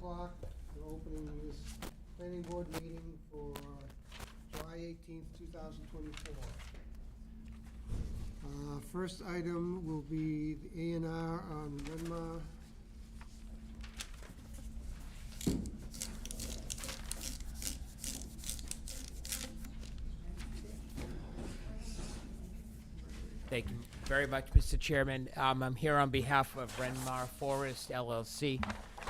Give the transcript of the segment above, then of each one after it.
o'clock. We're opening this planning board meeting for July 18th, 2024. First item will be the A&R on Renmar. Thank you very much, Mr. Chairman. I'm here on behalf of Renmar Forest LLC,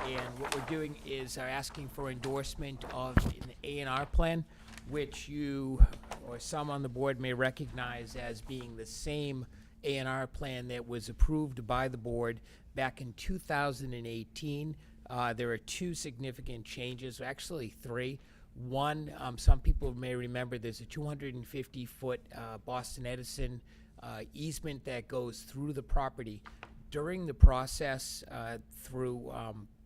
and what we're doing is asking for endorsement of an A&R plan, which you or some on the board may recognize as being the same A&R plan that was approved by the board back in 2018. There are two significant changes, actually three. One, some people may remember there's a 250-foot Boston Edison easement that goes through the property. During the process, through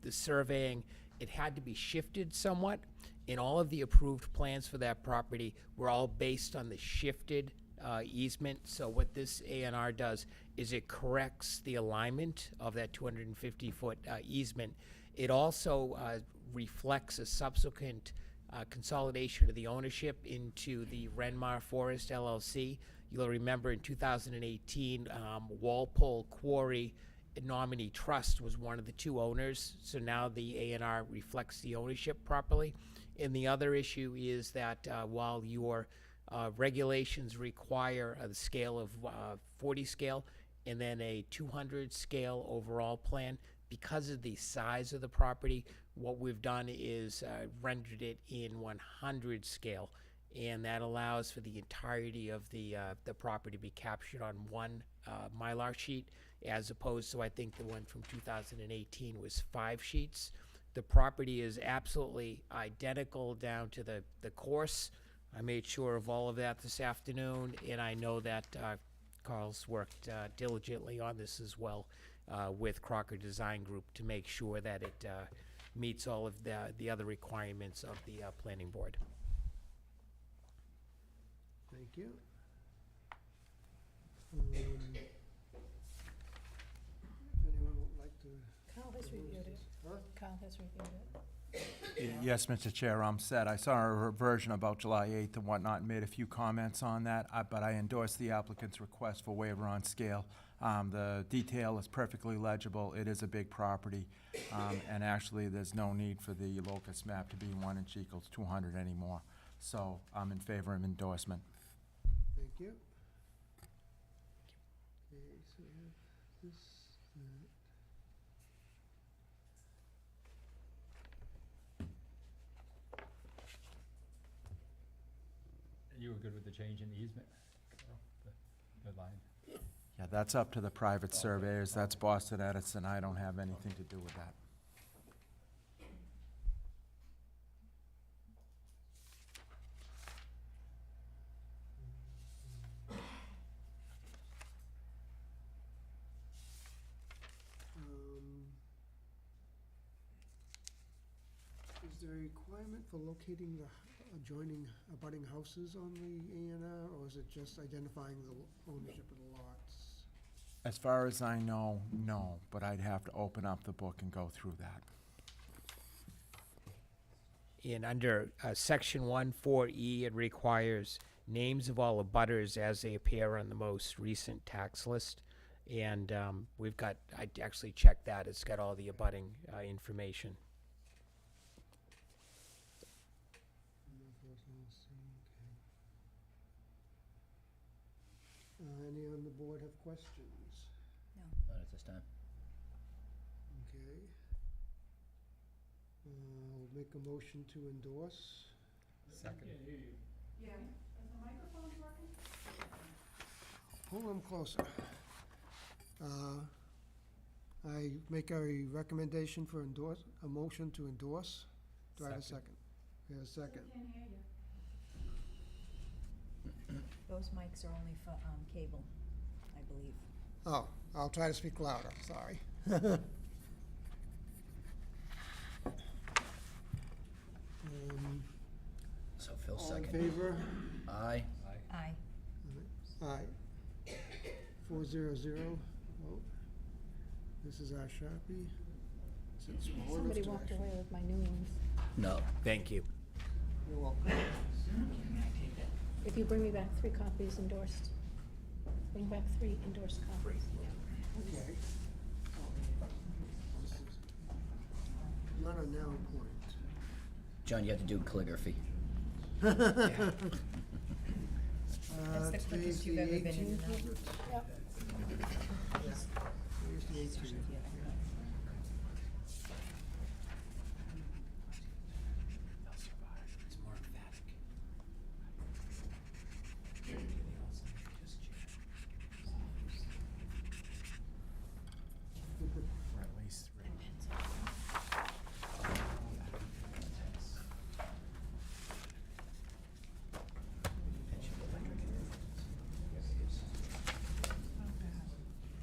the surveying, it had to be shifted somewhat, and all of the approved plans for that property were all based on the shifted easement. So what this A&R does is it corrects the alignment of that 250-foot easement. It also reflects a subsequent consolidation of the ownership into the Renmar Forest LLC. You'll remember in 2018, Walpole Quarry Nominee Trust was one of the two owners, so now the A&R reflects the ownership properly. And the other issue is that while your regulations require the scale of 40 scale and then a 200 scale overall plan, because of the size of the property, what we've done is rendered it in 100 scale, and that allows for the entirety of the property to be captured on one Mylar sheet, as opposed to, I think the one from 2018 was 5 sheets. The property is absolutely identical down to the course. I made sure of all of that this afternoon, and I know that Carl's worked diligently on this as well with Crocker Design Group to make sure that it meets all of the other requirements of the planning board. Thank you. If anyone would like to... Carl has reviewed it. Huh? Carl has reviewed it. Yes, Mr. Chair, I'm set. I saw a version about July 8th and whatnot, and made a few comments on that, but I endorsed the applicant's request for waiver on scale. The detail is perfectly legible. It is a big property, and actually there's no need for the locus map to be 1 inch equals 200 anymore. So I'm in favor of endorsement. Thank you. Okay, so we have this, that. You were good with the change in easement? The line? Yeah, that's up to the private surveyors. That's Boston Edison. I don't have anything to do with that. Is there a requirement for locating the adjoining abutting houses on the A&R, or is it just identifying the ownership of the lots? As far as I know, no, but I'd have to open up the book and go through that. And under section 1(4)(e), it requires names of all abutters as they appear on the most recent tax list. And we've got, I actually checked that, it's got all the abutting information. Any on the board have questions? Not at this time. Okay. I'll make a motion to endorse. Second. Yeah. Is the microphone working? Pull them closer. I make a recommendation for a motion to endorse. Do I have a second? We have a second. Can't hear you. Those mics are only for cable, I believe. Oh, I'll try to speak louder, sorry. So Phil All in second. favor? Aye. Aye. Aye. 4-0-0 vote. This is our Sharpie. Is it small enough Somebody to walked actually- away with my new ones. No. Thank you. You're welcome. If you bring me back 3 copies endorsed, bring back 3 endorsed copies. Okay. This is not a narrow point. John, you have to do calligraphy. That's the Today's quickest the you've ever been in 18th, and is out. it? Yep. Today's the 18th. It's more emphatic. Or at least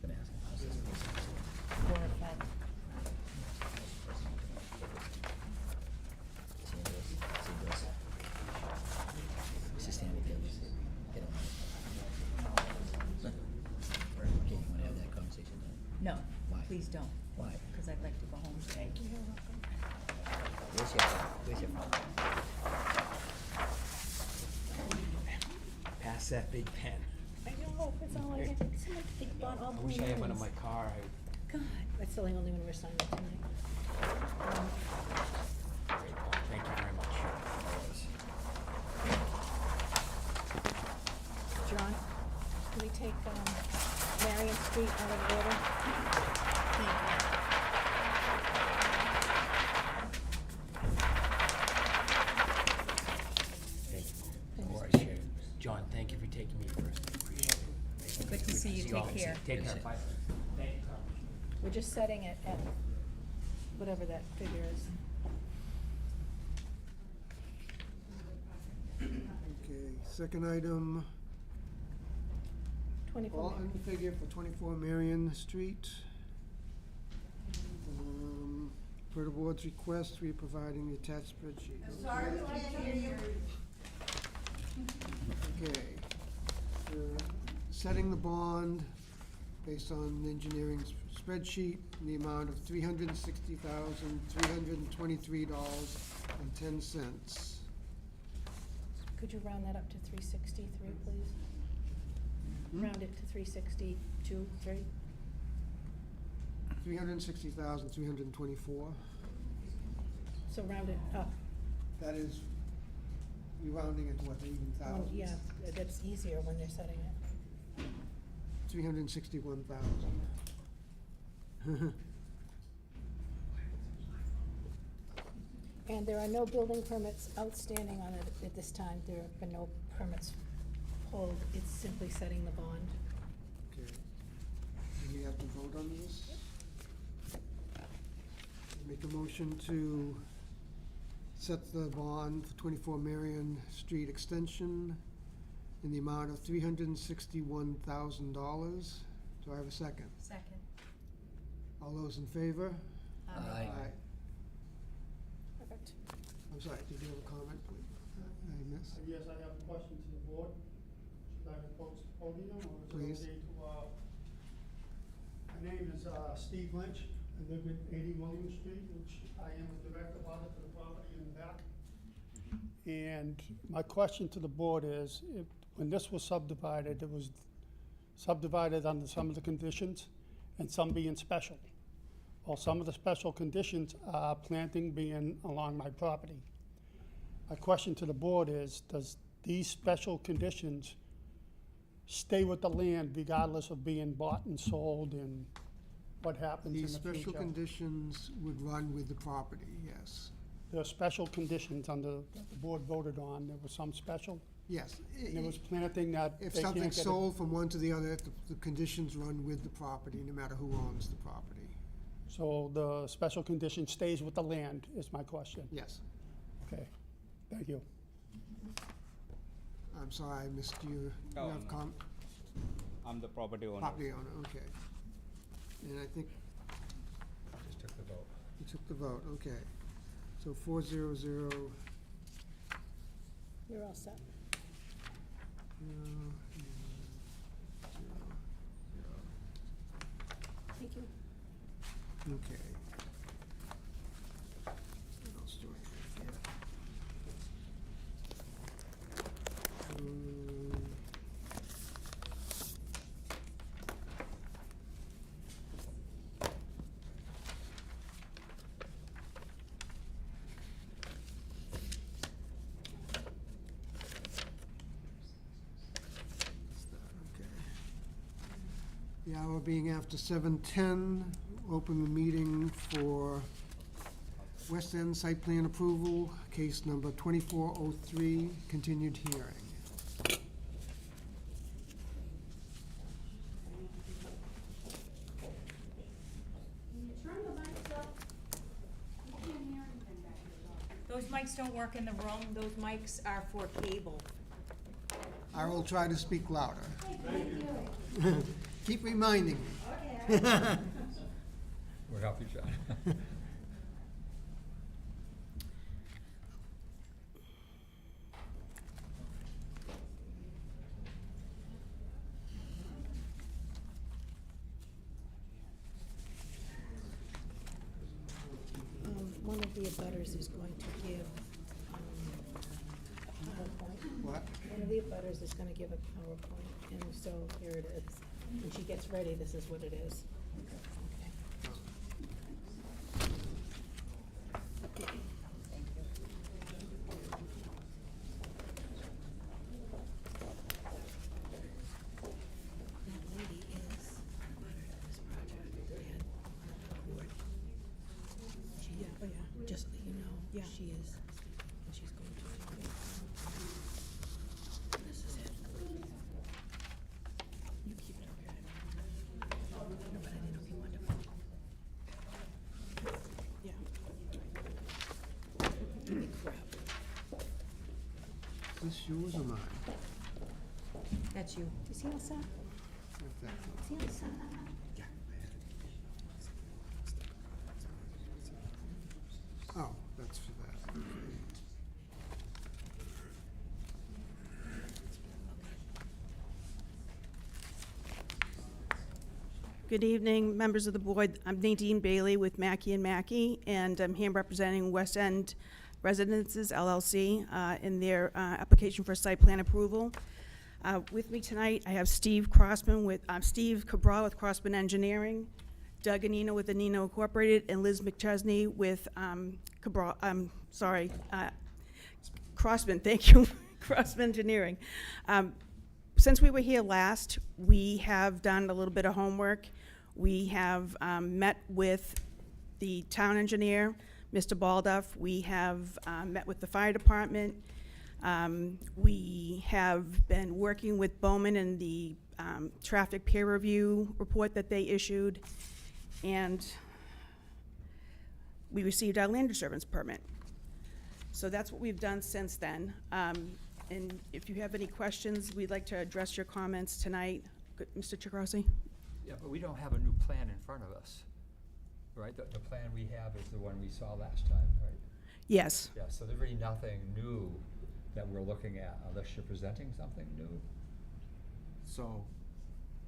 Gonna ask him, how's this? 4 or 5. See this? See this? It's just standing there. They don't know. Okay, you wanna have that conversation then? No, Why? please don't, Why? because I'd like to go home today. Where's your phone? Pass that big pen. I know, that's all I have. Someone they bought all I blue wish I had one in lines. my car. God, that's the only one we're signing tonight. Thank you very much. John, can we take Marion Street out of order? Thank you. Of course. John, thank you for taking me first. I appreciate it. Thank you. Good to see you. See all. Take care. Take care. Bye. Thank you. We're just setting it at whatever that figure is. Okay, second item, 24 all Marion. in figure for 24 Marion Street. Per the board's request, we are providing the attached spreadsheet. Okay. Setting the bond based on engineering's spreadsheet in the amount of $360,323.10. Could you round that up to 363, please? Round it to 362, 3? 360,324. So round it up. That is, we rounding it to what, even Oh, thousands? yeah, that's easier when they're setting it. 361,000. And there are no building permits outstanding on it at this time. There have been no permits pulled. It's simply setting the bond. Okay. Do we have to vote on this? Make a motion to set the bond for 24 Marion Street Extension in the amount of $361,000. Do I have a second? Second. All those in favor? Aye. Perfect. I'm sorry, did you have a comment, please? I missed. Yes, I have a question to the board. Should I approach the podium or is it Please. okay to, my name is, Steve Lynch. I live at 80 William Street, which I am a direct abutter to the property in the back. And my question to the board is, when this was subdivided, it was subdivided under some of the conditions and some being special. Well, some of the special conditions are planting being along my property. My question to the board is, does these special conditions stay with the land regardless of being bought and sold and what happens in These the future? special conditions would run with the property, yes. There are special conditions under, that the board voted on, there was some special, Yes. and there was planting that they If can't something's get it. sold from one to the other, the conditions run with the property, no matter who owns the property. So the special condition stays with the land, is my question. Yes. Okay, thank you. I'm sorry, I missed you. You Oh, have no. I'm the property owner. property owner, okay. And I think Just took the vote. you took the vote, okay. So 400. You're all set. 0, 0, 0. Thank you. Okay. The hour being after 7:10, open the meeting for West End site plan approval, case number 2403, continued hearing. Those mics don't work in the room, those mics are for cable. I will try to speak louder. Keep reminding me. We're happy, John. One of the abutters is going to give a PowerPoint. What? One of the abutters is gonna give a PowerPoint, and so here it is. When she gets ready, this is what it is. Okay. That lady is a butter to this project, and on board. She, oh yeah, just so you know, yeah, she is, and she's going to do it. This is it. You keep it okay. No, but I think it'll be wonderful. Yeah. Holy crap. Is this yours or mine? That's you. Is he all set? Where's that from? Is he all set? Oh, that's for that. Okay. Good evening, members of the board. I'm Nadine Bailey with Mackey & Mackey, and I'm here representing West End Residences LLC in their application for site plan approval. With me tonight, I have Steve Crossman with, Steve Cabral with Crossman Engineering, Doug Anino with Anino Incorporated, and Liz McChesney with Crossman, thank you, Crossman Engineering. Since we were here last, we have done a little bit of homework. We have met with the town engineer, Mr. Balduff. We have met with the fire department. We have been working with Bowman and the traffic peer review report that they issued, and we received our land disturbance permit. So that's what we've done since then. And if you have any questions, we'd like to address your comments tonight. Good, Mr. Chikrosi? Yeah, but we don't have a new plan in front of us, right? The plan we have is the one we saw last time, right? Yes. Yeah, so there's really nothing new that we're looking at unless you're presenting something new. So,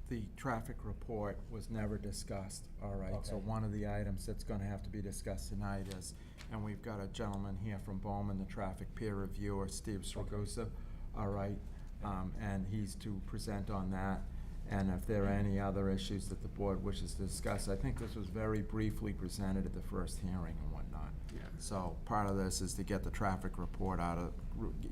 the traffic report was never discussed, all right? So Okay. one of the items that's gonna have to be discussed tonight is, and we've got a gentleman here from Bowman, the traffic peer reviewer, Steve Sragusa, all right? And he's to present on that. And if there are any other issues that the board wishes to discuss, I think this was very briefly presented at the first hearing and whatnot. Yeah. So part of this is to get the traffic report out of,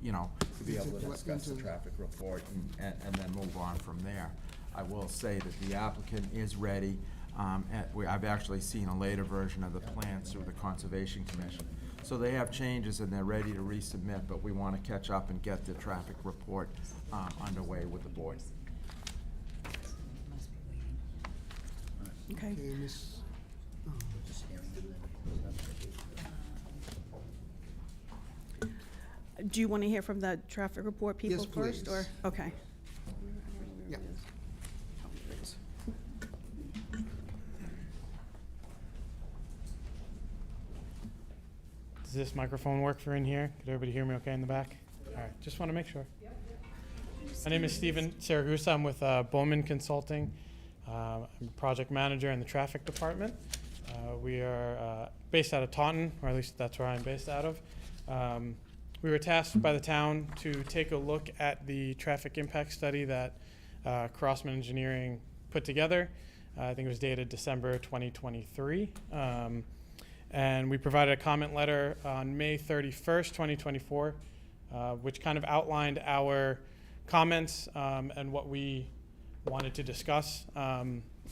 you know, to be able to Into- discuss the into- traffic report and then move on from there. I will say that the applicant is ready. I've actually seen a later version of the plans through the Conservation Commission. So they have changes and they're ready to resubmit, but we want to catch up and get the traffic report underway with the board. Must be waiting. Okay. Okay, Miss, oh, Just hearing them. Do you want to hear from the traffic report people Yes, first, or? please. Okay. yeah. Oh, there it is. Does this microphone work for in here? Could everybody hear me okay in the back? All right, just want to make sure. My name is Steven Saragusa. I'm with Bowman Consulting. I'm a project manager in the traffic department. We are based out of Taunton, or at least that's where I'm based out of. We were tasked by the town to take a look at the traffic impact study that Crossman Engineering put together. I think it was dated December 2023. And we provided a comment letter on May 31st, 2024, which kind of outlined our comments and what we wanted to discuss.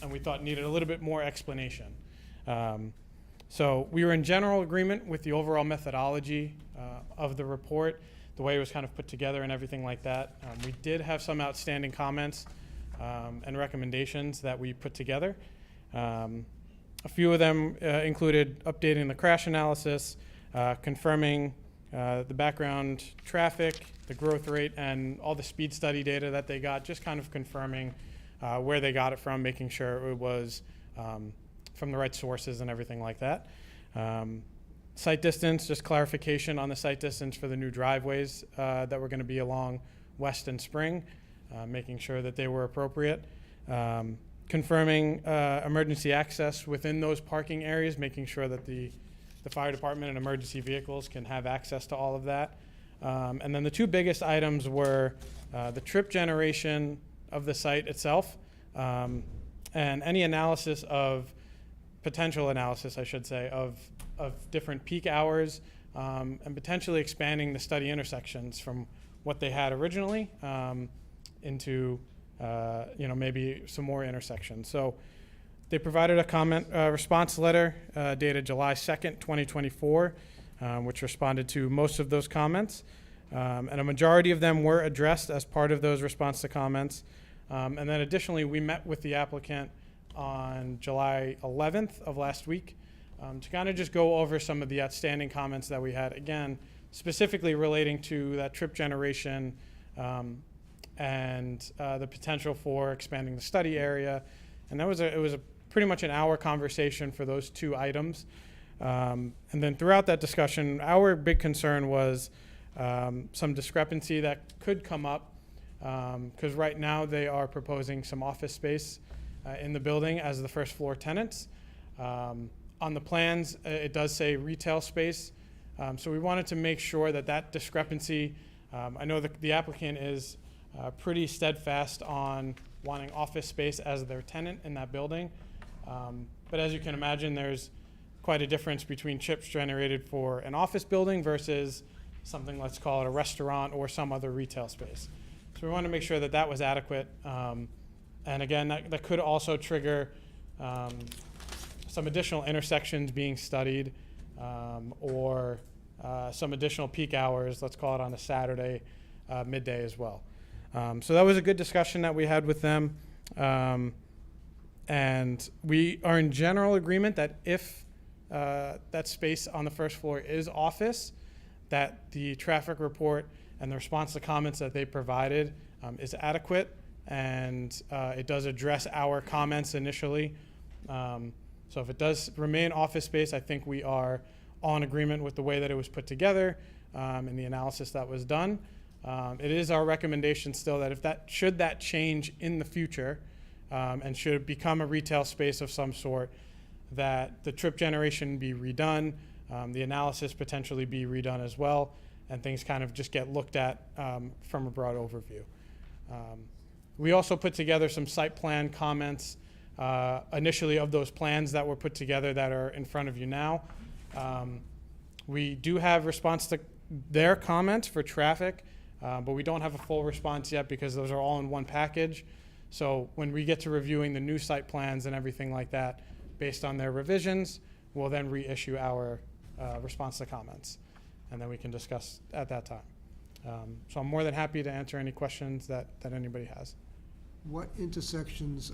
and we thought needed a little bit more explanation. So we were in general agreement with the overall methodology of the report, the way it was kind of put together and everything like that. We did have some outstanding comments and recommendations that we put together. A few of them included updating the crash analysis, confirming the background traffic, the growth rate, and all the speed study data that they got, just kind of confirming where they got it from, making sure it was from the right sources and everything like that. Site distance, just clarification on the site distance for the new driveways that were going to be along West and Spring, making sure that they were appropriate. Confirming emergency access within those parking areas, making sure that the fire department and emergency vehicles can have access to all of that. And then the two biggest items were the trip generation of the site itself, and any analysis of, potential analysis, I should say, of different peak hours, and potentially expanding the study intersections from what they had originally into maybe some more intersections. So they provided a comment response letter dated July 2nd, 2024, which responded to most of those comments. And a majority of them were addressed as part of those response to comments. And then additionally, we met with the applicant on July 11th of last week to kind of just go over some of the outstanding comments that we had, again, specifically relating to that trip generation and the potential for expanding the study area. And it was a pretty much an hour conversation for those two items. And then throughout that discussion, our big concern was some discrepancy that could come up because right now they are proposing some office space in the building as the first floor tenants. On the plans, it does say retail space. So we wanted to make sure that that discrepancy, I know the applicant is pretty steadfast on wanting office space as their tenant in that building. But as you can imagine, there's quite a difference between chips generated for an office building versus something, let's call it a restaurant or some other retail space. So we want to make sure that that was adequate. And again, that could also trigger some additional intersections being studied or some additional peak hours, let's call it on a Saturday midday as well. So that was a good discussion that we had with them. And we are in general agreement that if that space on the first floor is office, that the traffic report and the response to comments that they provided is adequate, and it does address our comments initially. So if it does remain office space, I think we are on agreement with the way that it was put together and the analysis that was done. It is our recommendation still that if should that change in the future and should it become a retail space of some sort, that the trip generation be redone, the analysis potentially be redone as well, and things kind of just get looked at from a broad overview. We also put together some site plan comments initially of those plans that were put together that are in front of you now. We do have response to their comments for traffic, but we don't have a full response yet because those are all in one package. So when we get to reviewing the new site plans and everything like that, based on their revisions, we'll then reissue our response to comments, and then we can discuss at that time. So I'm more than happy to answer any questions that anybody has. What intersections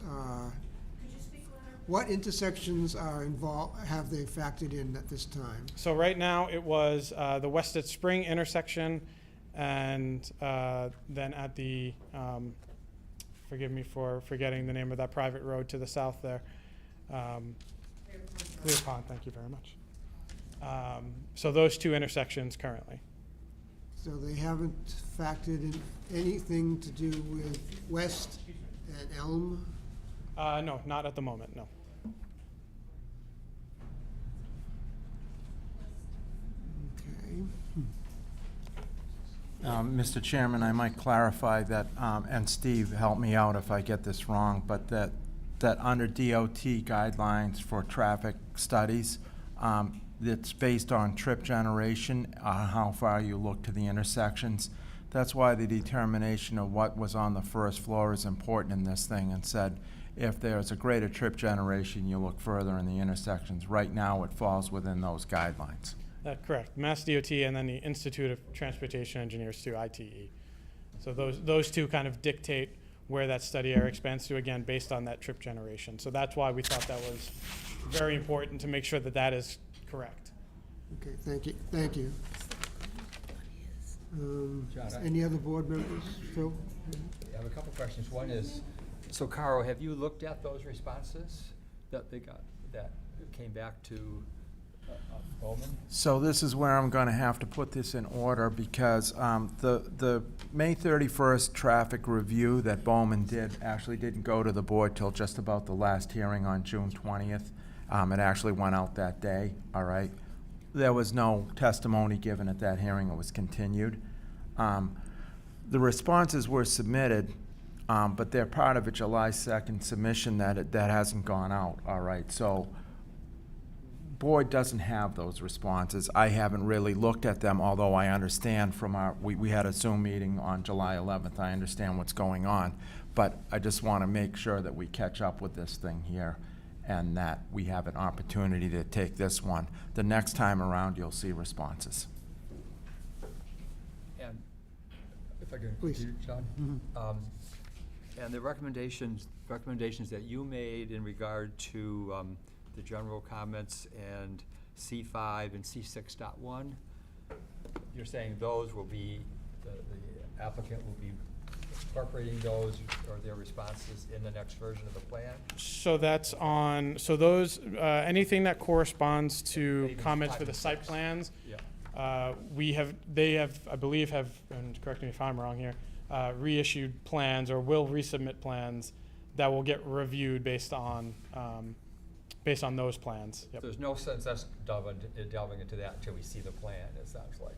are involved, have they factored in at this time? So right now it was the West at Spring intersection, and then at the, forgive me for forgetting the name of that private road to the south there. Clear Pond, thank you very much. So those two intersections currently. So they haven't factored in anything to do with West and Elm? No, not at the moment, no. Okay. Mr. Chairman, I might clarify that, and Steve, help me out if I get this wrong, but that under DOT guidelines for traffic studies, it's based on trip generation, how far you look to the intersections. That's why the determination of what was on the first floor is important in this thing, and said If there's a greater trip generation, you look further in the intersections. Right now, it falls within those guidelines. Correct. Mass DOT and then the Institute of Transportation Engineers too, ITE. So those two kind of dictate where that study area expands to, again, based on that trip generation. So that's why we thought that was very important to make sure that that is correct. Okay, thank you. John, Any other board members? Phil? I have a couple questions. One is, so Carl, have you looked at those responses that they got, that came back to Bowman? So this is where I'm gonna have to put this in order, because the May 31st traffic review that Bowman did actually didn't go to the board till just about the last hearing on June 20th. It actually went out that day, all right? There was no testimony given at that hearing, it was continued. The responses were submitted, but they're part of a July 2nd submission that hasn't gone out, all right? So board doesn't have those responses. I haven't really looked at them, although I understand from we had a Zoom meeting on July 11th. I understand what's going on, but I just want to make sure that we catch up with this thing here and that we have an opportunity to take this one. The next time around, you'll see responses. And if I could, Please. John? Mm-hmm. And the recommendations that you made in regard to the general comments and C5 and C6.1, you're saying those will be, the applicant will be incorporating those or their responses in the next version of the plan? So that's on, so those, anything that corresponds to Maybe comments for five the and site six. plans, Yeah. they have, I believe and correct me if I'm wrong here, reissued plans or will resubmit plans that will get reviewed based on those plans. Yep. There's no sense us delving into that until we see the plan, it sounds like.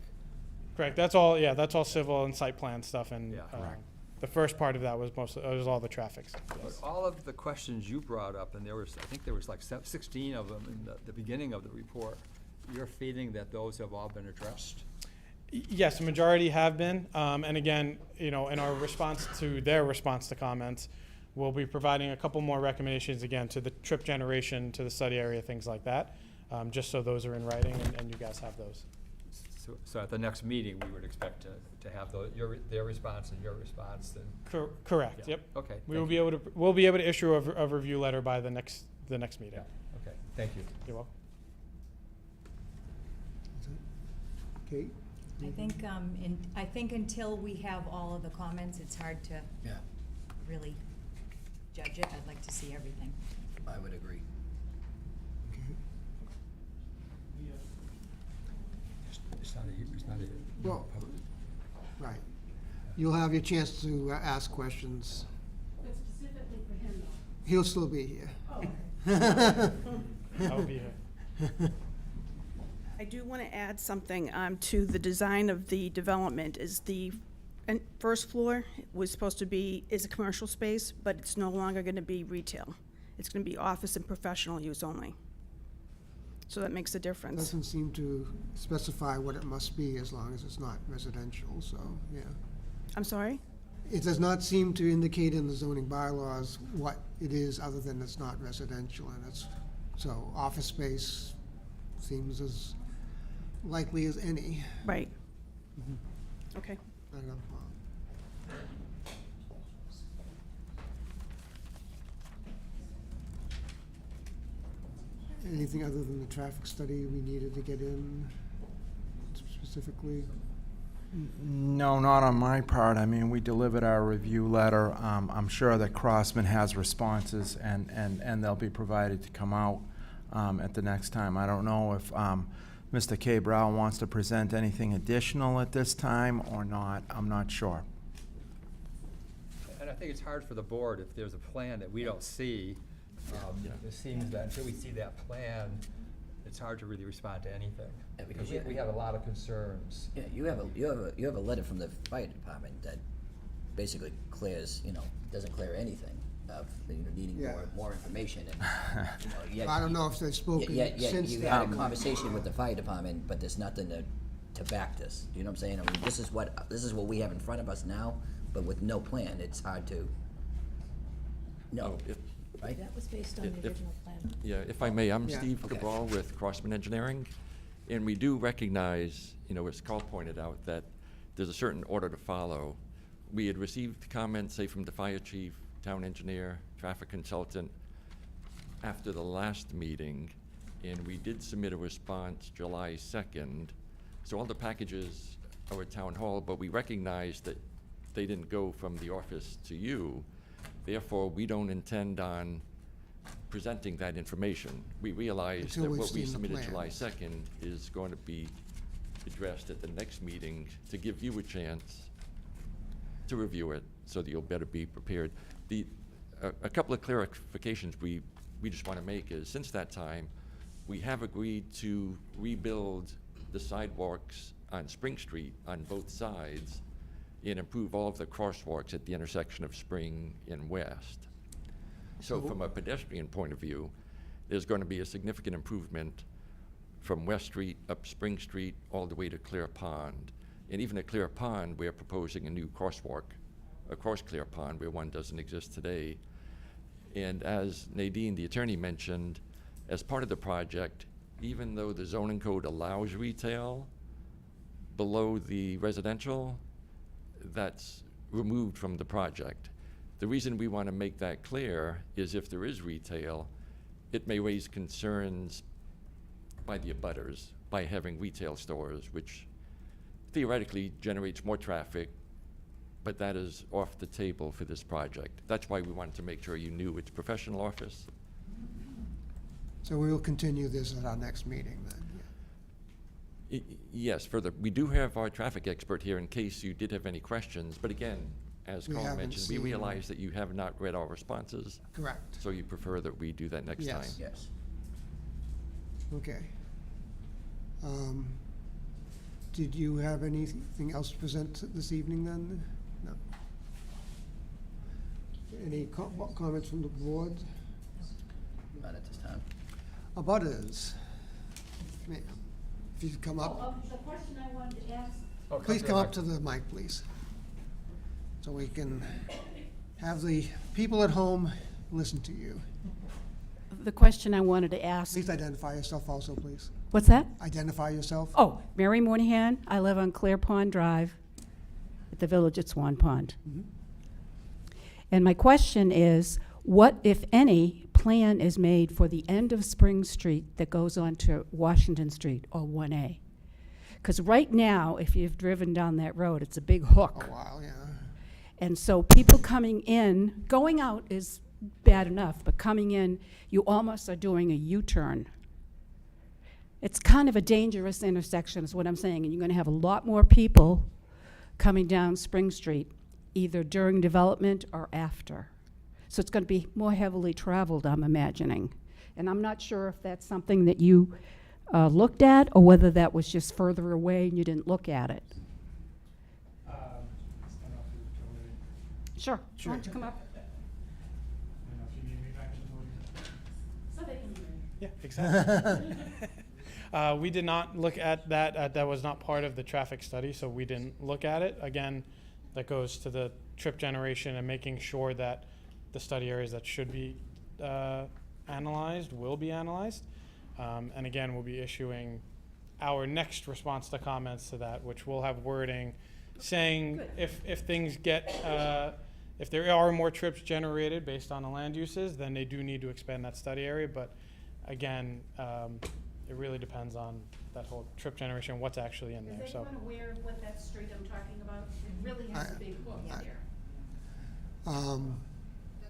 Correct. That's all civil and site plan stuff, and Yeah. Correct. the first part of that was all the traffic stuff. But Yes. all of the questions you brought up, and I think there was like 16 of them in the beginning of the report, you're feeling that those have all been addressed? Yes, the majority have been, and again, in our response to their response to comments, we'll be providing a couple more recommendations again to the trip generation, to the study area, things like that, just so those are in writing and you guys have those. So at the next meeting, we would expect to have their response and your response, then? Correct. Yeah. Yep. Okay. We'll thank be able to issue a review letter by the next meeting. Yeah. Okay, thank you. You're welcome. Kate? I think until we have all of the comments, it's hard to Yeah, really judge it. I'd like to see everything. I would agree. Okay. It's not a Well- public. Right. You'll have your chance to ask questions. But specifically for him though. He'll still be here. Oh, okay. I'll be here. I do want to add something to the design of the development. Is the first floor was supposed to be, is a commercial space, but it's no longer going to be retail. It's going to be office and professional use only. So that makes a difference. Doesn't seem to specify what it must be as long as it's not residential, so, yeah. I'm sorry? It does not seem to indicate in the zoning bylaws what it is other than it's not residential, and it's, so office space seems as likely as any. Right. Okay. I don't know. Anything other than the traffic study we needed to get in specifically? No, not on my part. I mean, we delivered our review letter. I'm sure that Crossman has responses and they'll be provided to come out at the next time. I don't know if Mr. Cabral wants to present anything additional at this time or not. I'm not sure. And I think it's hard for the board if there's a plan that we don't see. It seems that until we see that plan, it's hard to really respond to anything. Yeah, Because because we have a lot of concerns. Yeah, you have a letter from the fire department that basically clears, doesn't clear anything of, needing Yeah. more information and, yet. I don't know if they've spoken Yet since you then. had a conversation with the fire department, but there's nothing to back this. You know what I'm saying? I mean, this is what we have in front of us now, but with no plan, it's hard to know. right? That was based on the If- original plan. Yeah, if I may, I'm Yeah. Steve Okay. Cabral with Crossman Engineering, and we do recognize, as Carl pointed out, that there's a certain order to follow. We had received comments, say, from the fire chief, town engineer, traffic consultant, after the last meeting, and we did submit a response July 2nd. So all the packages are at town hall, but we recognize that they didn't go from the office to you. Therefore, we don't intend on presenting that information. We realize Until that we've what we seen the submitted July plans. 2nd is going to be addressed at the next meeting to give you a chance to review it so that you'll better be prepared. A couple of clarifications we just want to make is, since that time, we have agreed to rebuild the sidewalks on Spring Street on both sides and improve all of the crosswalks at the intersection of Spring and West. So from a pedestrian point of view, there's going to be a significant improvement from West Street up Spring Street all the way to Clear Pond. And even at Clear Pond, we're proposing a new crosswalk across Clear Pond where one doesn't exist today. And as Nadine, the attorney, mentioned, as part of the project, even though the zoning code allows retail below the residential, that's removed from the project. The reason we want to make that clear is if there is retail, it may raise concerns by the abutters by having retail stores, which theoretically generates more traffic, but that is off the table for this project. That's why we wanted to make sure you knew it's professional office. So we will continue this at our next meeting then. Yes, further, we do have our traffic expert here in case you did have any questions, but again, as We Carl haven't mentioned, we seen- realize that you have not read our responses, Correct. so you prefer that we do that next time. Yes. Yes. Okay. Did you have anything else to present this evening then? No. Any comments from the board? Not at this time. Abutters? Ma'am, if you'd come up, The question I wanted to ask. please come up to the mic, please. So we can have the people at home listen to you. The question I wanted to ask. Please identify yourself also, please. What's that? Identify yourself. Oh, Mary Moynihan. I live on Clear Pond Drive at the village at Swan Pond. Mhm. And my question is, what, if any, plan is made for the end of Spring Street that goes on to Washington Street or 1A? Because right now, if you've driven down that road, it's a big hook. A while, yeah. And so people coming in, going out is bad enough, but coming in, you almost are doing a U-turn. It's kind of a dangerous intersection is what I'm saying, and you're going to have a lot more people coming down Spring Street, either during development or after. So it's going to be more heavily traveled, I'm imagining. And I'm not sure if that's something that you looked at, or whether that was just further away and you didn't look at it. Sure. Why don't you come up? So they can hear you. Yeah, exactly. We did not look at that. That was not part of the traffic study, so we didn't look at it. Again, that goes to the trip generation and making sure that the study areas that should be analyzed will be analyzed. And again, we'll be issuing our next response to comments to that, which will have wording saying if things get, if there are more trips generated based on the land uses, then they do need to expand that study area. But again, it really depends on that whole trip generation, what's actually in there. Is So anyone aware of what that street I'm talking about? It really has a big hook I- there.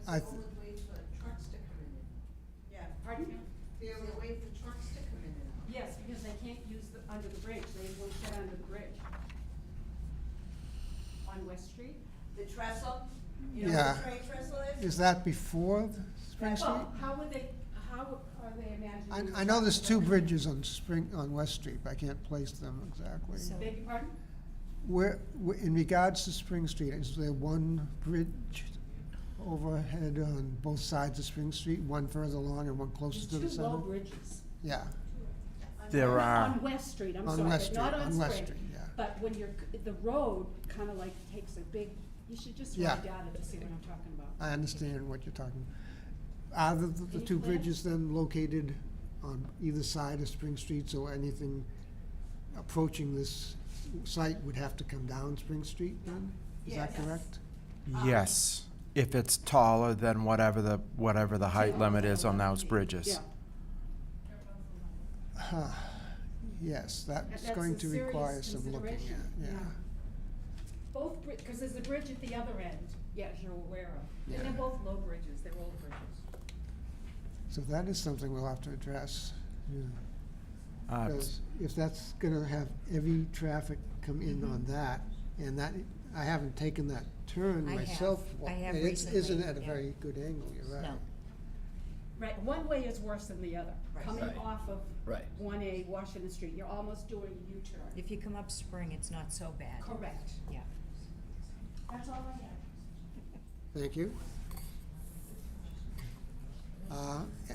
I, th- way for trucks to come in. Yeah, pardon? The only way for trucks to come in and out. Yes, because they can't use under the bridge. They won't get under the bridge. On West Street? The trestle, you know Yeah. what the train trestle is? is that before the Spring Street? Well, how are they imagining? I know there's two bridges on West Street, but I can't place them exactly. Beg your pardon? In regards to Spring Street, is there one bridge overhead on both sides of Spring Street, one further along and one closer to the There's two low center? bridges. Yeah, There are. On West Street, I'm on sorry, West but Street, not on on West Spring. Street, yeah. But when the road kind of like takes a big, you should just Yeah. write down it to see what I'm talking about. I understand what you're talking. Are the two bridges then located on either side of Spring Street, so anything approaching this site would have to come down Spring Street then? Is that Yes. correct? Yes, if it's taller than whatever the height limit is on those bridges. Yes, that's That's going a to serious require some looking at, consideration, yeah. Both, because there's a bridge at the other end, yes, you're aware of. And they're both low bridges, they're old bridges. So that is something we'll have to address, yeah. Uh, Because if that's gonna have heavy traffic come in on that, and that, I haven't taken that turn I have. myself. I have and it isn't recently, at a yeah. very good angle, you're right. No. Right, one way is worse than the other. Right. Coming Right. off of Right. 1A Washington Street, you're almost doing a U-turn. If you come up Spring, it's not so bad. Correct. Yeah. That's all I have. Thank you.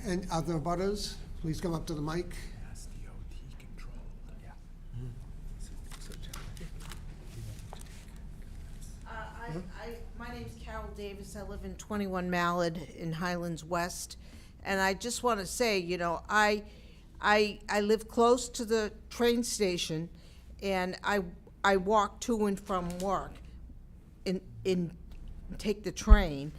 And other butters, please come up to the mic. My name's Carol Davis. I live in 21 Mallard in Highlands West. And I just want to say, you know, I live close to the train station, and I walk to and from work in take the train.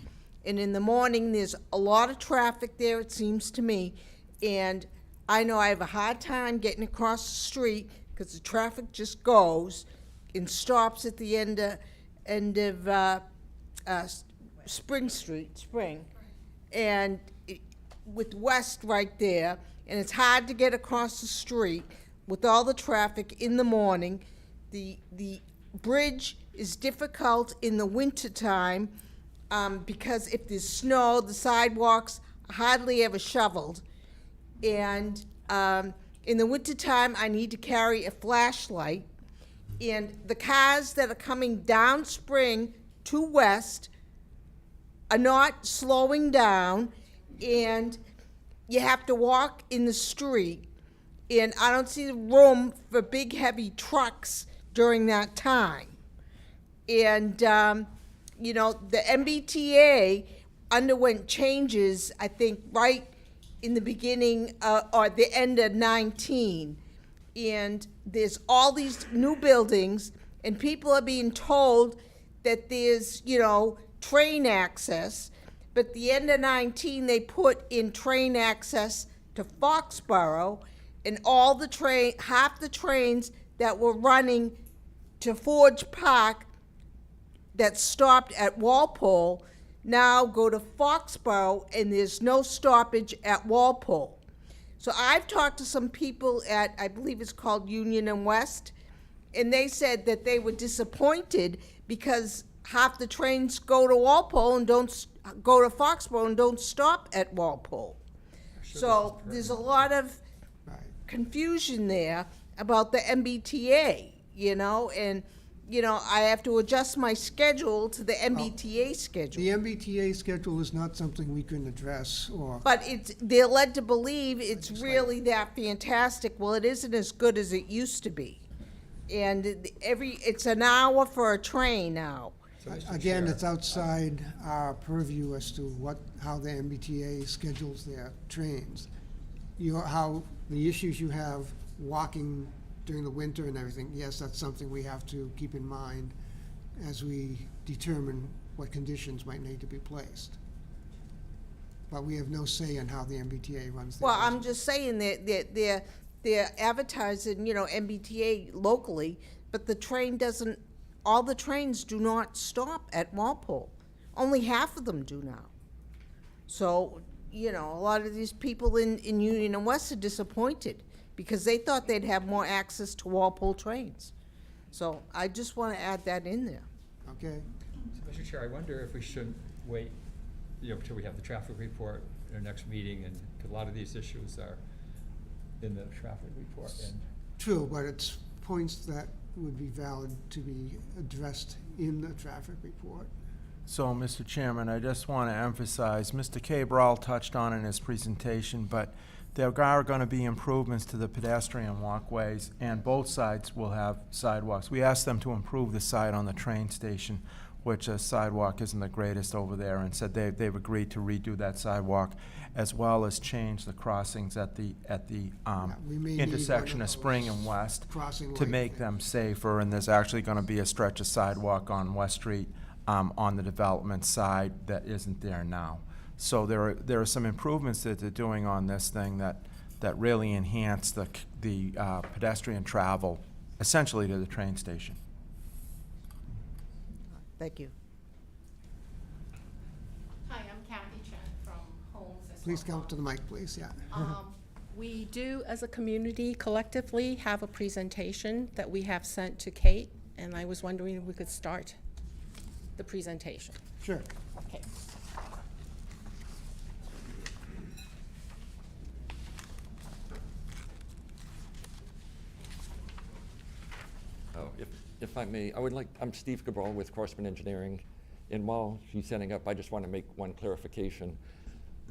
And in the morning, there's a lot of traffic there, it seems to me. And I know I have a hard time getting across the street because the traffic just goes and stops at the end of Spring Street, and with West right there, and it's hard to get across the street with all the traffic in the morning. The bridge is difficult in the wintertime because if there's snow, the sidewalks are hardly ever shoveled. And in the wintertime, I need to carry a flashlight. And the cars that are coming down Spring to West are not slowing down, and you have to walk in the street. And I don't see the room for big, heavy trucks during that time. And, you know, the MBTA underwent changes, I think, right in the beginning or the end of 19. And there's all these new buildings, and people are being told that there's, you know, train access. But the end of 19, they put in train access to Foxborough, and half the trains that were running to Forge Park that stopped at Walpole now go to Foxborough, and there's no stoppage at Walpole. So I've talked to some people at, I believe it's called Union and West, and they said that they were disappointed because half the trains go to Walpole and don't go to Foxborough and don't stop at Walpole. So there's a lot of confusion there about the MBTA, you know, and, you know, I have to adjust my schedule to the MBTA schedule. The MBTA schedule is not something we can address, or, But they're led to believe it's really that fantastic. Well, it isn't as good as it used to be. And it's an hour for a train now. again, it's outside our purview as to how the MBTA schedules their trains. How the issues you have walking during the winter and everything, yes, that's something we have to keep in mind as we determine what conditions might need to be placed. But we have no say in how the MBTA runs their Well, I'm business. just saying that they're advertising, you know, MBTA locally, but all the trains do not stop at Walpole. Only half of them do now. So, you know, a lot of these people in Union and West are disappointed because they thought they'd have more access to Walpole trains. So I just want to add that in there. Okay, Mr. Chair, I wonder if we shouldn't wait, you know, until we have the traffic report in our next meeting, and 'cause a lot of these issues are in the traffic report. And true, but it's points that would be valid to be addressed in the traffic report. So, Mr. Chairman, I just want to emphasize, Mr. Cabral touched on in his presentation, but there are going to be improvements to the pedestrian walkways, and both sides will have sidewalks. We asked them to improve the side on the train station which a sidewalk isn't the greatest over there, and said they've agreed to redo that sidewalk, as well as change the crossings at the we may need intersection one of of Spring those and West crossing to light make things. them safer, and there's actually gonna be a stretch of sidewalk on West Street on the development side that isn't there now. So there are some improvements that they're doing on this thing that really enhance the pedestrian travel, essentially to the train station. Thank you. Hi, I'm Kathy Chen from Homes. Please come up to the mic, please, yeah. We do, as a community, collectively have a presentation that we have sent to Kate, and I was wondering if we could start the presentation. Sure. Okay. Oh, if I may, I'm Steve Cabral with Crossman Engineering, and while she's setting up, I just want to make one clarification.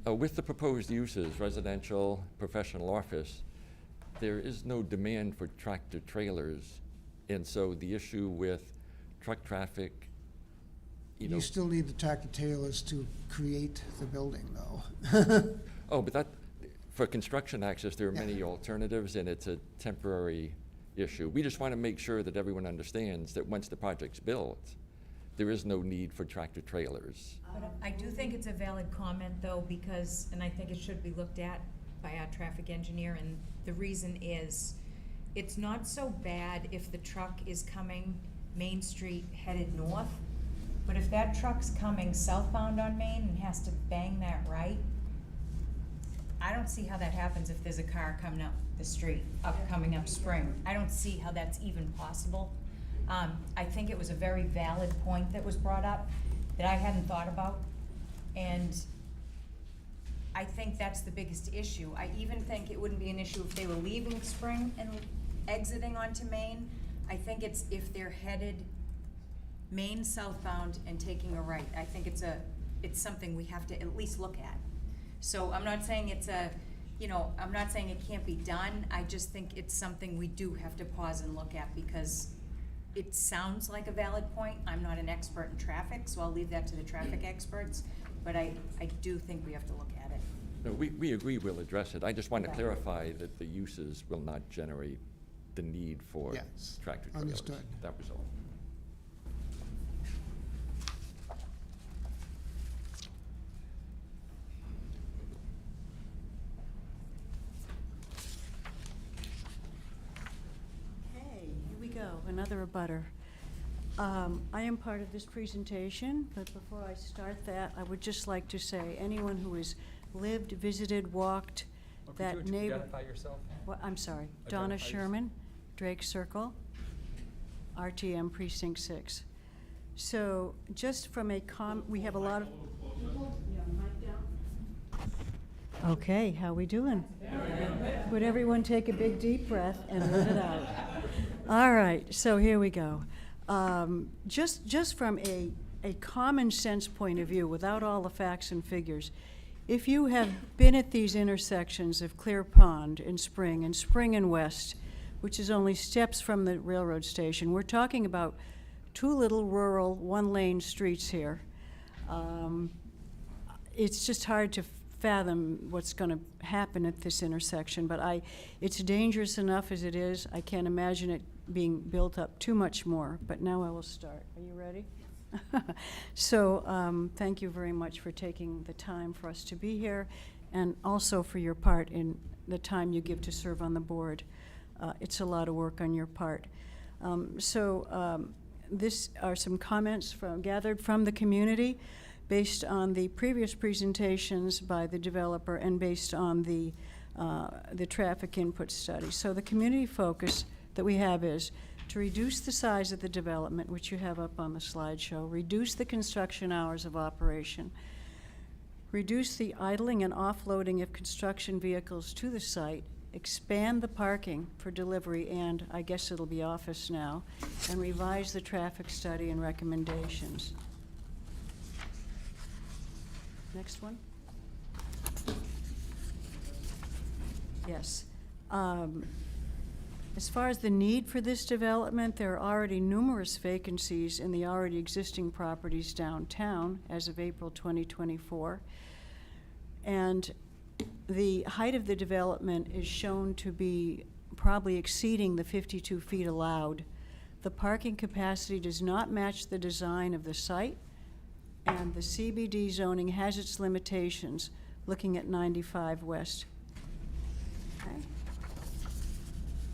With the proposed uses, residential, professional office, there is no demand for tractor trailers, and so the issue with truck traffic, You still need the tractor trailers to create the building, though. Oh, but for construction access, there are Yeah. many alternatives, and it's a temporary issue. We just want to make sure that everyone understands that once the project's built, there is no need for tractor trailers. But I do think it's a valid comment, though, because, and I think it should be looked at by our traffic engineer, and the reason is, it's not so bad if the truck is coming Main Street headed north, but if that truck's coming southbound on Main and has to bang that right, I don't see how that happens if there's a car coming up the street, coming up Spring. I don't see how that's even possible. I think it was a very valid point that was brought up that I hadn't thought about, and I think that's the biggest issue. I even think it wouldn't be an issue if they were leaving Spring and exiting onto Main. I think it's if they're headed Main southbound and taking a right. I think it's something we have to at least look at. So I'm not saying I'm not saying it can't be done, I just think it's something we do have to pause and look at, because it sounds like a valid point. I'm not an expert in traffic, so I'll leave that to the traffic experts, but I do think we have to look at it. No, we agree we'll address it. I just want to Right. clarify that the uses will not generate the need for Yes, tractor trailers. understood. That was all. Hey, here we go, another abutter. I am part of this presentation, but before I start that, I would just like to say, anyone who has lived, visited, walked that neighbor. Identify yourself? I'm sorry, Donna Identify Sherman, Drake Circle, RTM Precinct 6. So just from we have a lot of. Okay, how we doing? Would everyone take a big deep breath and let it out? All right, so here we go. Just from a common sense point of view, without all the facts and figures, if you have been at these intersections of Clear Pond and Spring and West, which is only steps from the railroad station, we're talking about two little rural one-lane streets here. It's just hard to fathom what's going to happen at this intersection, but it's dangerous enough as it is. I can't imagine it being built up too much more, but now I will start. Are you ready? So thank you very much for taking the time for us to be here, and also for your part in the time you give to serve on the board. It's a lot of work on your part. This are some comments gathered from the community based on the previous presentations by the developer and based on the traffic input study. So the community focus that we have is to reduce the size of the development, which you have up on the slideshow, reduce the construction hours of operation, reduce the idling and offloading of construction vehicles to the site, expand the parking for delivery, and I guess it'll be office now, and revise the traffic study and recommendations. Next one. As far as the need for this development, there are already numerous vacancies in the already existing properties downtown as of April 2024. And the height of the development is shown to be probably exceeding the 52 feet allowed. The parking capacity does not match the design of the site, and the CBD zoning has its limitations, looking at 95 West. Okay.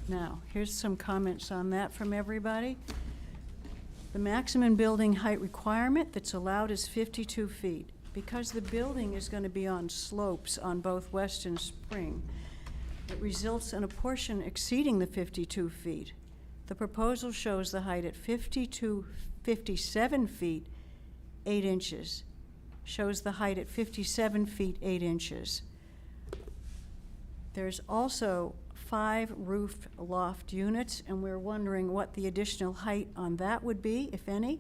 Now, here's some comments on that from everybody. The maximum building height requirement that's allowed is 52 feet. Because the building is going to be on slopes on both West and Spring, it results in a portion exceeding the 52 feet. The proposal shows the height at 57 feet, 8 inches. Shows the height at 57 feet, 8 inches. There's also 5 roof loft units, and we're wondering what the additional height on that would be, if any.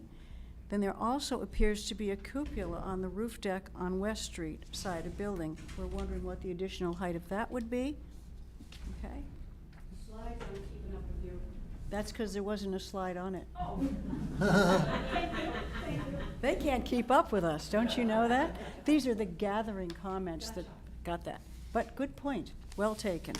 Then there also appears to be a cupola on the roof deck on West Street side of building. We're wondering what the additional height of that would be. Okay? The slides aren't keeping up with you. That's because there wasn't a slide on it. Oh. They can't keep up with us, don't you know that? These are the gathering comments that got that. But good point, well taken.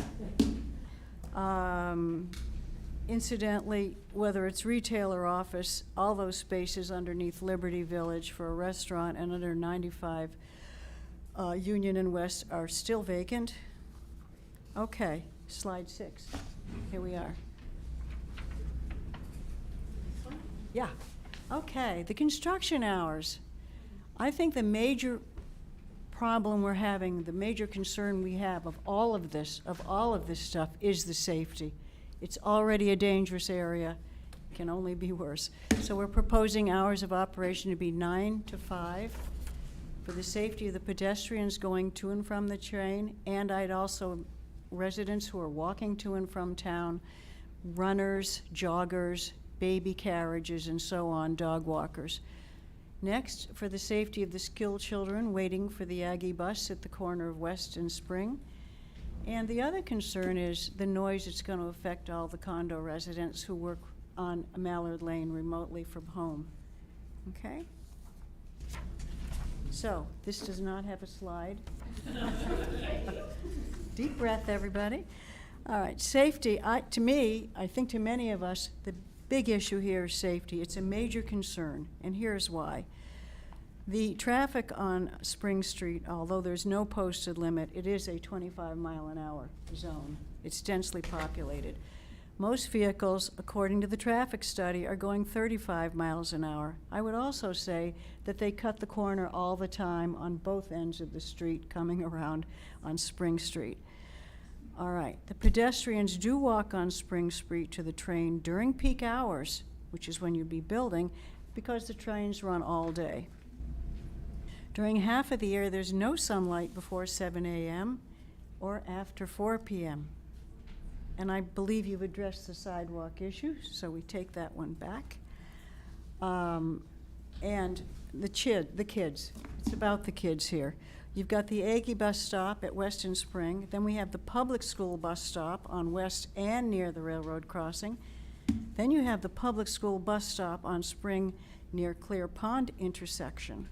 Incidentally, whether it's retail or office, all those spaces underneath Liberty Village for a restaurant and under 95 Union and West are still vacant. Okay, slide 6. Here we are. Yeah. Okay, the construction hours. I think the major problem we're having, the major concern we have of all of this stuff is the safety. It's already a dangerous area, can only be worse. So we're proposing hours of operation to be 9 to 5 for the safety of the pedestrians going to and from the train, and I'd also, residents who are walking to and from town, runners, joggers, baby carriages, and so on, dog walkers. Next, for the safety of the school children waiting for the Aggie bus at the corner of West and Spring. And the other concern is the noise it's going to affect all the condo residents who work on Mallard Lane remotely from home. Okay? So, this does not have a slide. Deep breath, everybody. All right, safety. To me, I think to many of us, the big issue here is safety. It's a major concern, and here's why. The traffic on Spring Street, although there's no posted limit, it is a 25-mile-an-hour zone. It's densely populated. Most vehicles, according to the traffic study, are going 35 miles an hour. I would also say that they cut the corner all the time on both ends of the street coming around on Spring Street. All right, the pedestrians do walk on Spring Street to the train during peak hours, which is when you'd be building, because the trains run all day. During half of the year, there's no sunlight before 7 a.m. or after 4 p.m. And I believe you've addressed the sidewalk issue, so we take that one back. And the kids, it's about the kids here. You've got the Aggie bus stop at West and Spring. Then we have the public school bus stop on West and near the railroad crossing. Then you have the public school bus stop on Spring near Clear Pond intersection.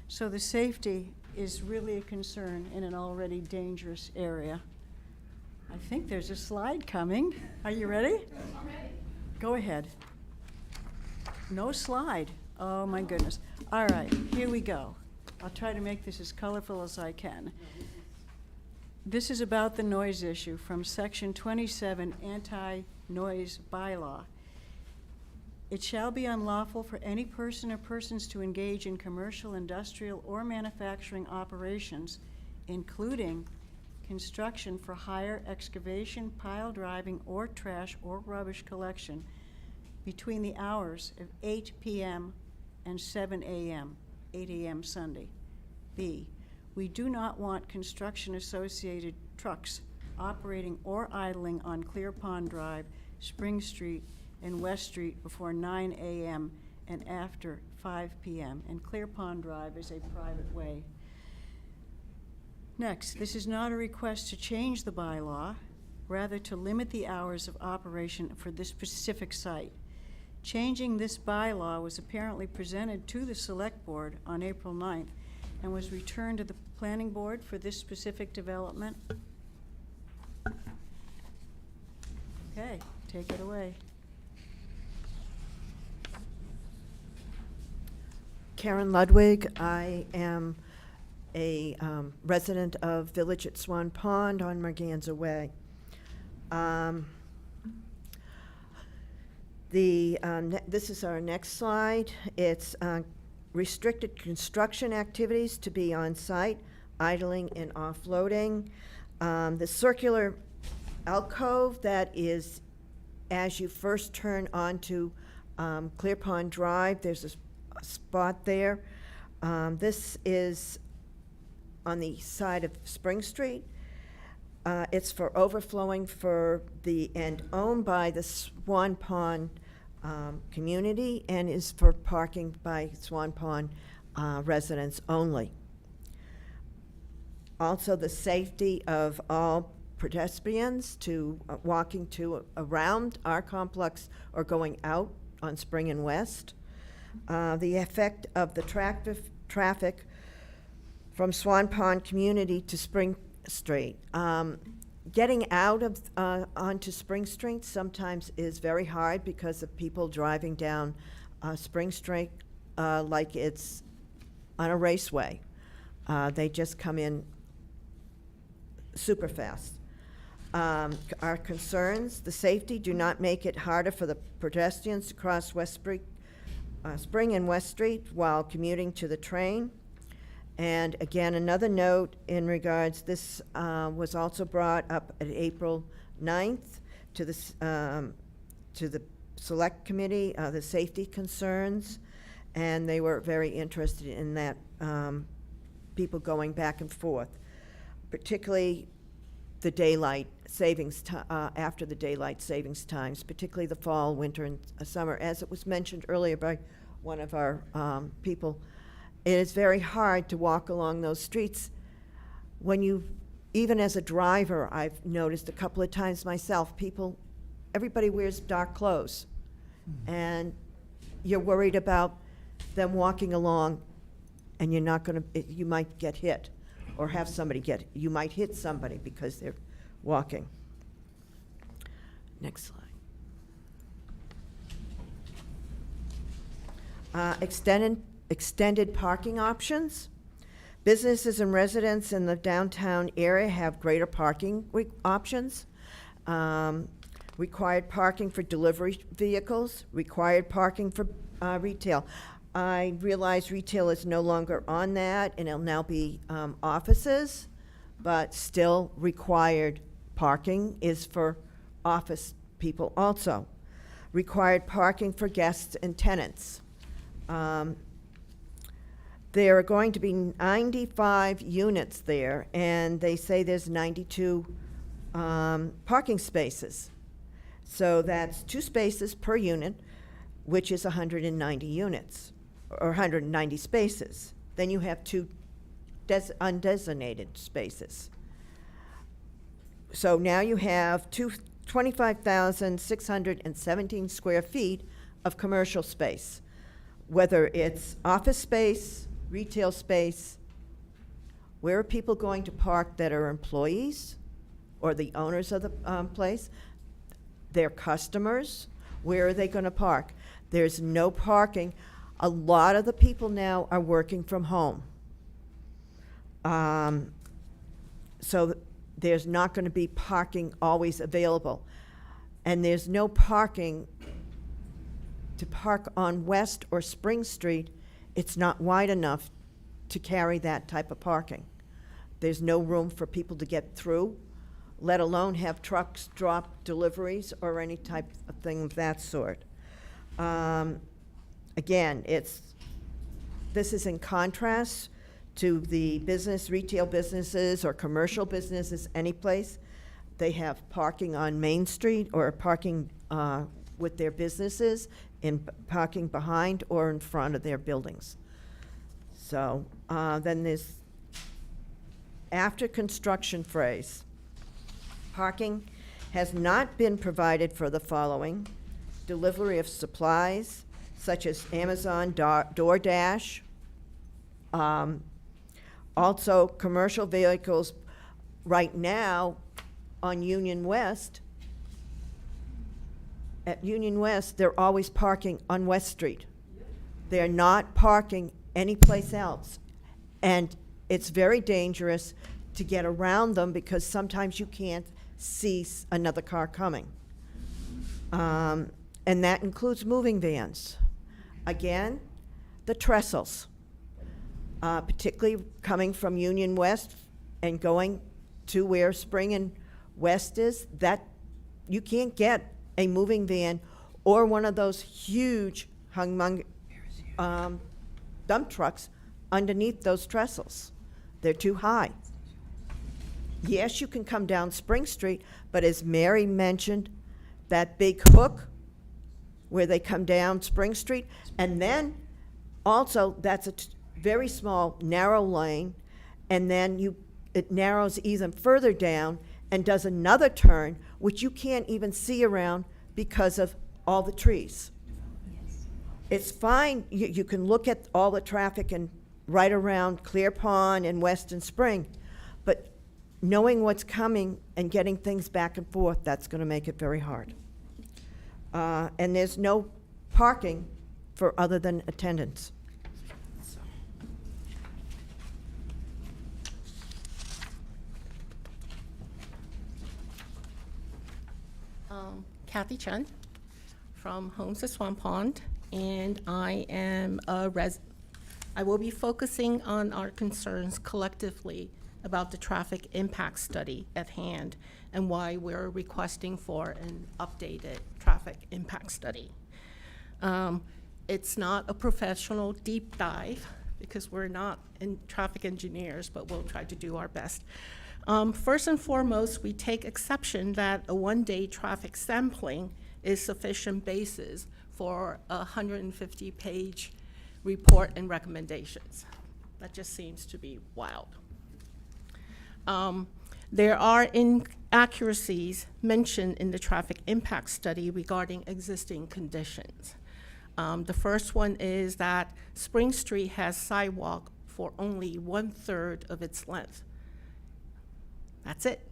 So the safety is really a concern in an already dangerous area. I think there's a slide coming. Are you ready? I'm ready. Go ahead. No slide. Oh my goodness. All right, here we go. I'll try to make this as colorful as I can. This is about the noise issue from Section 27 Anti-Noise Bylaw. It shall be unlawful for any person or persons to engage in commercial, industrial, or manufacturing operations, including construction for hire, excavation, pile driving, or trash or rubbish collection between the hours of 8 p.m. and 7 a.m., 8 a.m. Sunday. B, we do not want construction-associated trucks operating or idling on Clear Pond Drive, Spring Street, and West Street before 9 a.m. and after 5 p.m. And Clear Pond Drive is a private way. Next, this is not a request to change the bylaw. rather to limit the hours of operation for this specific site. Changing this bylaw was apparently presented to the Select Board on April 9th and was returned to the Planning Board for this specific development. Okay, take it away. Karen Ludwig. I am a resident of Village at Swan Pond on Merganza Way. This is our next slide. It's restricted construction activities to be on site, idling and offloading. The circular alcove that is as you first turn onto Clear Pond Drive, there's a spot there. This is on the side of Spring Street. It's for overflowing and owned by the Swan Pond community and is for parking by Swan Pond residents only. Also, the safety of all pedestrians walking around our complex or going out on Spring and West. The effect of the traffic from Swan Pond community to Spring Street. Getting out of onto Spring Street sometimes is very hard because of people driving down Spring Street like it's on a raceway. They just come in super fast. Our concerns, the safety, do not make it harder for the pedestrians to cross Spring and West Street while commuting to the train. And again, another note in regards, this was also brought up at April 9th to the Select Committee, the safety concerns, and they were very interested in that, people going back and forth, particularly the daylight savings, after the daylight savings times, particularly the fall, winter, and summer. As it was mentioned earlier by one of our people, it is very hard to walk along those streets when even as a driver, I've noticed a couple of times myself, everybody wears dark clothes. And you're worried about them walking along and you might get hit or have somebody you might hit somebody because they're walking. Next slide. Extended parking options. Businesses and residents in the downtown area have greater parking options. Required parking for delivery vehicles, required parking for retail. I realize retail is no longer on that, and it'll now be offices, but still required parking is for office people also. Required parking for guests and tenants. There are going to be 95 units there, and they say there's 92 parking spaces. So that's 2 spaces per unit, which is 190 units, or 190 spaces. Then you have 2 undesignated spaces. So now you have 25,617 square feet of commercial space, whether it's office space, retail space. Where are people going to park that are employees or the owners of the place? Their customers, where are they going to park? There's no parking. A lot of the people now are working from home. So there's not going to be parking always available. And there's no parking to park on West or Spring Street. It's not wide enough to carry that type of parking. There's no room for people to get through, let alone have trucks drop deliveries or any type of thing of that sort. Again, this is in contrast to the retail businesses or commercial businesses any place. They have parking on Main Street or parking with their businesses in parking behind or in front of their buildings. So then there's after construction phrase. Parking has not been provided for the following: delivery of supplies such as Amazon, DoorDash, also commercial vehicles. Right now, on Union West, at Union West, they're always parking on West Street. They're not parking anyplace else. And it's very dangerous to get around them because sometimes you can't see another car coming. And that includes moving vans. Again, the trestles, particularly coming from Union West and going to where Spring and West is, that you can't get a moving van or one of those huge dump trucks underneath those trestles. They're too high. Yes, you can come down Spring Street, but as Mary mentioned, that big hook where they come down Spring Street, and then also that's a very small, narrow lane, and then it narrows even further down and does another turn, which you can't even see around because of all the trees. It's fine, you can look at all the traffic and right around Clear Pond and West and Spring, but knowing what's coming and getting things back and forth, that's going to make it very hard. And there's no parking for other than attendants. Kathy Chen from Homes at Swan Pond, and I am a I will be focusing on our concerns collectively about the traffic impact study at hand and why we're requesting for an updated traffic impact study. It's not a professional deep dive because we're not traffic engineers, but we'll try to do our best. First and foremost, we take exception that a one-day traffic sampling is sufficient basis for a 150-page report and recommendations. That just seems to be wild. There are inaccuracies mentioned in the traffic impact study regarding existing conditions. The first one is that Spring Street has sidewalk for only 1/3 of its length. That's it.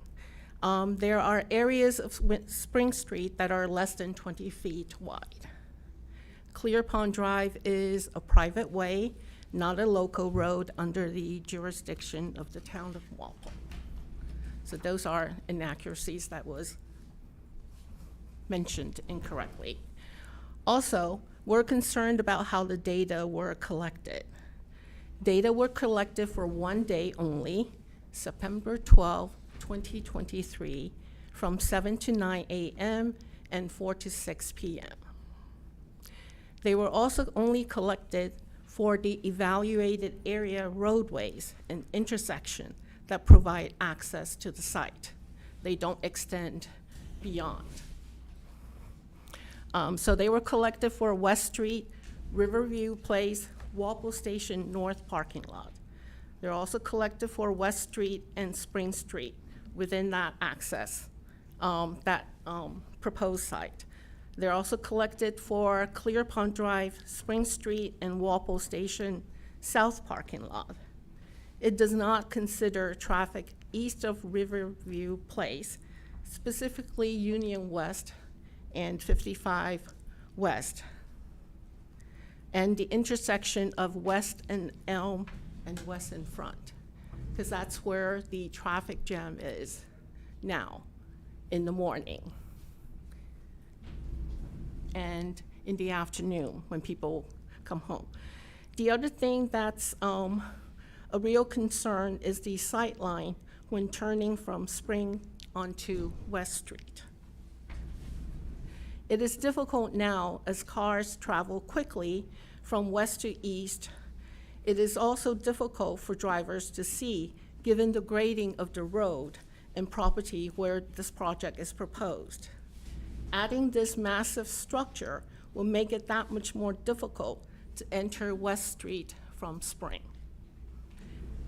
There are areas of Spring Street that are less than 20 feet wide. Clear Pond Drive is a private way, not a local road under the jurisdiction of the town of Walpole. So those are inaccuracies that was mentioned incorrectly. Also, we're concerned about how the data were collected. Data were collected for one day only, September 12, 2023, from 7 to 9 a.m. and 4 to 6 p.m. They were also only collected for the evaluated area roadways and intersection that provide access to the site. They don't extend beyond. So they were collected for West Street, Riverview Place, Walpole Station North parking lot. They're also collected for West Street and Spring Street within that access, proposed site. They're also collected for Clear Pond Drive, Spring Street, and Walpole Station South parking lot. It does not consider traffic east of Riverview Place, specifically Union West and 55 West, and the intersection of West and Elm and West and Front, because that's where the traffic jam is now in the morning and in the afternoon when people come home. The other thing that's a real concern is the sight line when turning from Spring onto West Street. It is difficult now as cars travel quickly from west to east. It is also difficult for drivers to see given the grading of the road and property where this project is proposed. Adding this massive structure will make it that much more difficult to enter West Street from Spring.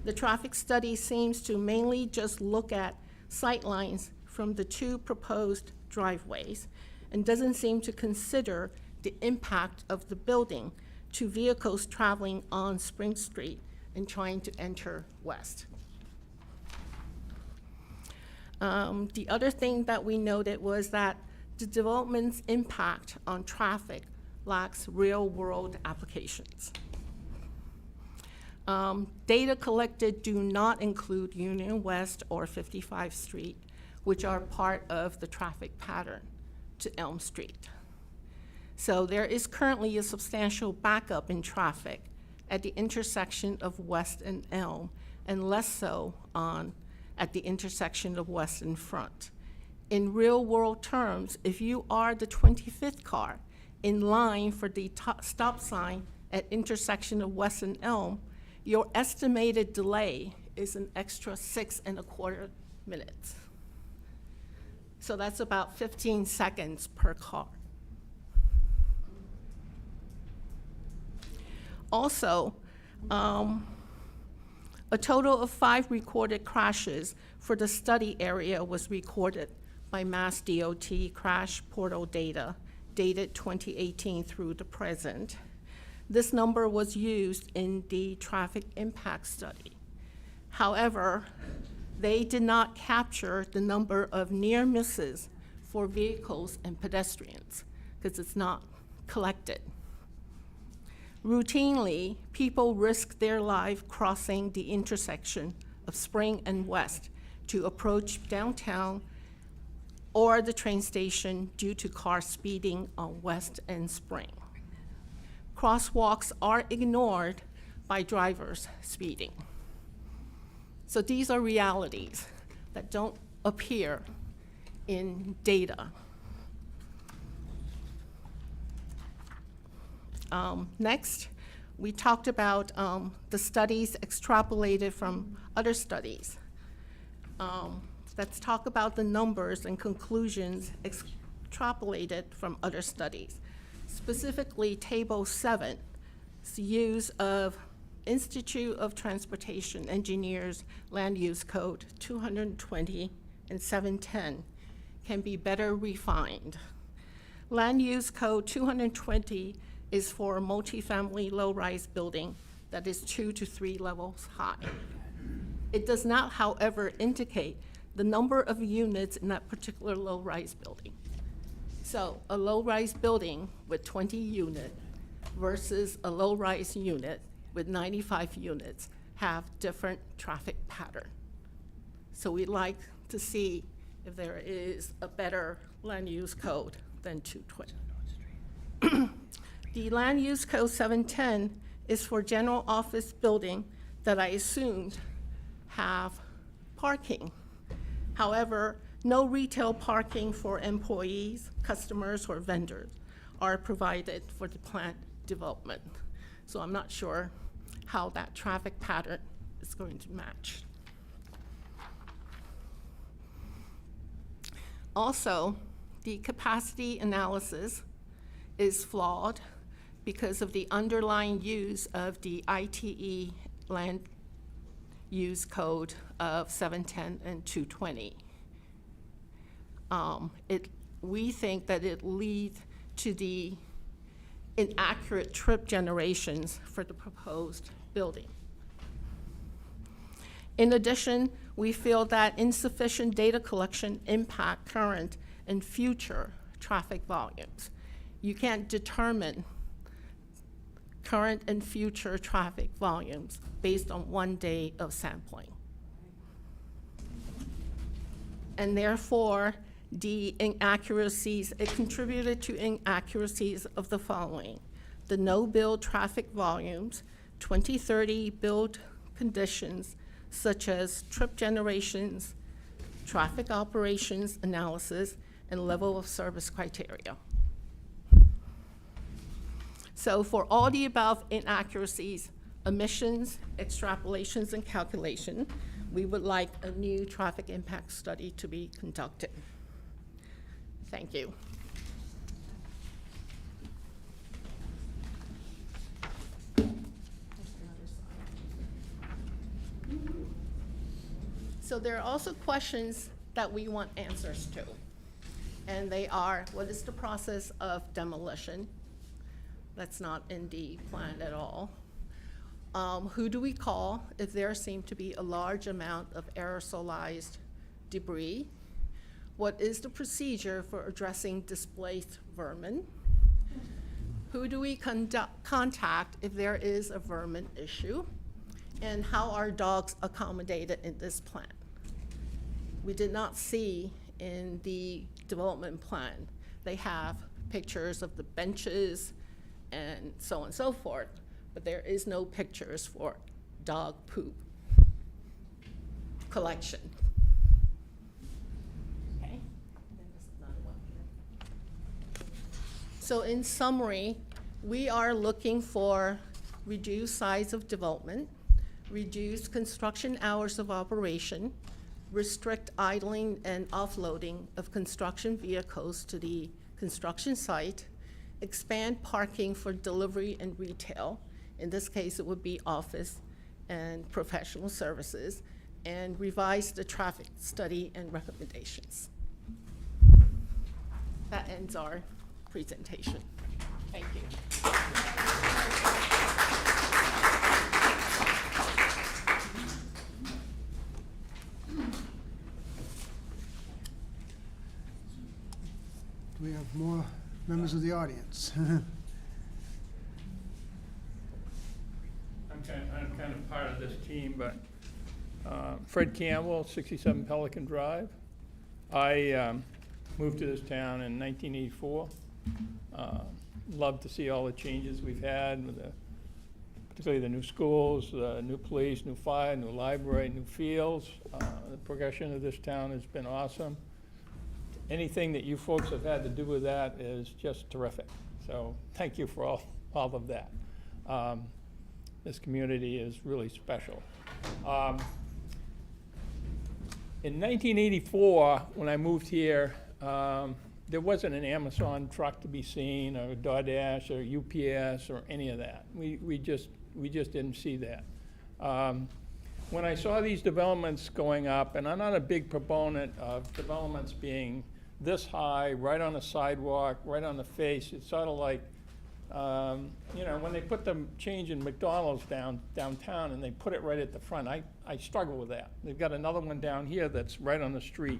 The traffic study seems to mainly just look at sight lines from the 2 proposed driveways and doesn't seem to consider the impact of the building to vehicles traveling on Spring Street and trying to enter west. The other thing that we noted was that the development's impact on traffic lacks real-world applications. Data collected do not include Union West or 55th Street, which are part of the traffic pattern to Elm Street. So there is currently a substantial backup in traffic at the intersection of West and Elm, and less so at the intersection of West and Front. In real-world terms, if you are the 25th car in line for the stop sign at intersection of West and Elm, your estimated delay is an extra 6.25 minutes. So that's about 15 seconds per car. Also, a total of 5 recorded crashes for the study area was recorded by Mass DOT crash portal data dated 2018 through the present. This number was used in the traffic impact study. However, they did not capture the number of near misses for vehicles and pedestrians because it's not collected. Routinely, people risk their life crossing the intersection of Spring and West to approach downtown or the train station due to car speeding on West and Spring. Crosswalks are ignored by drivers speeding. So these are realities that don't appear in data. Next, we talked about the studies extrapolated from other studies. Let's talk about the numbers and conclusions extrapolated from other studies. Specifically, Table 7, it's use of Institute of Transportation Engineers Land Use Code 220 and 710 can be better refined. Land Use Code 220 is for a multifamily low-rise building that is 2 to 3 levels high. It does not, however, indicate the number of units in that particular low-rise building. So a low-rise building with 20 units versus a low-rise unit with 95 units have different traffic pattern. So we'd like to see if there is a better land use code than 220. The land use code 710 is for general office building that I assumed have parking. However, no retail parking for employees, customers, or vendors are provided for the plant development. So I'm not sure how that traffic pattern is going to match. Also, the capacity analysis is flawed because of the underlying use of the ITE land use code of 710 and 220. We think that it leads to the inaccurate trip generations for the proposed building. In addition, we feel that insufficient data collection impact current and future traffic volumes. You can't determine current and future traffic volumes based on 1 day of sampling. And therefore, the inaccuracies, it contributed to inaccuracies of the following: the no-build traffic volumes, 2030 build conditions, such as trip generations, traffic operations analysis, and level of service criteria. So for all the above inaccuracies, omissions, extrapolations, and calculation, we would like a new traffic impact study to be conducted. Thank you. So there are also questions that we want answers to. And they are, what is the process of demolition? That's not in the plan at all. Who do we call if there seem to be a large amount of aerosolized debris? What is the procedure for addressing displaced vermin? Who do we contact if there is a vermin issue? And how are dogs accommodated in this plan? We did not see in the development plan, they have pictures of the benches and so on and so forth, but there is no pictures for dog poop collection. Okay, then there's another one here. So in summary, we are looking for reduced size of development, reduced construction hours of operation, restrict idling and offloading of construction vehicles to the construction site, expand parking for delivery and retail. In this case, it would be office and professional services, and revise the traffic study and recommendations. That ends our presentation. Thank you. Do we have more members of the audience? I'm kind of part of this team, but Fred Campbell, 67 Pelican Drive. I moved to this town in 1984. Love to see all the changes we've had, with particularly the new schools, new police, new fire, new library, new fields. The progression of this town has been awesome. Anything that you folks have had to do with that is just terrific. So thank you for all of that. This community is really special. In 1984, when I moved here, there wasn't an Amazon truck to be seen, or DoorDash, or UPS, or any of that. We just didn't see that. When I saw these developments going up, and I'm not a big proponent of developments being this high, right on the sidewalk, right on the face, it's sort of like, you know, when they put the change in McDonald's downtown and they put it right at the front, I struggle with that. They've got another one down here that's right on the street.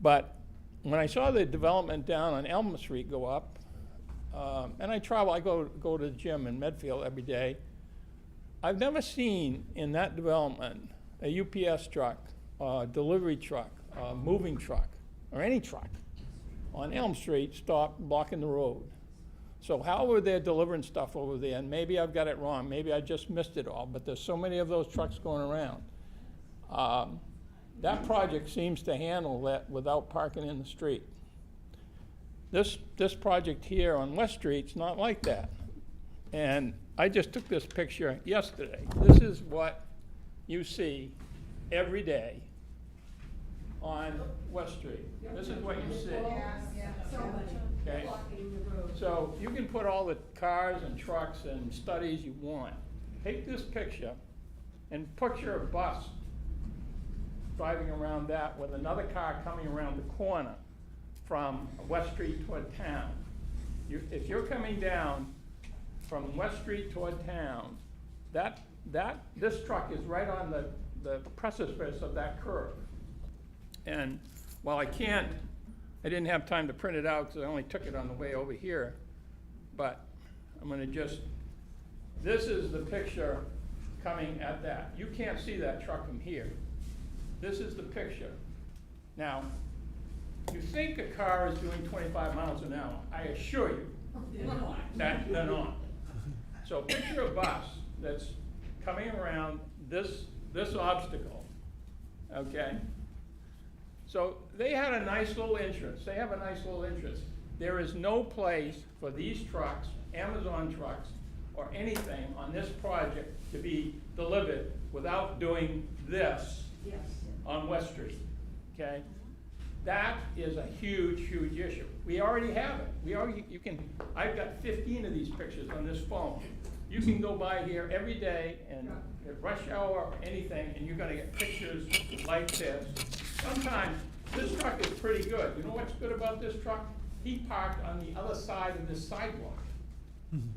But when I saw the development down on Elm Street go up, and I go to the gym in Medfield every day, I've never seen in that development a UPS truck, a delivery truck, a moving truck, or any truck on Elm Street stop blocking the road. So how are they delivering stuff over there? And maybe I've got it wrong. Maybe I just missed it all. But there's so many of those trucks going around. That project seems to handle that without parking in the street. This project here on West Street's not like that. And I just took this picture yesterday. This is what you see every day on West Street. This is what you see. Okay? So you can put all the cars and trucks and studies you want. Take this picture and picture a bus driving around that with another car coming around the corner from West Street toward town. If you're coming down from West Street toward town, this truck is right on the precipice of that curve. And while I didn't have time to print it out because I only took it on the way over here, but I'm gonna this is the picture coming at that. You can't see that truck from here. This is the picture. Now, you think a car is doing 25 miles an hour. I assure you that they're not. So picture a bus that's coming around this obstacle, okay? So they had a nice little entrance. They have a nice little entrance. There is no place for these trucks, Amazon trucks, or anything on this project to be delivered without doing this on West Street, okay? That is a huge, huge issue. We already have it. I've got 15 of these pictures on this phone. You can go by here every day and at rush hour or anything, and you're gonna get pictures like this sometimes this truck is pretty good. You know what's good about this truck? He parked on the other side of this sidewalk.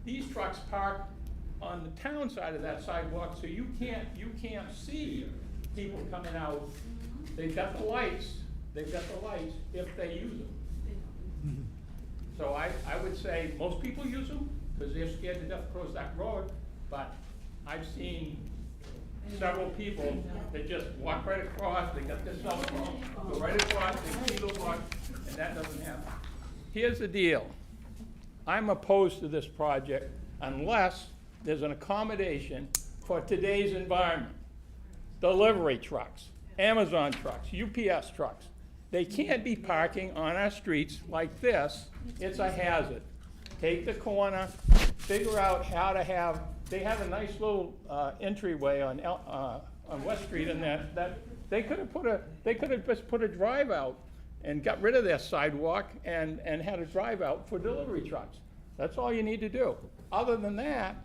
These trucks park on the town side of that sidewalk, so you can't see people coming out. They've got the lights if they use them. So I would say most people use them, because they're scared to death to cross that road, but I've seen several people that just walk right across, they got their cell phone, go right across, they see the walk, and that doesn't happen. Here's the deal. I'm opposed to this project unless there's an accommodation for today's environment. Delivery trucks, Amazon trucks, UPS trucks. They can't be parking on our streets like this. It's a hazard. Take the corner, figure out how to have, they have a nice little entryway on West Street, and that they could have just put a drive out and got rid of their sidewalk and had a drive out for delivery trucks. That's all you need to do. Other than that,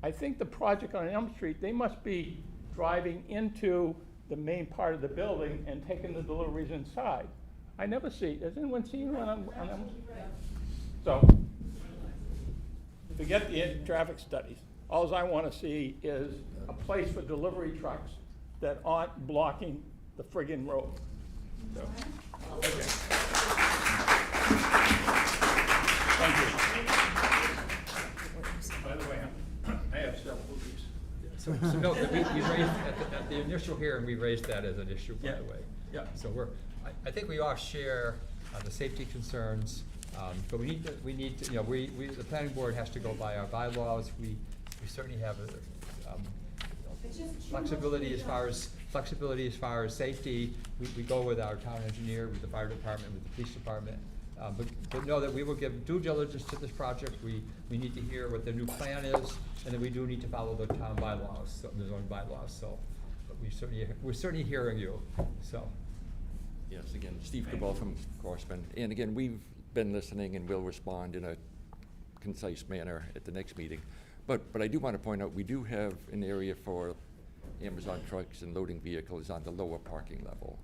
I think the project on Elm Street, they must be driving into the main part of the building and taking the deliveries inside. I never see, has anyone seen one on Elm Street? So, forget the traffic studies. All I want to see is a place for delivery trucks that aren't blocking the friggin' road. So, okay. Thank you. By the way, I have several of these. So note that we raised, at the initial hearing, we raised that as an issue, by the way. Yeah. So I think we all share the safety concerns, but we need to, the planning board has to go by our bylaws. We certainly have flexibility as far as safety. We go with our town engineer, with the fire department, with the police department. But know that we will give due diligence to this project. We need to hear what the new plan is, and then we do need to follow the town bylaws, the zoning bylaws. So, but we're certainly hearing you. So. Yes, again, Steve Cabell from Crossman. And again, we've been listening and will respond in a concise manner at the next meeting. But I do want to point out, we do have an area for Amazon trucks and loading vehicles on the lower parking level.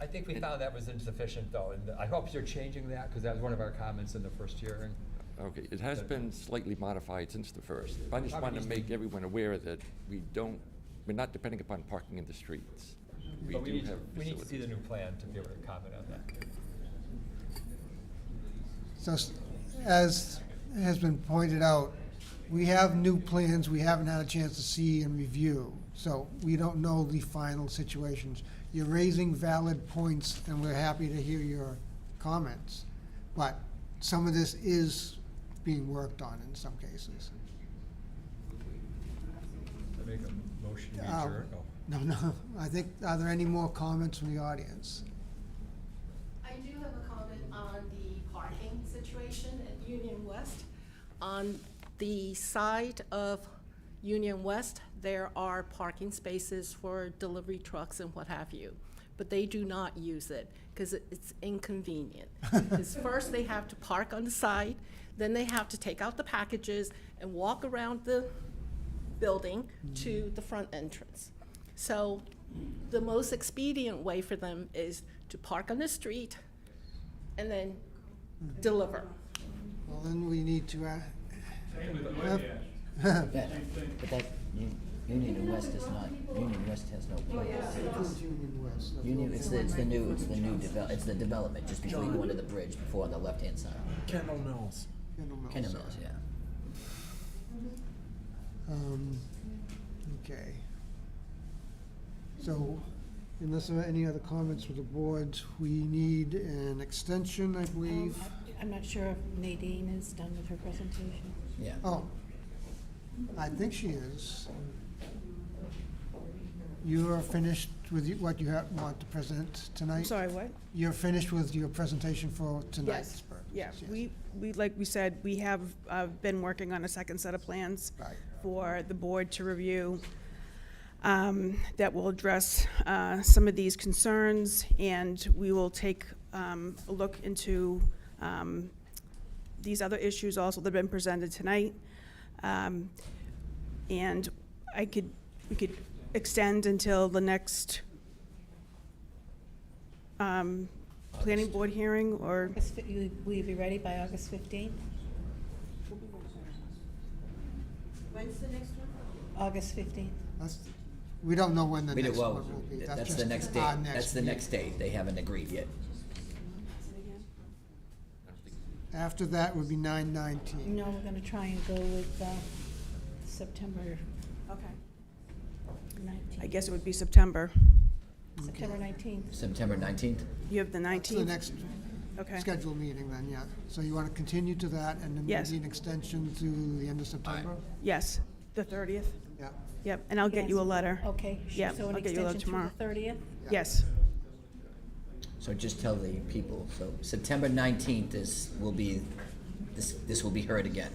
I think we found that was insufficient, though, and I hope you're changing that, because that was one of our comments in the first hearing. Okay, it has been slightly modified since the first. I just want to make everyone aware that we're not depending upon parking in the streets. But we need to see the facilities. new plan to be able to comment on that. So, as has been pointed out, we have new plans we haven't had a chance to see and review, so we don't know the final situations. You're raising valid points, and we're happy to hear your comments, but some of this is being worked on in some cases. I make a motion to adjourn? No, I think, are there any more comments from the audience? I do have a comment on the parking situation at Union West. On the side of Union West, there are parking spaces for delivery trucks and what have you, but they do not use it because it's inconvenient. Because first they have to park on the side, then they have to take out the packages and walk around the building to the front entrance. So the most expedient way for them is to park on the street and then deliver. Well, then we need to Same with the have- DoorDash. Yeah, but that, Union West is not, Union West has no place. Union West. Union, it's the development, just before you go under the bridge, before on the left-hand side. Kendall Mills. Kendall Mills, yeah. Okay. So, unless there are any other comments from the board, we need an extension, I believe. I'm not sure if Nadine is done with her presentation. Yeah. Oh, I think she is. You are finished with what you want to present tonight? I'm sorry, what? You're finished with your presentation for tonight's Yes, purpose? yeah, Yes. we, like we said, we have been working on a second set of plans Right. for the board to review that will address some of these concerns, and we will take a look into these other issues also that have been presented tonight. And we could extend until the next planning board hearing, or, Will you be ready by August 15th? When's the next one? August 15th? We don't know when the We do, next well, one will be. that's just the next our date, that's the meeting. next date, they haven't agreed yet. After that would be 9/19. No, we're gonna try and go with September okay, 19th. I guess it would be September. September 19th. September 19th? You have the That's 19th? the next Okay. scheduled meeting then, yeah. So you want to continue to that and then Yes. maybe an extension to the end of September? Yes, the 30th. Yeah. Yep, and I'll get you a Yes. letter. Okay, Yeah, so an I'll get you a letter extension tomorrow. to the 30th? Yes. So just tell the people, so September 19th this will be heard again.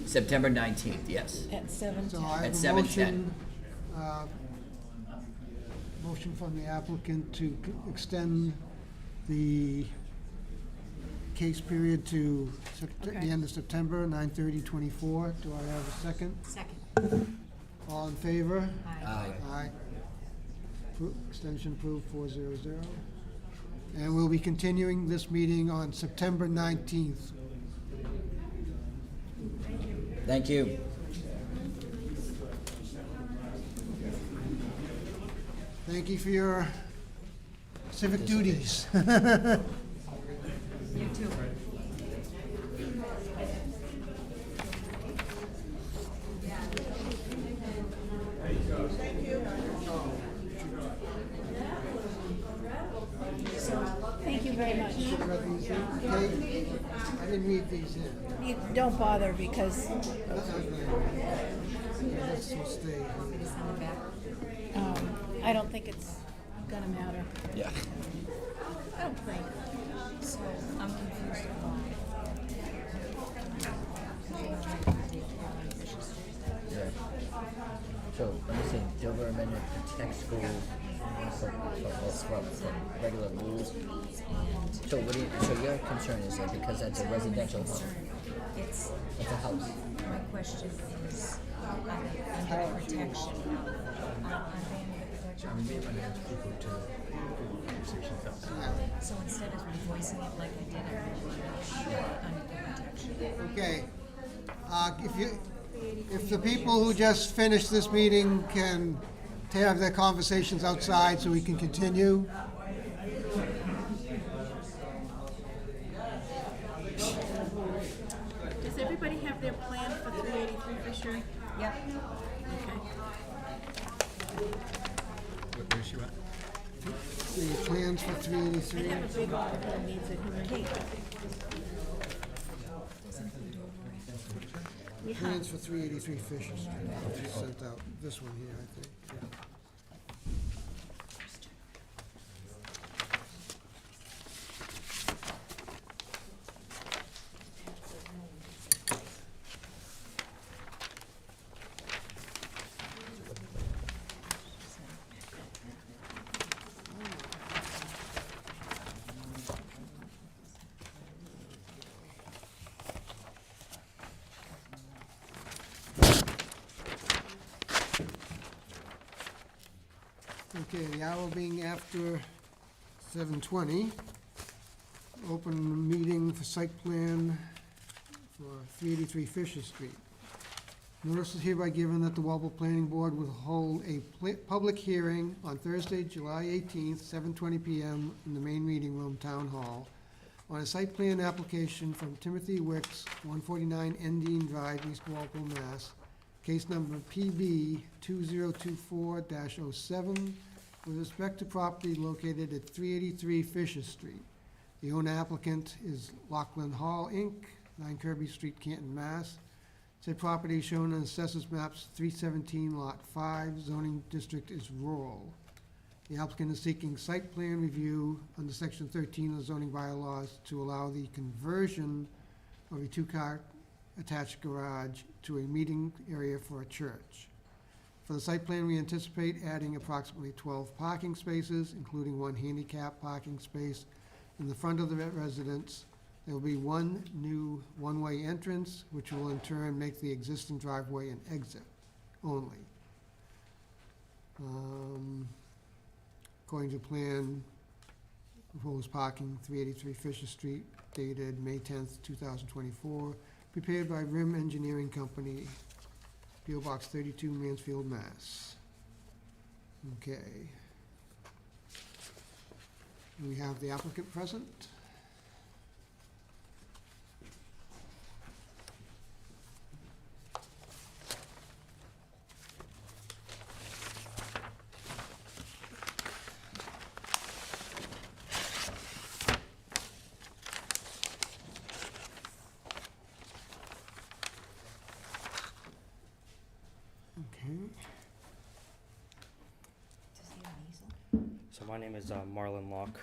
September 19th, yes. At 7:10. So I At have a 7:10. motion from the applicant to extend the case period to the Okay. end of September, 9/30/24. Do I have a second? Second. All in favor? Aye. Aye. Extension approved, 400. And we'll be continuing this meeting on September 19th. Thank you. Thank you for your civic duties. You too. Thank you very much. Okay? I didn't read these in. You don't bother because This will stay. I don't think it's gonna matter. Yeah. I don't think. So I'm confused Yeah. So, let me see, Dover Amendment protects schools from regular rules. So what do you, so your concern is that because that's a residential home, It's, it's a house? my question is, under protection. So instead of voicing it like I did, under protection. Okay. If the people who just finished this meeting can have their conversations outside so we can continue. Does everybody have their plan for 383 Fisher? Yep. The plans for 383. I have a big one that needs it. Plans for 383 Fisher Street. Just sent out this one here, I think. Okay, the hour being after 7:20. Open the meeting for site plan for 383 Fisher Street. Notice is hereby given that the Walpole Planning Board will hold a public hearing on Thursday, July 18th, 7:20 PM in the main meeting room, Town Hall, on a site plan application from Timothy Wicks, 149 Endine Drive, East Walpole, Mass. Case number PB 2024-07, with respect to property located at 383 Fisher Street. The owner applicant is Lachlan Hall, Inc., 9 Kirby Street, Canton, Mass. Said property is shown on Assessors Maps 317, Lot 5, zoning district is rural. The applicant is seeking site plan review under Section 13 of the zoning bylaws to allow the conversion of a two-car attached garage to a meeting area for a church. For the site plan, we anticipate adding approximately 12 parking spaces, including one handicap parking space in the front of the residence. There will be one new one-way entrance, which will in turn make the existing driveway an exit only. according to plan, proposed parking, 383 Fisher Street, dated May 10th, 2024, prepared by Rim Engineering Company, P.O. Box 32, Mansfield, Mass. Okay. Do we have the applicant present? Okay. So my name is Marlon Locke.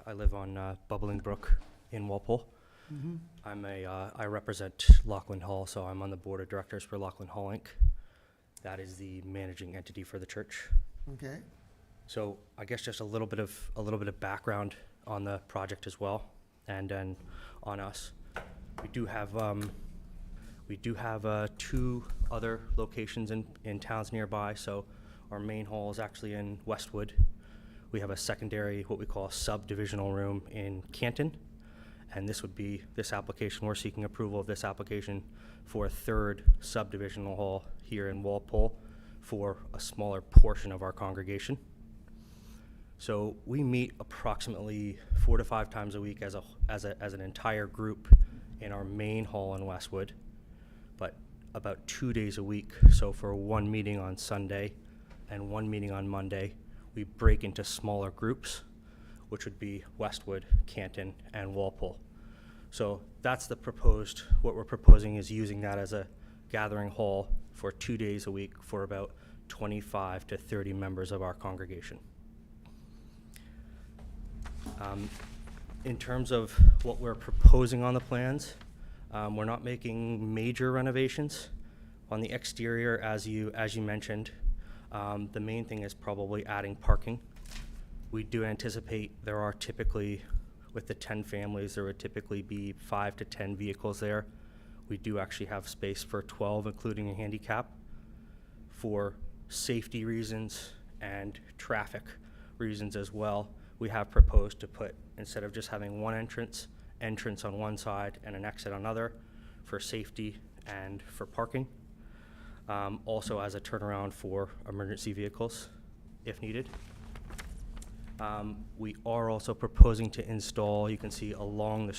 I live on Bubbling Brook in Walpole. Mhm. I represent Lachlan Hall, so I'm on the board of directors for Lachlan Hall Inc. That is the managing entity for the church. Okay. So I guess just a little bit of background on the project as well, and then on us. We do have two other locations in towns nearby. So our main hall is actually in Westwood. We have a secondary, what we call a subdivisional room in Canton, and this application, we're seeking approval of this application for a third subdivisional hall here in Walpole for a smaller portion of our congregation. So we meet approximately 4 to 5 times a week as an entire group in our main hall in Westwood, but about 2 days a week. So for one meeting on Sunday and one meeting on Monday, we break into smaller groups, which would be Westwood, Canton, and Walpole. So that's what we're proposing is using that as a gathering hall for 2 days a week for about 25 to 30 members of our congregation. In terms of what we're proposing on the plans, we're not making major renovations on the exterior, as you mentioned. The main thing is probably adding parking. We do anticipate with the 10 families, there would typically be 5 to 10 vehicles there. We do actually have space for 12, including a handicap. For safety reasons and traffic reasons as well, we have proposed to put, instead of just having one entrance on one side and an exit on another, for safety and for parking. Also as a turnaround for emergency vehicles, if needed. We are also proposing to install, you can see along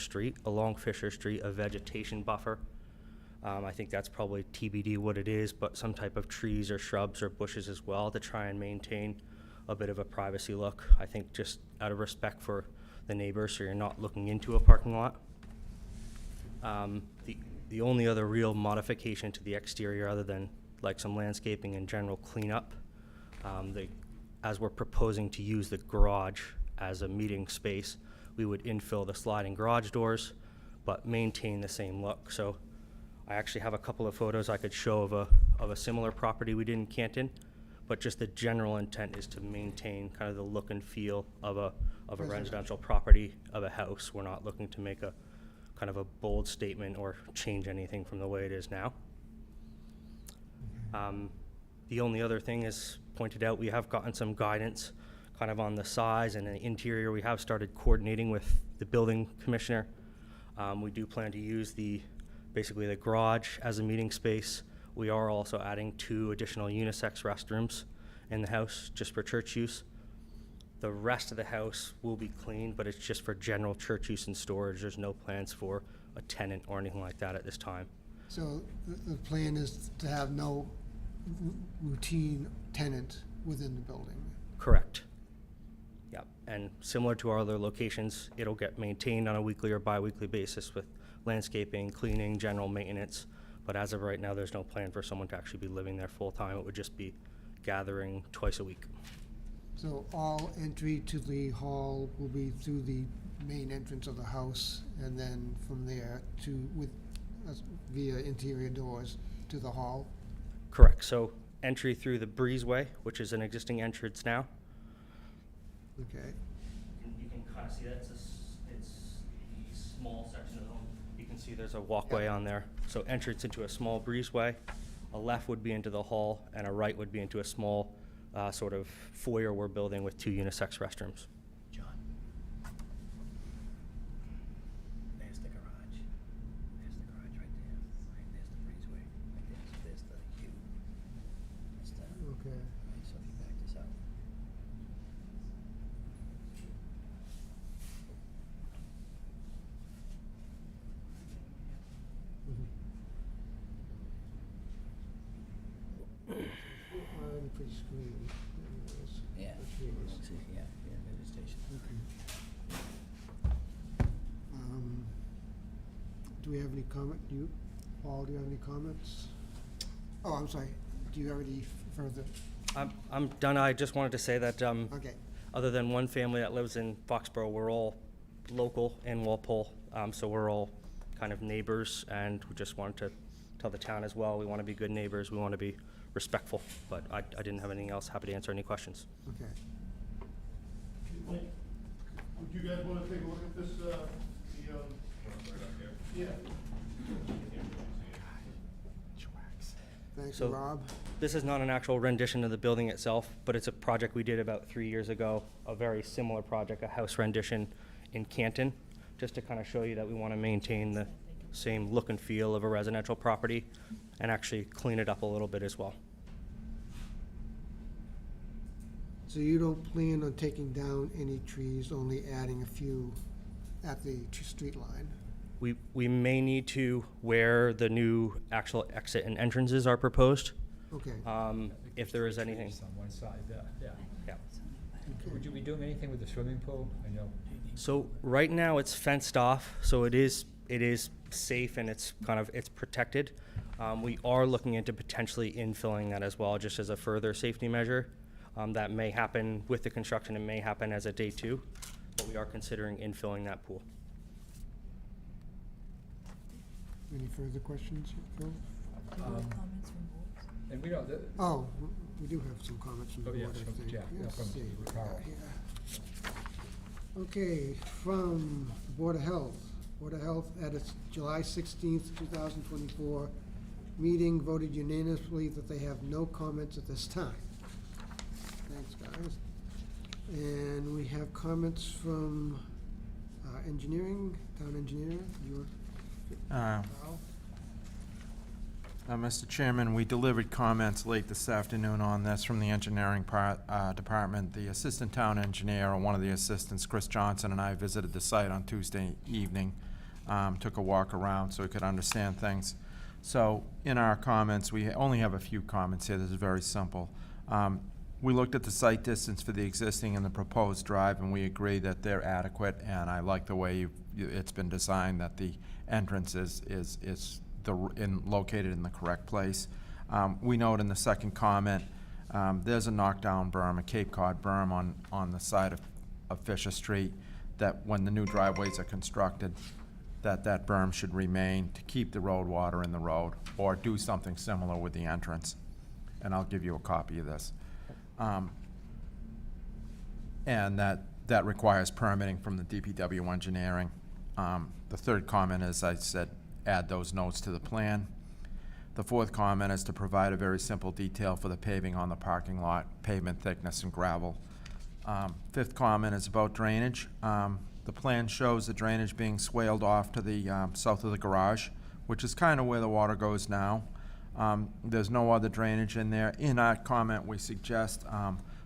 Fisher Street, a vegetation buffer. I think that's probably TBD what it is, but some type of trees or shrubs or bushes as well to try and maintain a bit of a privacy look. I think just out of respect for the neighbors, so you're not looking into a parking lot. The only other real modification to the exterior, other than like some landscaping and general cleanup, as we're proposing to use the garage as a meeting space, we would infill the sliding garage doors, but maintain the same look. So I actually have a couple of photos I could show of a similar property we did in Canton, but just the general intent is to maintain kind of the look and feel of a residential property, of a house. We're not looking to make a kind of a bold statement or change anything from the way it is now. The only other thing is pointed out, we have gotten some guidance kind of on the size and the interior. We have started coordinating with the building commissioner. We do plan to use basically the garage as a meeting space. We are also adding 2 additional unisex restrooms in the house just for church use. The rest of the house will be cleaned, but it's just for general church use and storage. There's no plans for a tenant or anything like that at this time. So the plan is to have no routine tenant within the building? Correct. Yeah, and similar to our other locations, it'll get maintained on a weekly or bi-weekly basis with landscaping, cleaning, general maintenance. But as of right now, there's no plan for someone to actually be living there full-time. It would just be gathering twice a week. So all entry to the hall will be through the main entrance of the house, and then from there via interior doors to the hall? Correct. So entry through the breezeway, which is an existing entrance now. Okay. You can kind of see that it's a small section of the home. You can see there's a walkway on there. So entrance into a small breezeway. A left would be into the hall, and a right would be into a small sort of foyer we're building with 2 unisex restrooms. John? There's the garage. There's the garage right there. Right, there's the breezeway. Right there. So there's the U. That's the, Okay. right, so if you back this out. Pretty screen. Yeah. Yeah, vegetation. Do we have any comment, Paul, do you have any comments? Oh, I'm sorry, do you have any further? I'm done. I just wanted to say that Okay, other than one family that lives in Foxborough, we're all local in Walpole, so we're all kind of neighbors, and we just wanted to tell the town as well, we want to be good neighbors, we want to be respectful, but I didn't have anything else. Happy to answer any questions. okay. Would you guys wanna take a look at this, yeah. Thanks, So- Rob. This is not an actual rendition of the building itself, but it's a project we did about 3 years ago, a very similar project, a house rendition in Canton, just to kind of show you that we want to maintain the same look and feel of a residential property and actually clean it up a little bit as well. So you don't plan on taking down any trees, only adding a few at the street line? We may need to where the new actual exit and entrances are proposed. Okay. If there is anything. On one side, yeah. Yeah. Would you be doing anything with the swimming pool? I know. So right now it's fenced off, so it is safe and it's protected. We are looking into potentially infilling that as well, just as a further safety measure. That may happen with the construction, it may happen as a day 2, but we are considering infilling that pool. Any further questions, Phil? Comments from boards? And we don't, Oh, we do have some comments from the Oh, yeah, board, I from think. Jack, yeah, Let's from see, what we Carl. got here. Okay, from the Board of Health. Board of Health at its July 16th, 2024 meeting voted unanimously that they have no comments at this time. Thanks, guys. And we have comments from engineering, town engineer, your, Carl? Mr. Chairman, we delivered comments late this afternoon on this from the engineering department. The assistant town engineer, or one of the assistants, Chris Johnson, and I visited the site on Tuesday evening, took a walk around so we could understand things. So in our comments, we only have a few comments here. This is very simple. We looked at the site distance for the existing and the proposed drive, and we agree that they're adequate, and I like the way it's been designed, that the entrance is located in the correct place. We note in the second comment, there's a knockdown berm, a Cape Cod berm on the side of Fisher Street, that when the new driveways are constructed, that berm should remain to keep the road water in the road, or do something similar with the entrance. And I'll give you a copy of this. And that requires permitting from the DPW engineering. The third comment is, I said, add those notes to the plan. The fourth comment is to provide a very simple detail for the paving on the parking lot, pavement thickness and gravel. Fifth comment is about drainage. The plan shows the drainage being swaled off to the south of the garage, which is kind of where the water goes now. There's no other drainage in there. In our comment, we suggest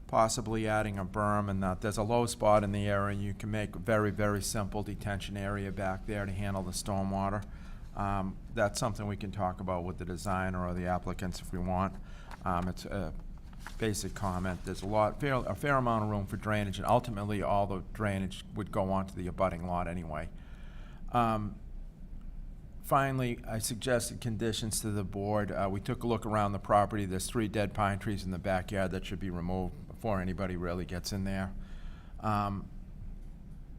possibly adding a berm, and that there's a low spot in the area, and you can make a very, very simple detention area back there to handle the stormwater. That's something we can talk about with the designer or the applicants if we want. It's a basic comment. There's a fair amount of room for drainage, and ultimately all the drainage would go onto the abutting lot anyway. Finally, I suggested conditions to the board. We took a look around the property. There's 3 dead pine trees in the backyard that should be removed before anybody really gets in there.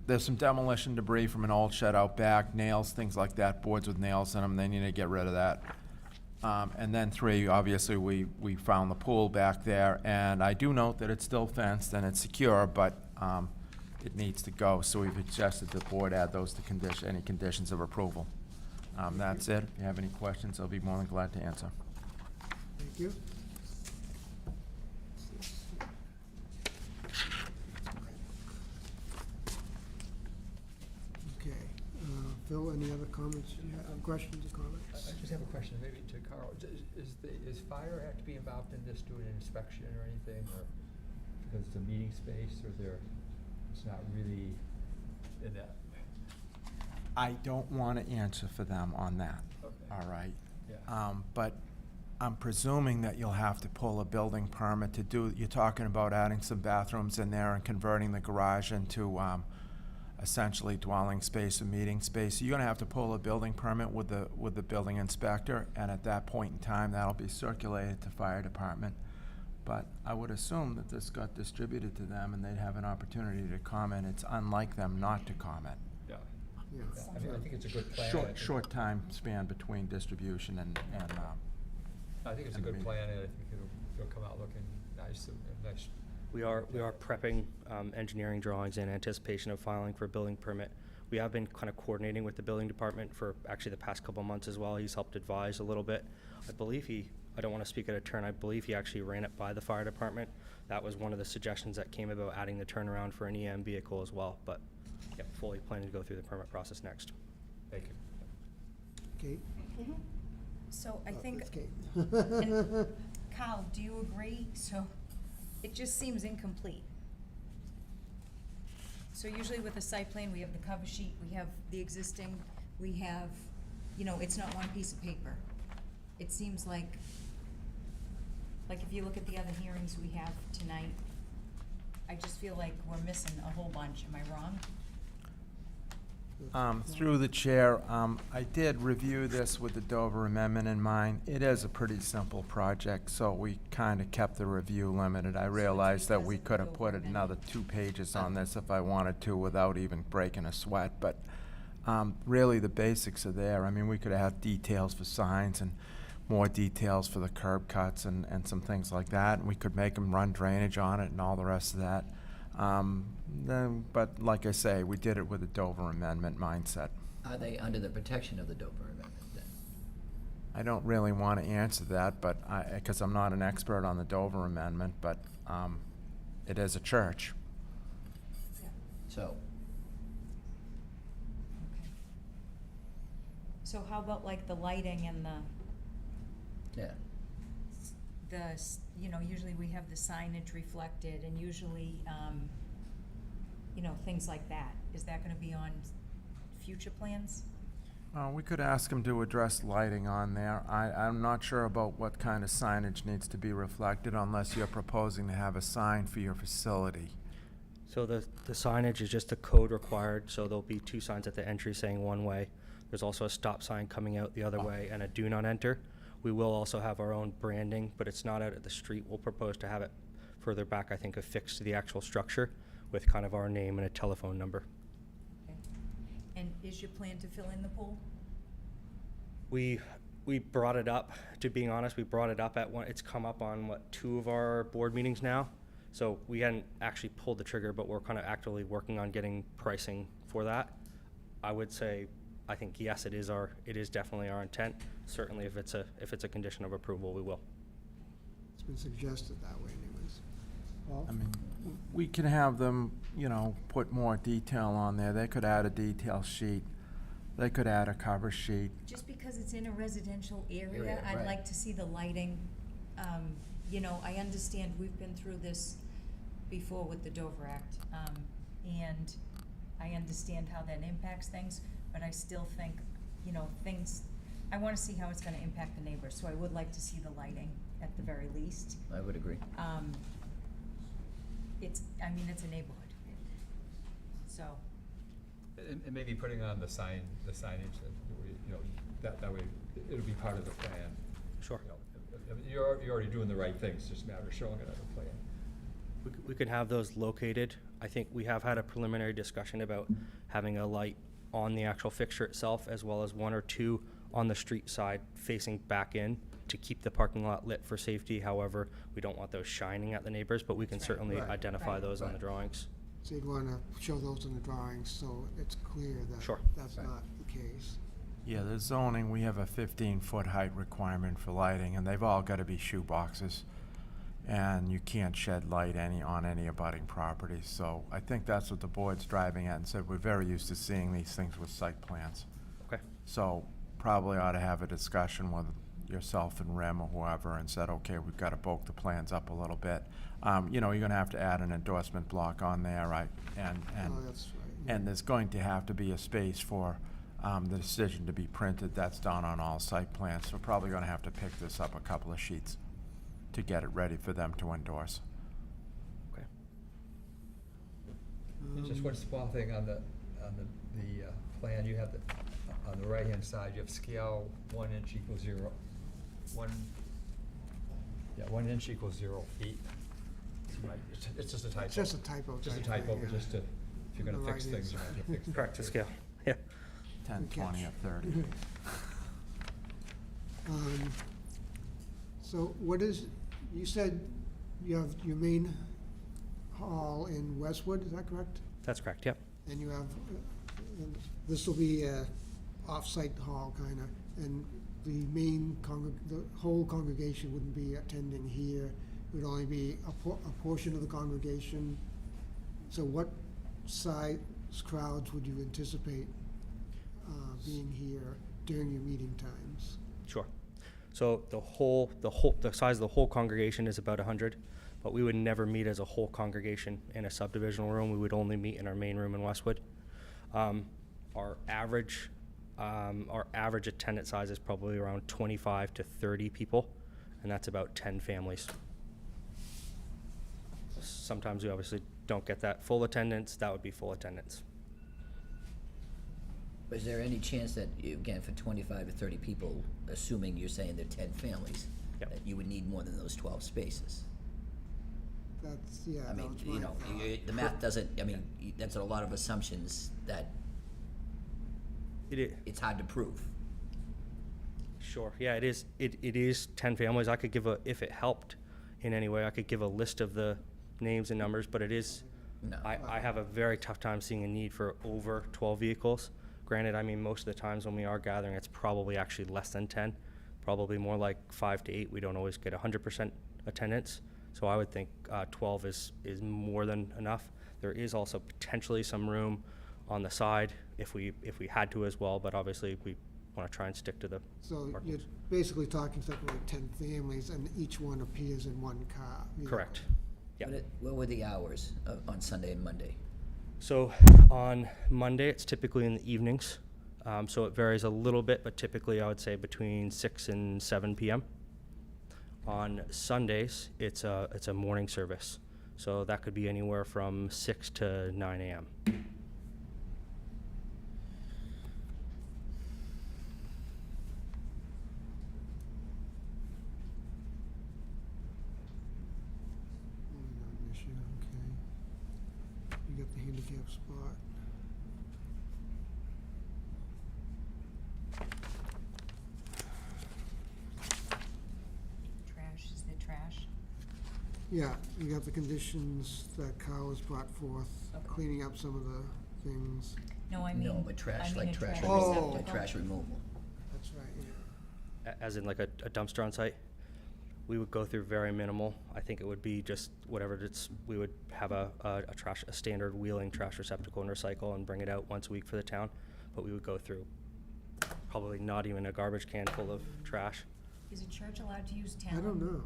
There's some demolition debris from an old shed out back, nails, things like that, boards with nails in them. They need to get rid of that. And then 3, obviously, we found the pool back there, and I do note that it's still fenced and it's secure, but it needs to go. So we've suggested the board add those to any conditions of approval. That's it. If you have any questions, I'll be more than glad to answer. Thank you. comments, do you have questions or comments? I just have a question, maybe to Carl. Is fire have to be involved in this, doing an inspection or anything, or because it's a meeting space, or it's not really in that? I don't want to answer for them on that, Okay. all right? Yeah. But I'm presuming that you'll have to pull a building permit to do, you're talking about adding some bathrooms in there and converting the garage into essentially dwelling space or meeting space. You're gonna have to pull a building permit with the building inspector, and at that point in time, that'll be circulated to fire department. But I would assume that this got distributed to them and they'd have an opportunity to comment. It's unlike them not to comment. Yeah. Yeah. I mean, I think it's a good plan. Short time span between distribution and I think it's a and good meeting. plan, and I think it'll come out looking nice, nice. We are prepping engineering drawings in anticipation of filing for a building permit. We have been kind of coordinating with the building department for actually the past couple months as well. He's helped advise a little bit. I believe I don't want to speak out of turn, I believe he actually ran it by the fire department. That was one of the suggestions that came about adding the turnaround for an EM vehicle as well, but yeah, fully planning to go through the permit process next. Thank you. Kate? So I think, That's Kate. and Carl, do you agree? So it just seems incomplete. So usually with a site plan, we have the cover sheet, we have the existing, we have, it's not one piece of paper. It seems like if you look at the other hearings we have tonight, I just feel like we're missing a whole bunch. Am I wrong? Through the chair, I did review this with the Dover Amendment in mind. It is a pretty simple project, so we kind of kept the review limited. I realized that we could have put another 2 pages on this if I wanted to without even breaking a sweat, but really the basics are there. I mean, we could have details for signs and more details for the curb cuts and some things like that, and we could make them run drainage on it and all the rest of that. But like I say, we did it with a Dover Amendment mindset. Are they under the protection of the Dover Amendment then? I don't really want to answer that, but because I'm not an expert on the Dover Amendment, but it is a church. So, So how about like the lighting and yeah, usually we have the signage reflected and usually, things like that. Is that gonna be on future plans? We could ask them to address lighting on there. I'm not sure about what kind of signage needs to be reflected unless you're proposing to have a sign for your facility. So the signage is just a code required, so there'll be 2 signs at the entry saying one way. There's also a stop sign coming out the other way and a do not enter. We will also have our own branding, but it's not out at the street. We'll propose to have it further back, I think, affixed to the actual structure with kind of our name and a telephone number. Okay. And is your plan to fill in the pool? We brought it up, to being honest, we brought it up at one, it's come up on, 2 of our board meetings now. So we hadn't actually pulled the trigger, but we're kind of actively working on getting pricing for that. I would say, I think, yes, it is definitely our intent. Certainly, if it's a condition of approval, we will. It's been suggested that way anyways. Paul? I mean, we can have them, put more detail on there. They could add a detail sheet. They could add a cover sheet. Just because it's in a residential area, Area, I'd right. like to see the lighting. I understand we've been through this before with the Dover Act, and I understand how that impacts things, but I still think, I wanna see how it's gonna impact the neighbors, so I would like to see the lighting at the very least. I would agree. It's a neighborhood, so. And maybe putting on the signage that way, it'll be part of the plan. Sure. You're already doing the right things, just a matter of showing it on the plan. We could have those located. I think we have had a preliminary discussion about having a light on the actual fixture itself, as well as 1 or 2 on the street side facing back in to keep the parking lot lit for safety. However, we don't want those shining at the neighbors, but we can certainly Right. identify Right. those on the drawings. So you'd want to show those in the drawings so it's clear that Sure. that's not the case. Yeah, the zoning, we have a 15-foot height requirement for lighting, and they've all got to be shoe boxes. And you can't shed light on any abutting properties. So I think that's what the board's driving at and said we're very used to seeing these things with site plans. Okay. So probably ought to have a discussion with yourself and Rem or whoever and said, okay, we've got to bulk the plans up a little bit. You know, you're gonna have to add an endorsement block on there, right? And Oh, that's right. yeah. and there's going to have to be a space for the decision to be printed. That's done on all site plans. So probably gonna have to pick this up a couple of sheets to get it ready for them to endorse. Okay. Just one small thing on the plan, you have on the right-hand side, you have scale 1 inch equals 0. 1 inch equals 0 feet. Right, it's just a typo. It's just a typo. Just a type typo, thing, but yeah. just to, if you're gonna The fix right things, you answer. might have to fix. Correct, to scale, yeah. 10, Good 20, catch. or 30. So what is, you said you have your main hall in Westwood, is that correct? That's correct, yep. And you have, this will be a off-site hall, kind of, and the the whole congregation wouldn't be attending here. It would only be a portion of the congregation. So what size crowds would you anticipate being here during your meeting times? Sure. So the size of the whole congregation is about 100, but we would never meet as a whole congregation in a subdivisional room. We would only meet in our main room in Westwood. Our average attendance size is probably around 25 to 30 people, and that's about 10 families. Sometimes we obviously don't get that full attendance. That would be full attendance. Is there any chance that, again, for 25 to 30 people, assuming you're saying they're 10 families, Yep. that you would need more than those 12 spaces? That's, yeah, I that mean, was you my know, thought. the math doesn't, I mean, that's a lot of assumptions that it's hard to prove. Sure. Yeah, it is. It is 10 families. I could give if it helped in any way, I could give a list of the names and numbers, but it is. No. I have a very tough time seeing a need for over 12 vehicles. Granted, I mean, most of the times when we are gathering, it's probably actually less than 10, probably more like 5 to 8. We don't always get 100% attendance. So I would think 12 is more than enough. There is also potentially some room on the side if we had to as well, but obviously we want to try and stick to the So parking. you're basically talking something like 10 families, and each one appears in one car. you know. Correct. Yeah. What were the hours on Sunday and Monday? So on Monday, it's typically in the evenings. So it varies a little bit, but typically I would say between 6 and 7 p.m. On Sundays, it's a morning service. So that could be anywhere from 6 to 9 a.m. Not an issue, okay. You got the handicap spot. Trash, is there trash? Yeah, you got the conditions that Kyle has brought forth, Okay. cleaning up some of the things. No, I mean. No, but trash, I mean like a trash, Oh. removal, receptacle. trash removal. That's right, yeah. As in like a dumpster on site. We would go through very minimal. I think it would be just whatever it's, we would have a standard wheeling trash receptacle and recycle and bring it out once a week for the town. But we would go through probably not even a garbage can full of trash. Is a church allowed to use town? I don't know.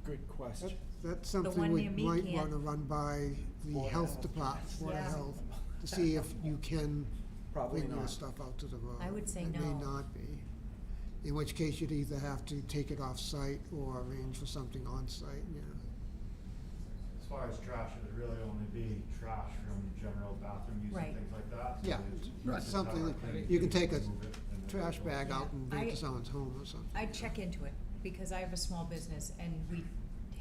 Good question. That's one something we near me might can't. want to run by the Board of health Health. department, Board of Yeah. Health, to see if you can Probably bring your not. stuff out to the road. I would say It may no. not be. In which case, you'd either have to take it off-site or arrange for something on-site, yeah. As far as trash, it would really only be trash from general bathroom use Right. and things like that. Yeah, Right. something, that you can take a trash bag out and bring it I- to someone's home or something. I'd check into it, because I have a small business and we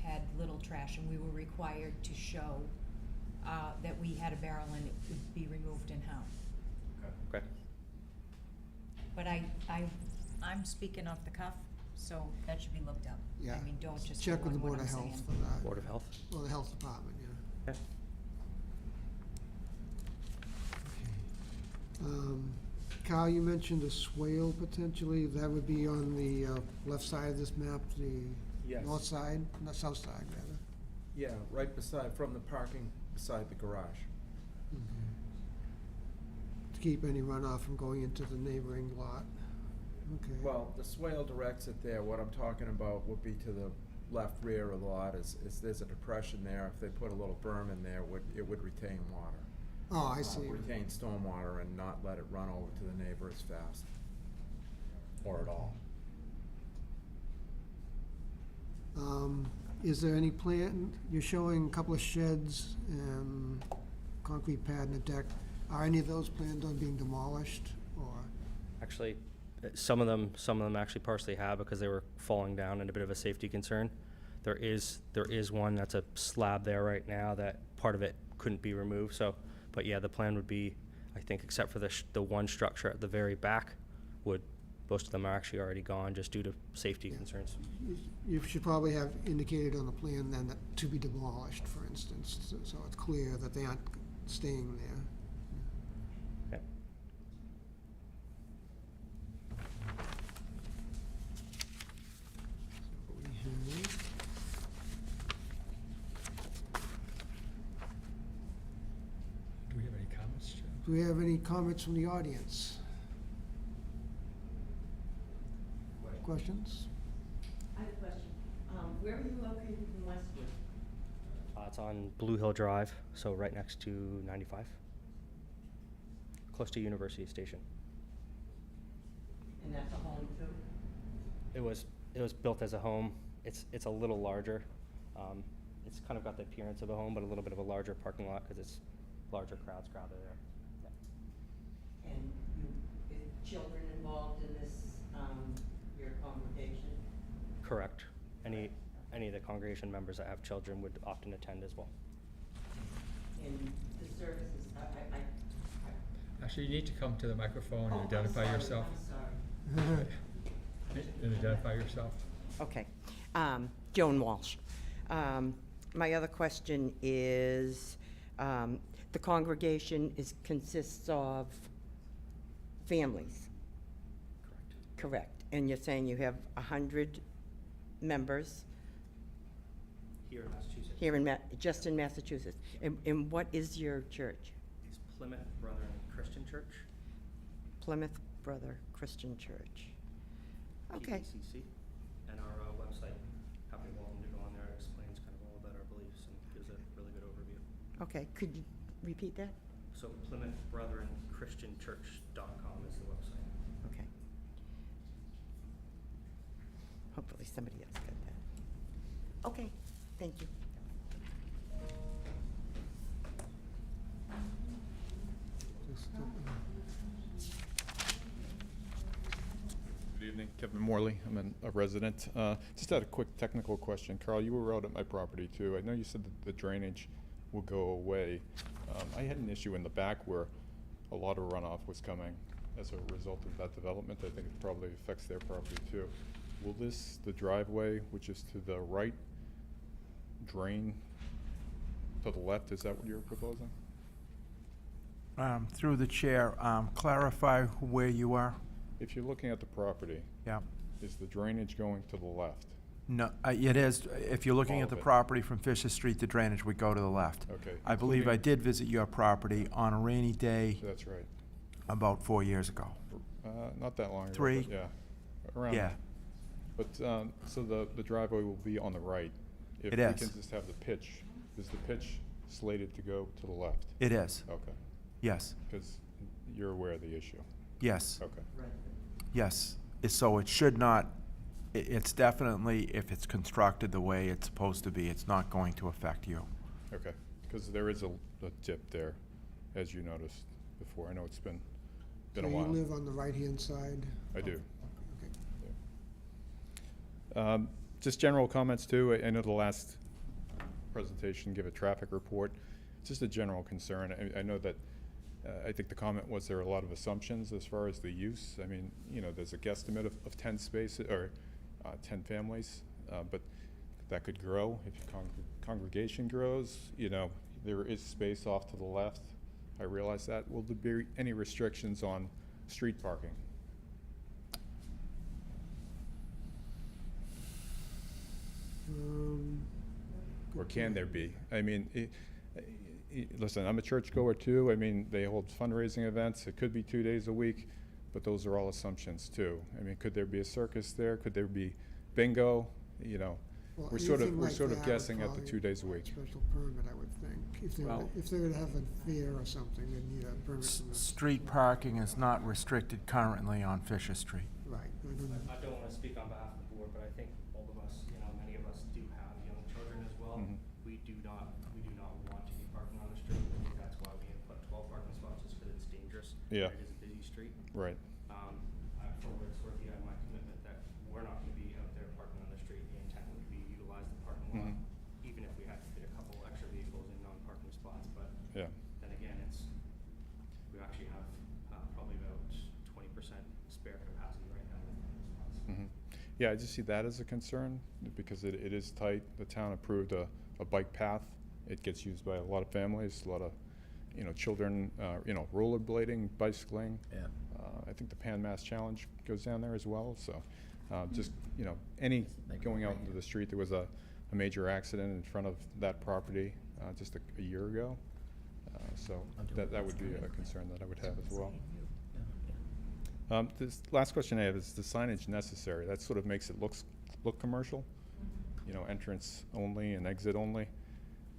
had little trash and we were required to show that we had a barrel and it would be removed in-house. Okay. But I'm speaking off the cuff, so that should be looked up. Yeah. I mean, don't just Check go with the on what Board I'm of Health saying. for that. Board of Health. Or the Health Department, yeah. Okay. Kyle, you mentioned a swale potentially, that would be on the left side of this map, the Yes. north side, not south side, rather. Yeah, right beside, from the parking beside the garage. to keep any runoff from going into the neighboring lot. Okay. Well, the swale directs it there. What I'm talking about would be to the left rear of the lot is there's a depression there. If they put a little berm in there, it would retain water. Oh, I see. Retain stormwater and not let it run over to the neighbor as fast. Or at all. Is there any plan, you're showing a couple of sheds and concrete pad and a deck. Are any of those planned on being demolished, or? Actually, some of them actually partially have because they were falling down and a bit of a safety concern. There is one that's a slab there right now that part of it couldn't be removed. So, but yeah, the plan would be, I think, except for the one structure at the very back, most of them are actually already gone just due to safety concerns. You should probably have indicated on the plan then that to be demolished, for instance, so it's clear that they aren't staying there. Okay. Do we have any comments, Joe? Do we have any comments from the audience? Questions? I have a question. Where are you located in Westwood? It's on Blue Hill Drive, so right next to 95, close to University Station. And that's a home too? It was built as a home. It's a little larger. It's kind of got the appearance of a home, but a little bit of a larger parking lot because it's larger crowds gathered there. Yeah. And is children involved in this, your congregation? Correct. Any of the congregation members that have children would often attend as well. And the services, Actually, you need to come to the microphone Oh, and identify I'm sorry, yourself. I'm sorry. And identify yourself. Okay. Joan Walsh. My other question is, the congregation consists of families? Correct. And you're saying you have 100 members? Here in Massachusetts. Here just in Massachusetts. And what is your church? It's Plymouth Brethren Christian Church. Plymouth Brother Christian Church. Okay. PBCC. And our website, happy welcome to go on there. It explains kind of all about our beliefs and gives a really good overview. Okay. Could you repeat that? So PlymouthBrethrenChristianChurch.com is the website. Okay. Hopefully somebody else got that. Okay, thank you. Good evening, Kevin Morley. I'm a resident. Just had a quick technical question. Carl, you were out at my property too. I know you said that the drainage will go away. I had an issue in the back where a lot of runoff was coming as a result of that development. I think it probably affects their property too. Will the driveway, which is to the right, drain to the left? Is that what you're proposing? Through the chair, clarify where you are. If you're looking at the property, Yeah. is the drainage going to the left? No, it is, if you're looking All at the of it. property from Fisher Street, the drainage would go to the left. Okay, I believe I including- did visit your property on a rainy day That's right. about 4 years ago. Not that long ago. Three. But yeah, around. Yeah. But, so the driveway will be on the right. If It we is. can just have the pitch, is the pitch slated to go to the left? It is, Okay, yes, because you're aware of the issue. yes, Okay. yes. So it should not, it's definitely, if it's constructed the way it's supposed to be, it's not going to affect you. Okay, because there is a dip there, as you noticed before. I know it's been a So while. you live on the right-hand side? I do. Okay. Just general comments too. I know the last presentation gave a traffic report. Just a general concern. I know that, I think the comment was there are a lot of assumptions as far as the use. I mean, you know, there's a guesstimate of 10 spaces, or 10 families, but that could grow if your congregation grows. You know, there is space off to the left. I realize that. Will there be any restrictions on street parking? Um, Or can there be? I mean, listen, I'm a churchgoer too. I mean, they hold fundraising events. It could be 2 days a week, but those are all assumptions too. I mean, could there be a circus there? Could there be bingo? You know, Well, we're sort anything like of that would guessing at the probably 2 days a week. Special permit, I would think. If they Well- if they would have a fair or something, they'd need a permit from the. Street parking is not restricted currently on Fisher Street. Right. I don't want to speak on behalf of the board, but I think all of us, you know, many of us do have young children as well. Mhm. We do not want to be parking on the street. I think that's why we input 12 parking spots, is because it's dangerous. Yeah. It is a busy street. Right. For what it's worth, you have my commitment that we're not going to be out there parking on the street. The intent would be utilize the parking lot, even if we had to fit a couple extra vehicles in non-parking spots. But Yeah. then again, we actually have probably about 20% spare capacity right now in parking spots. Yeah, I just see that as a concern because it is tight. The town approved a bike path. It gets used by a lot of families, a lot of, you know, children, you know, rollerblading, bicycling. Yeah. I think the Pan Mass Challenge goes down there as well, so, just, you know, any going out into the street, there was a major accident in front of that property, just a year ago. So that would be a concern that I would have as well. This last question I have is the signage necessary? That sort of makes it look commercial, you know, entrance only and exit only.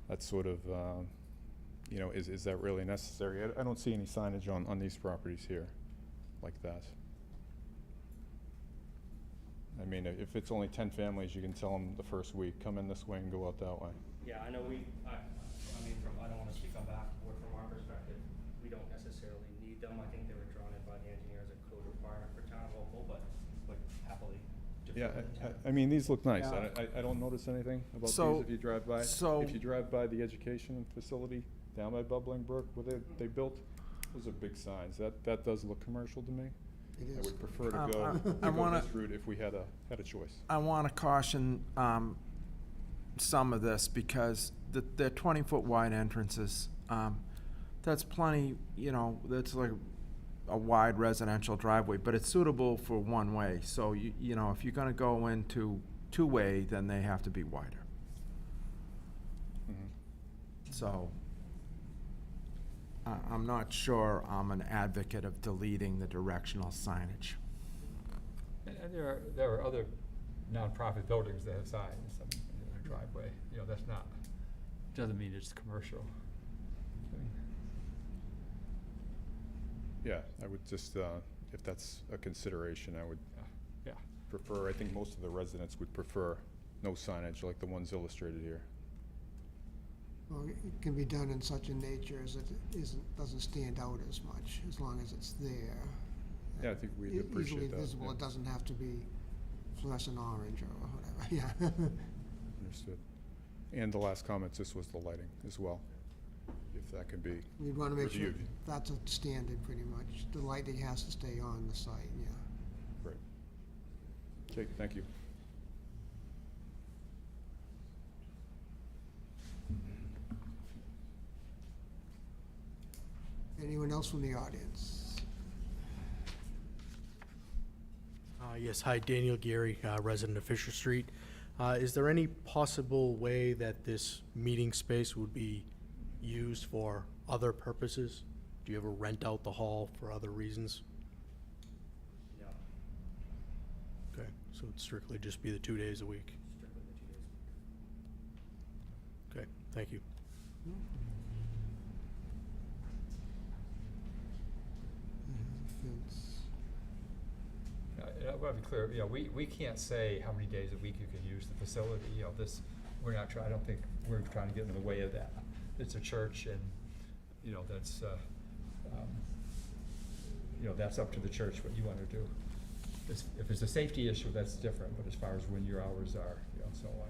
That's sort of, you know, is that really necessary? I don't see any signage on these properties here like that. I mean, if it's only 10 families, you can tell them the first week, come in this way and go out that way. Yeah, I know I mean, I don't want to speak on behalf of the board. From our perspective, we don't necessarily need them. I think they were drawn in by the engineer as a code requirement for town local, but happily defer Yeah, to the town. I mean, these look nice. Yeah. I don't notice anything about So- these if you drive by. so- If you drive by the education facility down by Bubbling Brook where they built, those are big signs. That does look commercial to me. It I is. would prefer to I go wanna- this route if we had a choice. I want to caution some of this because the 20-foot wide entrances, that's plenty, you know, that's like a wide residential driveway, but it's suitable for one way. So, you know, if you're going to go into two-way, then they have to be wider. So I'm not sure I'm an advocate of deleting the directional signage. And there are other nonprofit buildings that have signs in their driveway. You know, that's not, doesn't mean it's commercial. Yeah, I would just, if that's a consideration, I would Yeah. prefer, I think most of the residents would prefer no signage like the ones illustrated here. Well, it can be done in such a nature as it doesn't stand out as much, as long as it's there. Yeah, I think we'd appreciate Easily that, visible, yeah. it doesn't have to be fluorescent orange or whatever, yeah. Understood. And the last comment, this was the lighting as well, if that can be We'd want to make sure reviewed. that's a standard, pretty much. The lighting has to stay on the site, yeah. Great. Okay, thank you. Anyone else from the audience? Yes, hi, Daniel Geary, resident of Fisher Street. Is there any possible way that this meeting space would be used for other purposes? Do you ever rent out the hall for other reasons? No, Okay, so it'd strictly just be the 2 days a week? strictly the 2 days. Okay, thank you. Fence. I want to be clear, you know, we can't say how many days a week you can use the facility, you know, we're not trying, I don't think we're trying to get in the way of that. It's a church and, you know, that's, you know, that's up to the church what you want to do. If it's a safety issue, that's different, but as far as when your hours are, you know, so on.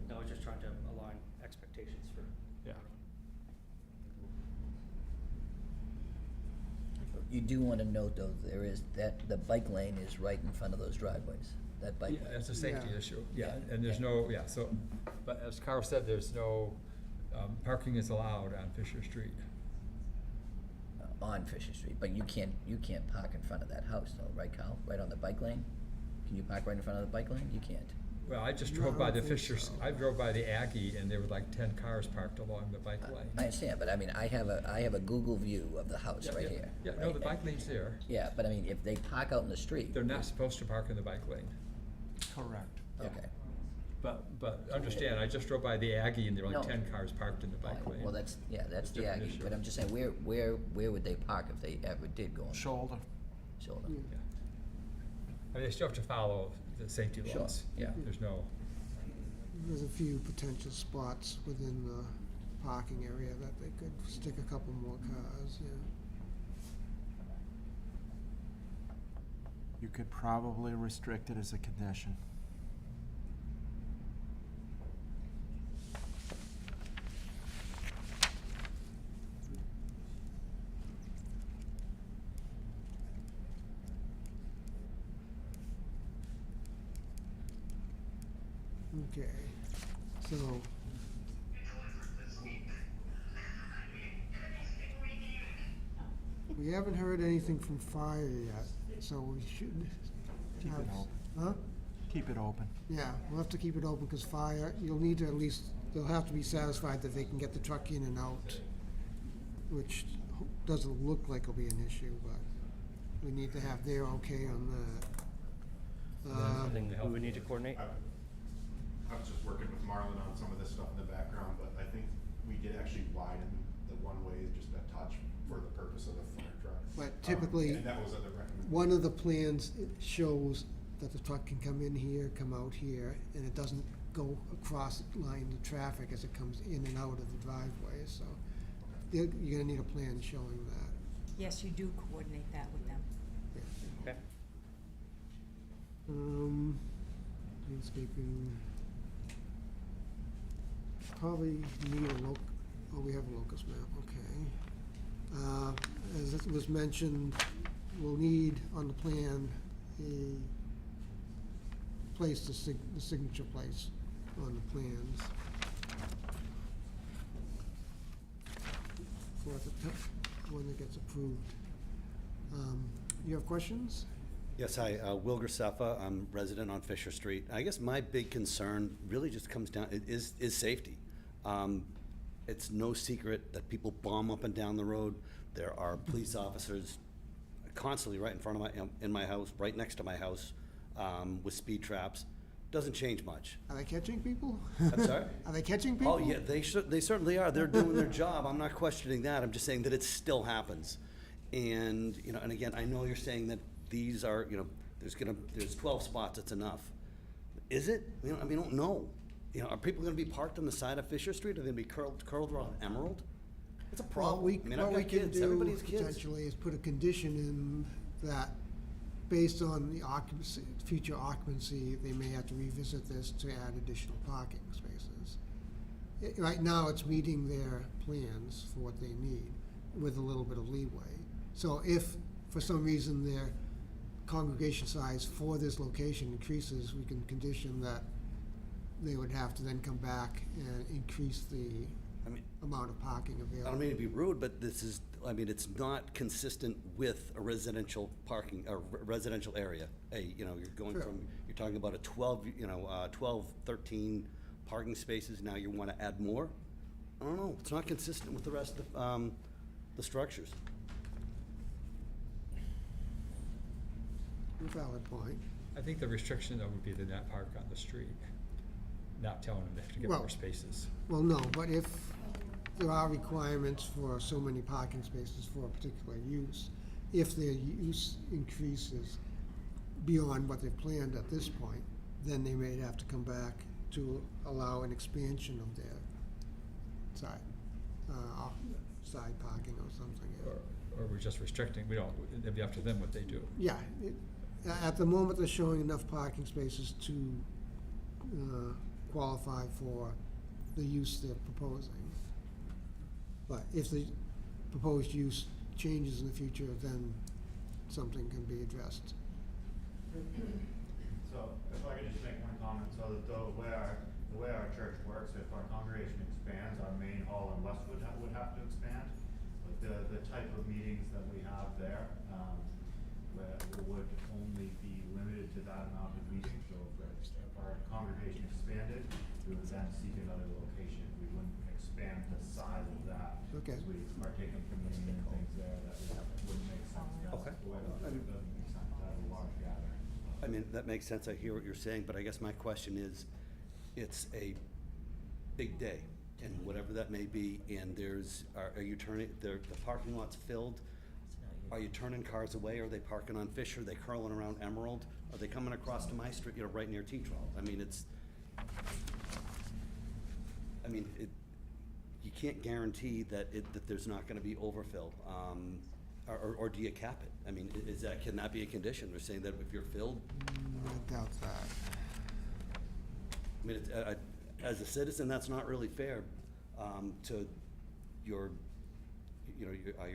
No, I was just trying to align expectations for. Yeah. You do want to note, though, there is that the bike lane is right in front of those driveways. That bike. Yeah, that's a safety Yeah. issue, yeah, and there's no, yeah, so, but as Carl said, there's no, parking is allowed on Fisher Street. On Fisher Street, but you can't park in front of that house, though, right, Carl? Right on the bike lane? Can you park right in front of the bike lane? You can't. Well, I just drove No, I by don't the think Fishers, so. I drove by the Aggie, and there were like 10 cars parked along the bike lane. I understand, but I mean, I have a Google view of the house Yeah, right yeah, here. Yeah, no, right? the bike lane's there. Yeah, but I mean, if they park out in the street. They're not supposed to park in the bike lane. Correct. Okay. But understand, I just drove by the Aggie, and there were like No. 10 cars parked in the bike lane. Well, that's the Different Aggie, issue. but I'm just saying, where would they park if they ever did go in? Shoulder. Shoulder. Yeah. I mean, they still have to follow the safety Sure. laws. Yeah, there's no, There's a few potential spots within the parking area that they could stick a couple more cars, yeah. You could probably restrict it as a condition. Okay, so. We haven't heard anything from fire yet, so we should. Keep it have- open. Huh? Keep it open. Yeah, we'll have to keep it open, because fire, you'll need to at least, they'll have to be satisfied that they can get the truck in and out, which doesn't look like it'll be an issue, but we need to have their okay on that. Something we would need to coordinate? I was just working with Marlon on some of this stuff in the background, but I think we did actually widen the one-way just a touch for the purpose of the fire truck. But typically, And that was at the recommendation. one of the plans, it shows that the truck can come in here, come out here, and it doesn't go across lines of traffic as it comes in and out of the driveway, so you're gonna need a plan showing that. Yes, you do coordinate that with them. Okay. Landscaping. Probably need oh, we have a locus map, okay. As it was mentioned, we'll need on the plan a place, the signature place on the plans. For the one that gets approved. You have questions? Yes, hi, Will Graceffa, I'm resident on Fisher Street. I guess my big concern really just comes down, is safety. It's no secret that people bomb up and down the road. There are police officers constantly right in front of in my house, right next to my house, with speed traps. Doesn't change much. Are they catching people? I'm sorry? Are they catching people? Oh, yeah, they certainly are. They're doing their job. I'm not questioning that. I'm just saying that it still happens. And, and again, I know you're saying that these are, there's 12 spots, it's enough. Is it? I don't know. Are people gonna be parked on the side of Fisher Street? Are they gonna be curled around Emerald? It's a problem. What I've we got can kids. do Everybody has kids. potentially is put a condition in that, based on the occupancy, future occupancy, they may have to revisit this to add additional parking spaces. Right now, it's meeting their plans for what they need with a little bit of leeway. So if, for some reason, their congregation size for this location increases, we can condition that they would have to then come back and increase the amount of parking I available. don't mean to be rude, but this is, it's not consistent with a residential parking, or residential area. You're going Sure. from, you're talking about a 12, 13 parking spaces, now you wanna add more? I don't know, it's not consistent with the rest of, the structures. Valid point. I think the restriction though would be to not park on the street, not telling them they have to get Well- more spaces. Well, no, but if there are requirements for so many parking spaces for a particular use, if their use increases beyond what they've planned at this point, then they may have to come back to allow an expansion of their side parking or something. Or we're just restricting, it'd be up to them what they do. Yeah, at the moment, they're showing enough parking spaces to qualify for the use they're proposing. But if the proposed use changes in the future, then something can be addressed. So if I could just make one comment, so that the way our church works, if our congregation expands, our main hall in Westwood would have to expand. But the type of meetings that we have there, would only be limited to that amount of meetings. So if our congregation expanded, we would then seek another location. We wouldn't expand the size of that. Okay. Because we are taking community and things there that wouldn't make sense. Okay. The way it doesn't make sense to have a large gathering. I mean, that makes sense, I hear what you're saying, but I guess my question is, it's a big day, and whatever that may be, and are you turning, the parking lot's filled? Are you turning cars away? Are they parking on Fisher? Are they curling around Emerald? Are they coming across to my street, right near T-Trol? I mean, you can't guarantee that there's not gonna be overfill. Or do you cap it? I mean, can that be a condition? They're saying that if you're filled, I doubt that. I mean, as a citizen, that's not really fair to your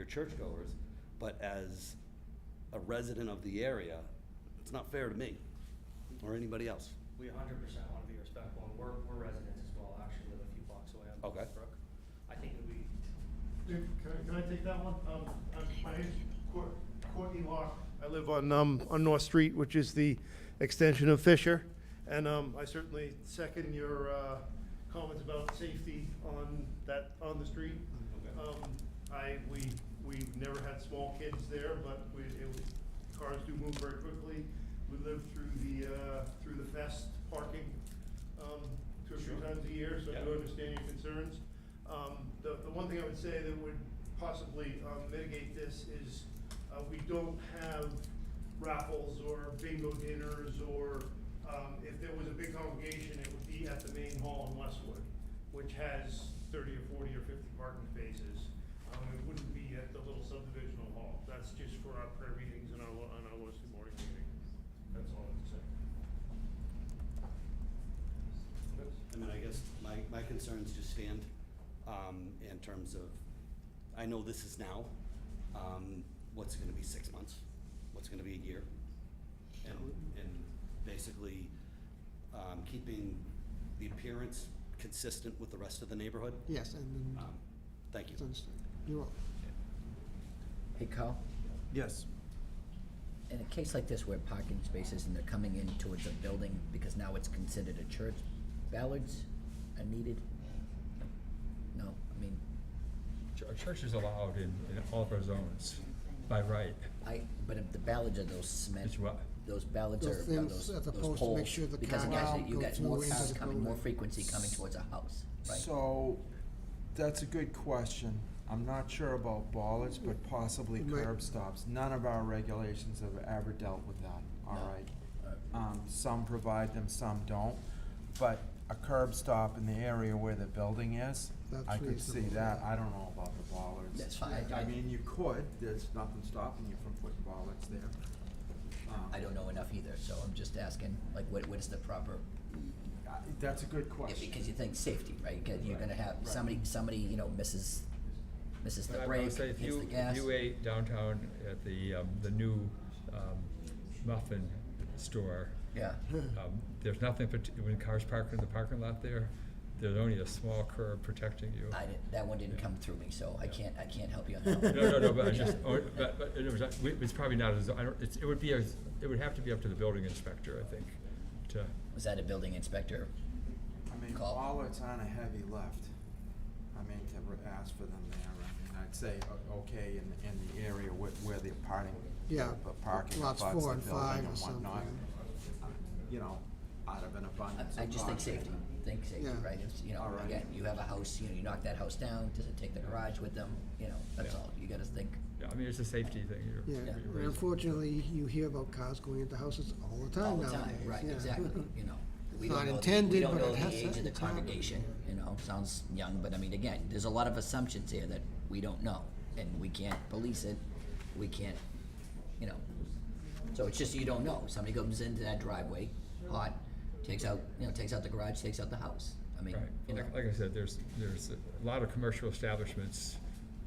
churchgoers, but as a resident of the area, it's not fair to me or anybody else. We 100% want to be respectful, and we're residents as well, actually live a few blocks away on Okay. Brook. I think that we, Can I take that one? My name's Courtney Locke. I live on North Street, which is the extension of Fisher. And I certainly second your comments about safety on the street. We've never had small kids there, but cars do move very quickly. We live through the fest parking 2 or 3 times a year, so I do understand your concerns. The one thing I would say that would possibly mitigate this is we don't have raffles or bingo dinners, or if there was a big congregation, it would be at the main hall in Westwood, which has 30 or 40 or 50 parking spaces. It wouldn't be at the little subdivisional hall. That's just for our prayer meetings and our Wednesday morning meeting. That's all I have to say. I mean, I guess my concerns just stand in terms of, I know this is now, what's gonna be 6 months, what's gonna be a year, and basically keeping the appearance consistent with the rest of the neighborhood. Yes, and Thank you. you're welcome. Hey, Carl, Yes. in a case like this where parking spaces and they're coming in towards a building because now it's considered a church, ballards are needed? No, I mean, a church is allowed in all of our zones by right. but if the ballards are those cement, It's what? those ballards Those are things at the those post to make poles, sure the because cars you go got through more into cars the coming, more building. frequency coming towards a house, right? So, that's a good question. I'm not sure about bollards, but possibly It might- curb stops. None of our regulations have ever dealt with that, all No. right? Some provide them, some don't. But a curb stop in the area where the building is, That's I could see reasonable. that. I don't know about the bollards. That's fine. I mean, you could, there's nothing stopping you from putting bollards there. I don't know enough either, so I'm just asking, like, what is the proper? That's a good Yeah, question. because you think safety, right? 'Cause you're gonna have Right. somebody, misses the But I brake, would say if hits the gas. you ate downtown at the new muffin store, Yeah. there's nothing, when cars park in the parking lot there's only a small curb protecting you. That one didn't come through me, so I can't help you on that one. No, but I just, but it's probably not as, it would have to be up to the building inspector, I think, to. Was that a building inspector? I mean, Call. bollards on a heavy lift. I mean, to ask for them there, I mean, I'd say, okay, in the area where they're parking. Yeah, Parking lots abuts 4 the and building 5 and or whatnot. something. You know, out of an abundance of I just think caution. safety, Yeah. right? It's, All right. again, you have a house, you knock that house down, does it take the garage with them? That's Yeah. all, you gotta think. Yeah, I mean, it's a safety thing. Yeah, you're and raising. unfortunately, you hear about cars going into houses all the time All the nowadays. time, right, yeah. exactly, We Not don't know we intended, don't but know it has the age of the it's happening. congregation, sounds young, but I mean, again, there's a lot of assumptions here that we don't know, and we can't police it, we can't, so it's just you don't know. Somebody goes into that driveway, hot, takes out the garage, takes out the house. I mean, Right, like I said, there's a lot of commercial establishments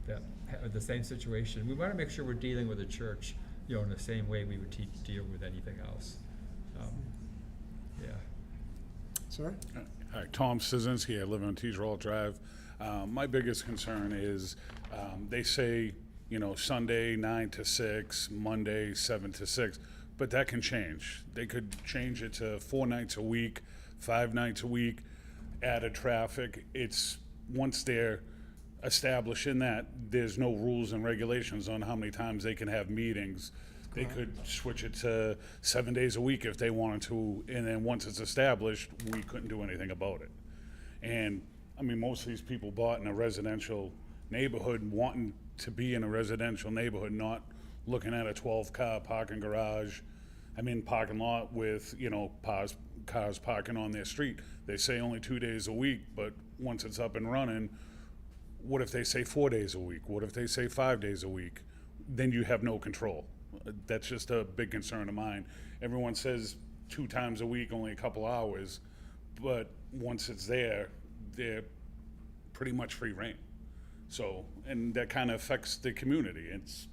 that have the same situation. We wanna make sure we're dealing with a church, in the same way we would deal with anything else. Yeah. Sorry? Hi, Tom Szynski, I live on T-Roll Drive. My biggest concern is, they say, Sunday 9 to 6, Monday 7 to 6, but that can change. They could change it to 4 nights a week, 5 nights a week, added traffic. It's, once they're established in that, there's no rules and regulations on how many times they can have meetings. They could switch it to 7 days a week if they wanted to, and then once it's established, we couldn't do anything about it. And, I mean, most of these people bought in a residential neighborhood, wanting to be in a residential neighborhood, not looking at a 12-car parking garage, parking lot with, cars parking on their street. They say only 2 days a week, but once it's up and running, what if they say 4 days a week? What if they say 5 days a week? Then you have no control. That's just a big concern of mine. Everyone says 2 times a week, only a couple hours, but once it's there, they're pretty much free reign. So, and that kind of affects the community. It's,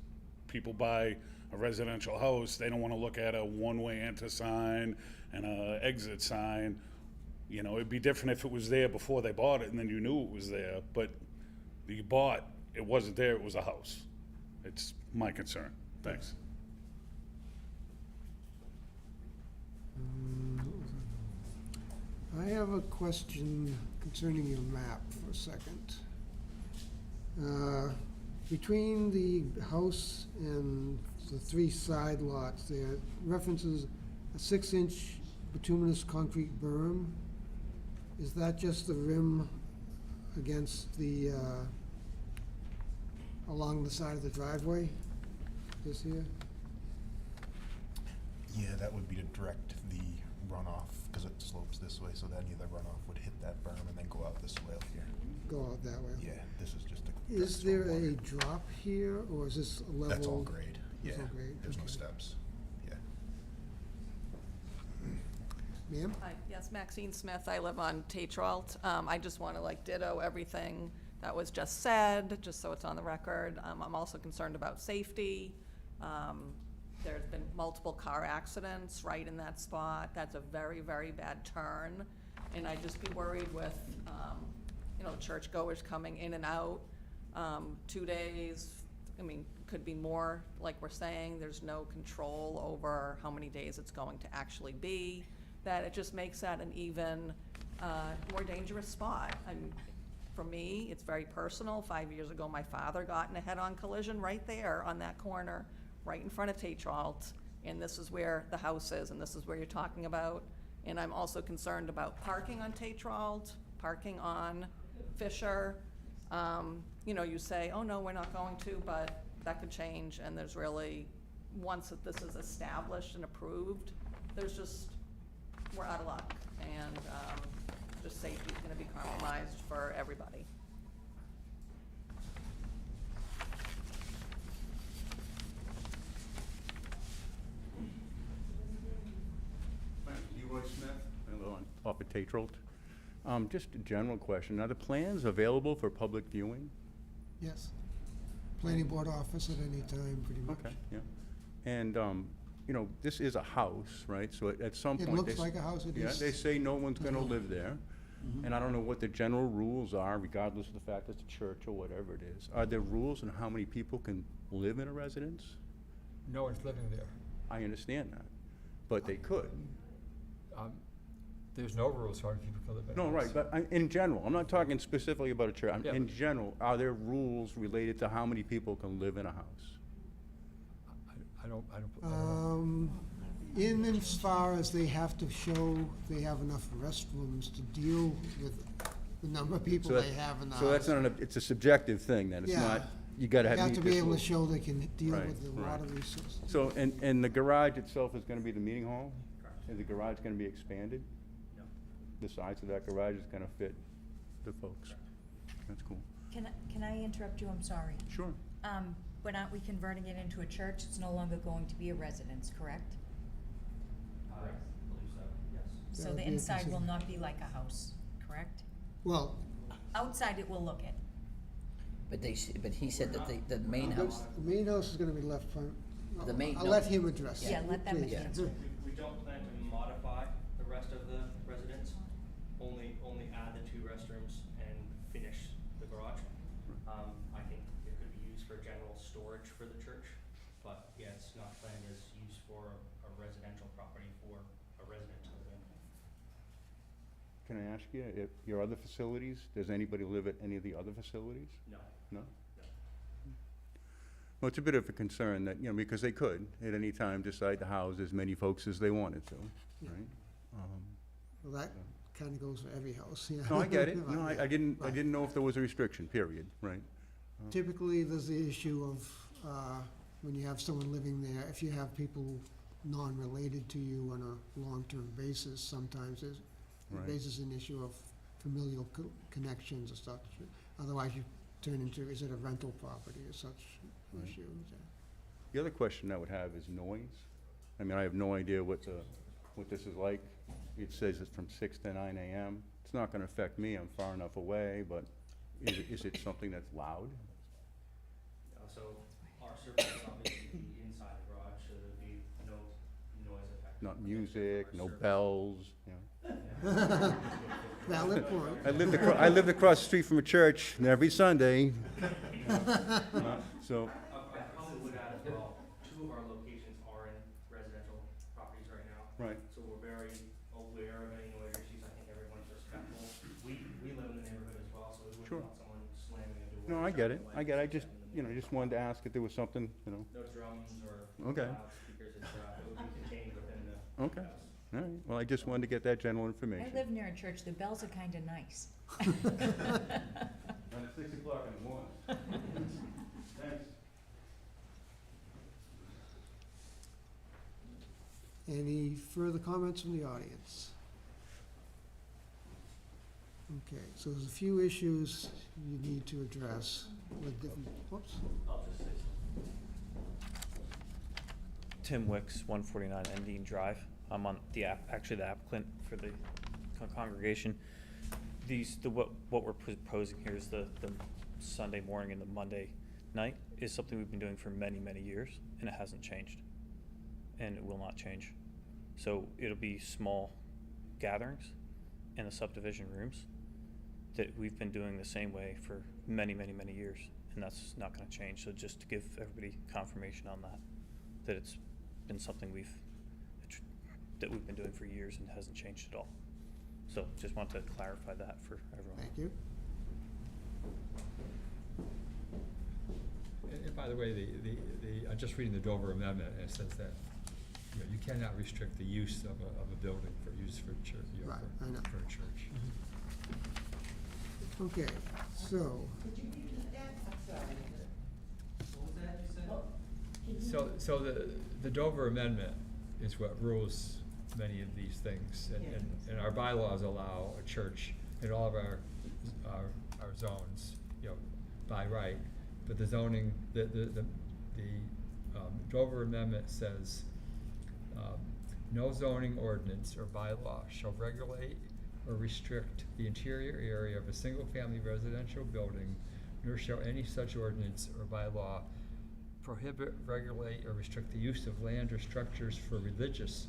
people buy a residential house, they don't want to look at a one-way enter sign and a exit sign. It'd be different if it was there before they bought it and then you knew it was there, but you bought, it wasn't there, it was a house. It's my concern. Thanks. I have a question concerning your map for a second. Between the house and the 3 side lots, there references a 6-inch bituminous concrete berm. Is that just the rim against the, along the side of the driveway? This here? Yeah, that would be to direct the runoff, because it slopes this way, so any of the runoff would hit that berm and then go out this swale here. Go out that way? Yeah, this is just a. Is there a drop here, or is this a level? That's all grade, yeah. It's all grade, There's no okay. steps, yeah. Ma'am? Hi, yes, Maxine Smith, I live on Tatralt. I just want to ditto everything that was just said, just so it's on the record. I'm also concerned about safety. There's been multiple car accidents right in that spot. That's a very, very bad turn. And I'd just be worried with, churchgoers coming in and out. 2 days, could be more, like we're saying. There's no control over how many days it's going to actually be. That it just makes that an even more dangerous spot. For me, it's very personal. 5 years ago, my father got in a head-on collision right there on that corner, right in front of Tatralt, and this is where the house is, and this is where you're talking about. And I'm also concerned about parking on Tatralt, parking on Fisher. You say, oh no, we're not going to, but that could change, and there's really, once this is established and approved, we're out of luck, and just safety is gonna be compromised for everybody. Leroy Smith, I live on off of Tatralt. Just a general question, are the plans available for public viewing? Yes. Planning board office at any time, pretty much. Okay, yeah. And, this is a house, right? So at some It point. looks like a house, it Yeah, is. they say no one's gonna live there. And I don't know what the general rules are, regardless of the fact it's a church or whatever it is. Are there rules on how many people can live in a residence? No one's living there. I understand that, but they could. There's no rules for how many people can live in. No, a right, house. but in general, I'm not talking specifically about a church. Yeah. In general, are there rules related to how many people can live in a house? I don't. In as far as they have to show they have enough restrooms to deal with the number of people So they have in the house. So that's not, it's a subjective thing, then, it's Yeah. not, you gotta have. You have meet to be this able to rule. show they can deal Right, with the right. water resources. So, and the garage itself is gonna be the meeting hall? Is the garage gonna be expanded? No. The size of that garage is gonna fit the folks? That's cool. Can I interrupt you? I'm sorry. Sure. But aren't we converting it into a church? It's no longer going to be a residence, correct? I believe so, yes. So That would the be a inside will consider- not be like a house, correct? Well, Outside it will look it. But he said that the main house, the main house is gonna be left front. The main- I'll no. let him address it. Yeah, let them please. answer. We don't plan to modify the rest of the residence, only add the 2 restrooms and finish the garage. I think it could be used for general storage for the church, but yeah, it's not planned as used for a Can I ask you, if your other facilities, does anybody live at any of the other facilities? No. No? Well, it's a bit of a concern that, because they could, at any time, decide to house as many folks as they wanted to, right? Well, that kind of goes for every house, yeah. No, I get it. No, Right, I didn't right. know if there was a restriction, period, right? Typically, there's the issue of, when you have someone living there, if you have people non-related to you on a long-term basis, sometimes it Right. raises an issue of familial connections or such. Otherwise, you turn into, is it a rental property or such Right. issues? The other question I would have is noise. I mean, I have no idea what this is like. It says it's from 6 to 9 a.m. It's not gonna affect me, I'm far enough away, but is it something that's loud? So our service is obviously inside the garage, so there'd be no noise effect. Not music, no bells, Valid point. I lived across the street from a church, and every Sunday. So, I probably would add as well, 2 of our locations are in residential properties right now. Right. So we're very aware of any noise issues. I think everyone's respectful. We live in the neighborhood as well, so we wouldn't Sure. want someone slamming a door. no, I get it, shutting the I get it, I lights, just, shutting them in the just wanted to ask if there was something, No drums or Okay. loudspeakers, it would be contained within the Okay. house. All right, well, I just wanted to get that general I information. live near a church, the bells are kinda nice. At 6 o'clock in the morning. Thanks. Any further comments from the audience? Okay, so there's a few issues you need to address with different, whoops. Tim Wicks, 149 Endine Drive. I'm on the actually the applicant for the congregation. What we're proposing here is the Sunday morning and the Monday night is something we've been doing for many, many years, and it hasn't changed, and it will not change. So it'll be small gatherings in the subdivision rooms that we've been doing the same way for many, many, many years, and that's not going to change. So just to give everybody confirmation on that it's been something that we've been doing for years and hasn't changed at all. So just want to clarify that for everyone. Thank you. And by the way, I'm just reading the Dover Amendment, and it says that, you cannot restrict the use of a building for use for church, Right, I know. for a church. Okay, so, So the Dover Amendment is what rules many of these things, and our bylaws allow a church in all of our zones, by right, but the zoning, the Dover Amendment says, no zoning ordinance or bylaw shall regulate or restrict the interior area of a single-family residential building, nor shall any such ordinance or bylaw prohibit, regulate, or restrict the use of land or structures for religious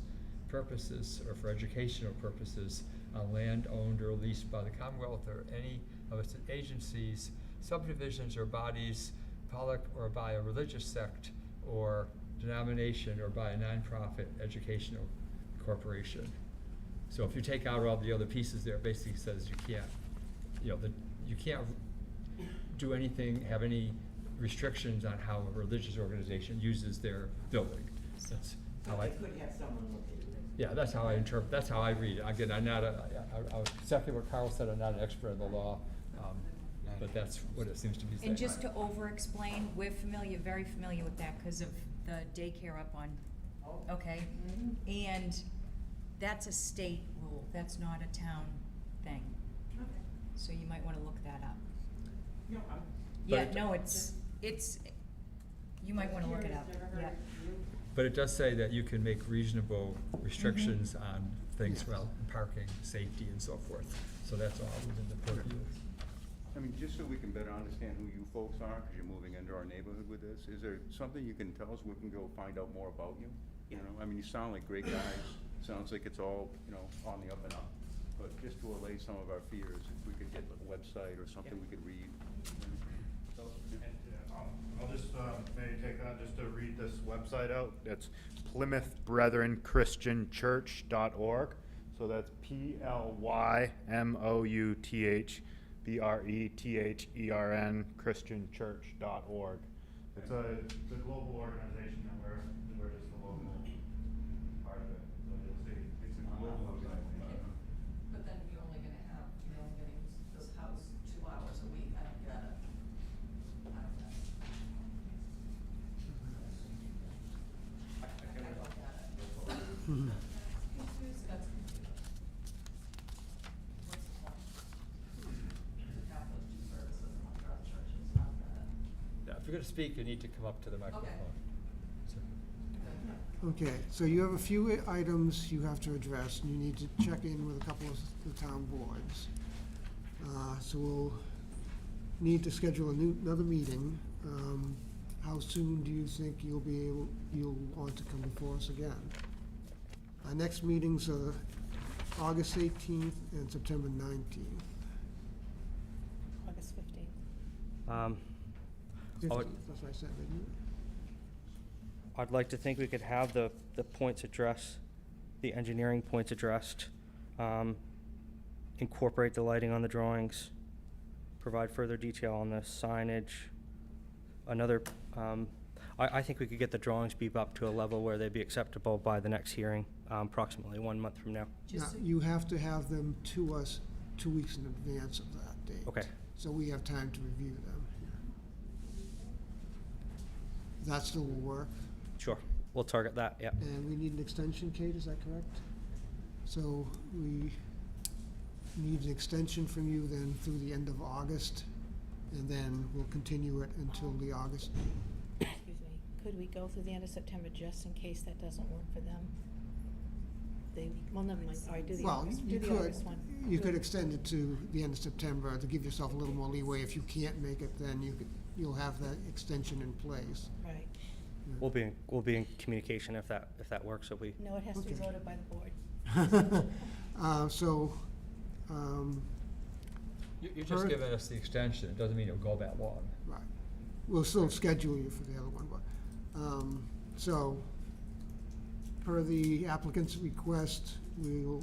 purposes or for educational purposes on land owned or leased by the Commonwealth or any of its agencies, subdivisions, or bodies, public or by a religious sect or denomination or by a nonprofit educational corporation. So if you take out all the other pieces there, it basically says you can't, you can't do anything, have any restrictions on how a religious organization uses their building. That's how I. Could have someone look at it. Yeah, that's how I interpret, that's how I read it. Again, I was exactly what Carl said, I'm not an expert in the law, but that's what it seems to be saying. And just to over-explain, we're very familiar with that because of the daycare up on, okay? And that's a state rule, that's not a town thing. Okay. So you might wanna look that up. No, Yeah, no, it's, you might wanna look it up, yeah. But it does say that you can make reasonable restrictions on things, well, parking, safety, and so forth. So that's all within the purview. I mean, just so we can better understand who you folks are, because you're moving into our neighborhood with this, is there something you can tell us, we can go find out more about you? You know, I mean, you sound like great guys, sounds like it's all, on the up and up. But just to allay some of our fears, if we could get a website or something we could read. So, I'll just maybe take that just to read this website out. It's PlymouthBrethrenChristianChurch.org. So that's PLYMOUTHBRETHERN ChristianChurch.org. It's a global organization that we're just a local part of it. So you'll see, it's a global organization. But then you're only gonna use this house 2 hours a week, I don't get it. I don't get it. I don't get it. Confused, that's confusing. What's the point? To have those two services in one church, it's not that. Yeah, if you're gonna speak, you need to come up to the microphone. Okay, so you have a few items you have to address, and you need to check in with a couple of the town boards. So we'll need to schedule another meeting. How soon do you think you'll want to come before us again? Our next meetings are August 18th and September 19th. August 15th. 15th, that's what I said, didn't you? I'd like to think we could have the points addressed, the engineering points addressed, incorporate the lighting on the drawings, provide further detail on the signage. I think we could get the drawings beef up to a level where they'd be acceptable by the next hearing, approximately 1 month from now. Now, you have to have them to us 2 weeks in advance of that date. Okay. So we have time to review them. That still will work? Sure, we'll target that, yeah. And we need an extension, Kate, is that correct? So we need an extension from you then through the end of August, and then we'll continue it until the August. Excuse me, could we go through the end of September just in case that doesn't work for them? Well, never mind, all right, do the Well, August, you do the could, August one. you could extend it to the end of September to give yourself a little more leeway. If you can't make it, then you'll have that extension in place. Right. We'll be in communication if that works, if we. No, it has to be Okay. voted by the board. You're just giving us the extension, it doesn't mean it'll go that long. Right. We'll still schedule you for the other one, but, so, per the applicant's request, we'll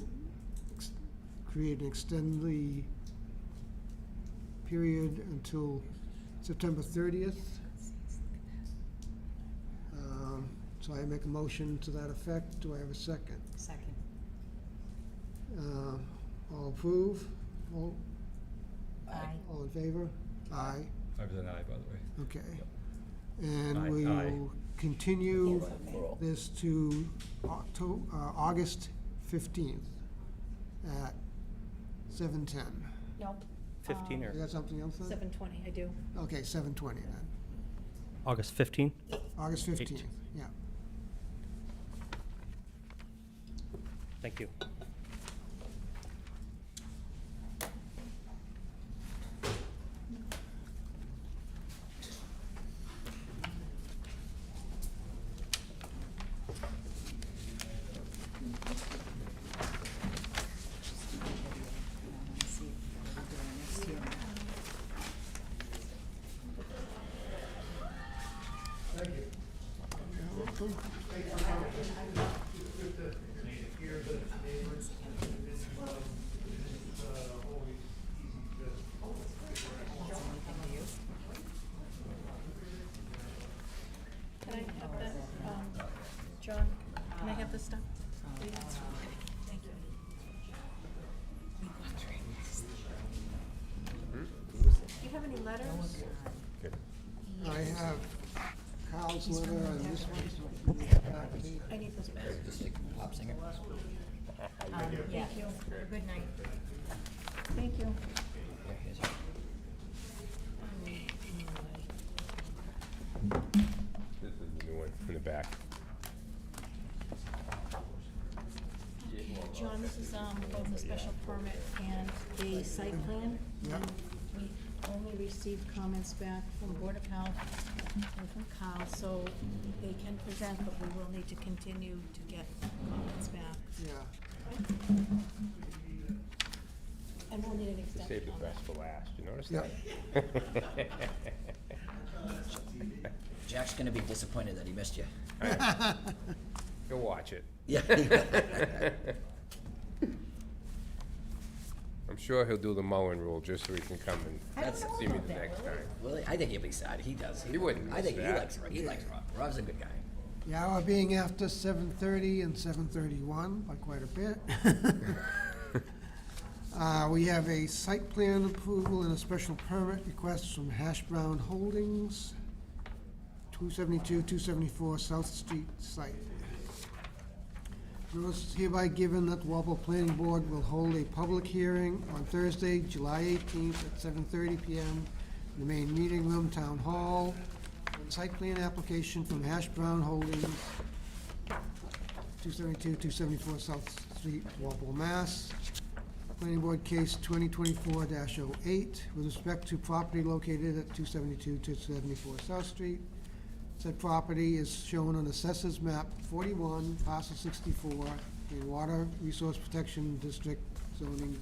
extend the period until September 30th. So I make a motion to that effect. Do I have a second? Second. All approve? All Aye. all in favor? Aye. I was an aye, by the way. Okay. Aye. And Aye. we'll continue this to August 15th at 7:10. Nope. 15 or? You got something else then? 7:20, I do. Okay, 7:20 then. August 15? August 15th, yeah. Thank you. Thank you. Thanks for coming. It's good to hear the neighbors. It's always Can I have that, John, can I have this stuff? Please? Thank you. Do you have any letters? I have Kyle's letter and this one, so if you need it back, Kate. I need this back. Pop singer. Thank you. Have a good night. Thank you. This is the new one in the back. John, this is both the special permit and the site plan. Yeah. And we only received comments back from Board of Health and from Kyle, so they can present, but we will need to continue to get comments back. Yeah. And we'll need an extension Save the on best that. for last, you notice Yeah. that? Jack's gonna be disappointed that he missed you. Go watch it. Yeah. I'm sure he'll do the mowing rule just so he can come I and don't know see me about the that. next time. Well, I think he'll be sad. He does. He wouldn't I think miss he that. likes Rob. Rob's a good guy. The hour being after 7:30 and 7:31 by quite a bit. We have a site plan approval and a special permit request from Hash Brown Holdings, 272, 274 South Street site. Notice is hereby given that the Walpole Planning Board will hold a public hearing on Thursday, July 18th at 7:30 PM in the main meeting room, Town Hall, on site plan application from Hash Brown Holdings, 272, 274 South Street, Walpole, Mass. Planning Board Case 2024-08 with respect to property located at 272, 274 South Street. Said property is shown on Assessors Map 41, Parcel 64, in Water Resource Protection District zoning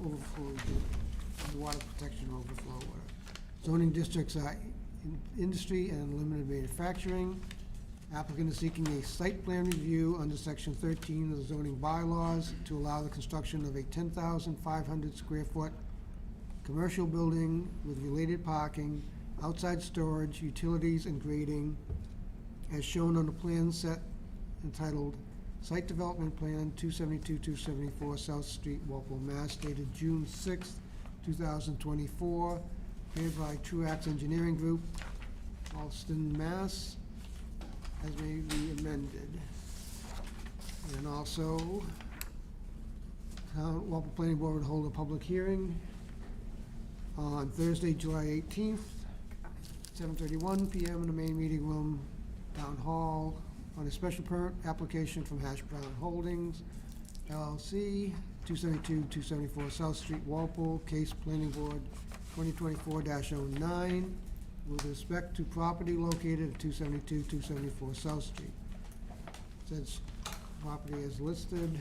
overflow, water protection overflow. Zoning districts are industry and limited manufacturing. Applicant is seeking a site plan review under section 13 of the zoning bylaws to allow the construction of a 10,500 square foot commercial building with related parking, outside storage, utilities, and grading, as shown on the plan set entitled Site Development Plan 272, 274 South Street, Walpole, Mass, dated June 6th, 2024, prepared by Truax Engineering Group, Alston, Mass, as may be amended. And also, Walpole Planning Board would hold a public hearing on Thursday, July 18th, 7:31 PM in the main meeting room, Town Hall, on a special permit application from Hash Brown Holdings, LLC, 272, 274 South Street, Walpole, case Planning Board 2024-09, with respect to property located at 272, 274 South Street. Said property is listed.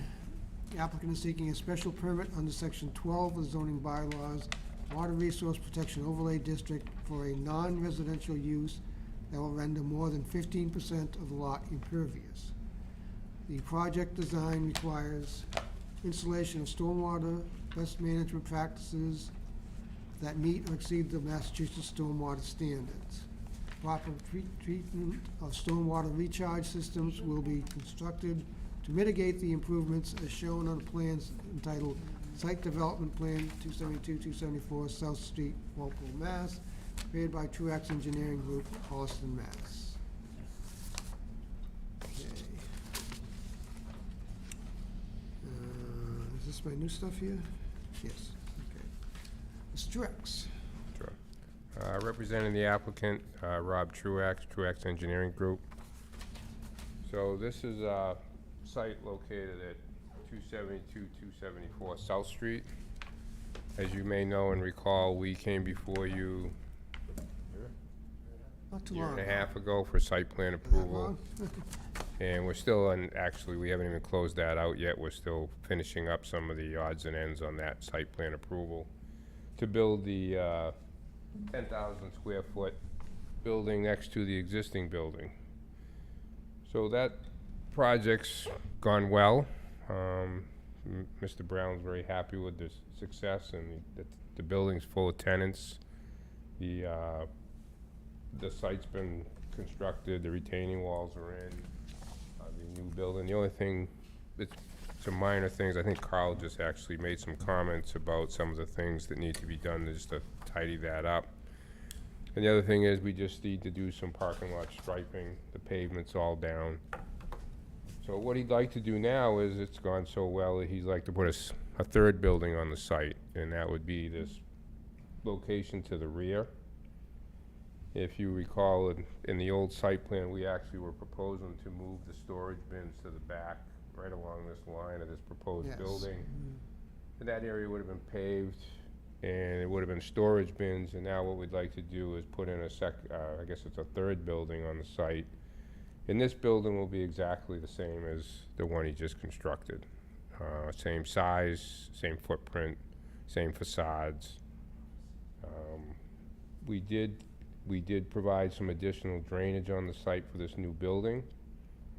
The applicant is seeking a special permit under section 12 of the zoning bylaws, Water Resource Protection Overlay District, for a non-residential use that will render more than 15% of the lot impervious. The project design requires installation of stormwater best management practices that meet or exceed the Massachusetts stormwater standards. Proper treatment of stormwater recharge systems will be constructed to mitigate the improvements as shown on the plans entitled Site Development Plan 272, 274 South Street, Walpole, Mass, prepared by Truax Engineering Group, Holliston, Mass. Okay. Is this my new stuff here? Yes. Mr. Truax. Sure. Representing the applicant, Rob Truax, Truax Engineering Group. So this is a site located at 272, 274 South Street. As you may know and recall, we came before you Not too a year long. and a half ago for site plan approval. And we're still on, actually, we haven't even closed that out yet. We're still finishing up some of the odds and ends on that site plan approval to build the 10,000 square foot building next to the existing building. So that project's gone well. Mr. Brown's very happy with the success, and the building's full of tenants. The site's been constructed, the retaining walls are in, the new building. The only thing, it's some minor things. I think Carl just actually made some comments about some of the things that need to be done just to tidy that up. And the other thing is we just need to do some parking lot striping. The pavement's all down. So what he'd like to do now is, it's gone so well, that he'd like to put a third building on the site, and that would be this location to the rear. If you recall, in the old site plan, we actually were proposing to move the storage bins to the back, right along this line of this proposed Yes. building. And that area would have been paved, and it would have been storage bins, and now what we'd like to do is put in I guess it's a third building on the site. And this building will be exactly the same as the one he just constructed. Same size, same footprint, same facades. We did provide some additional drainage on the site for this new building.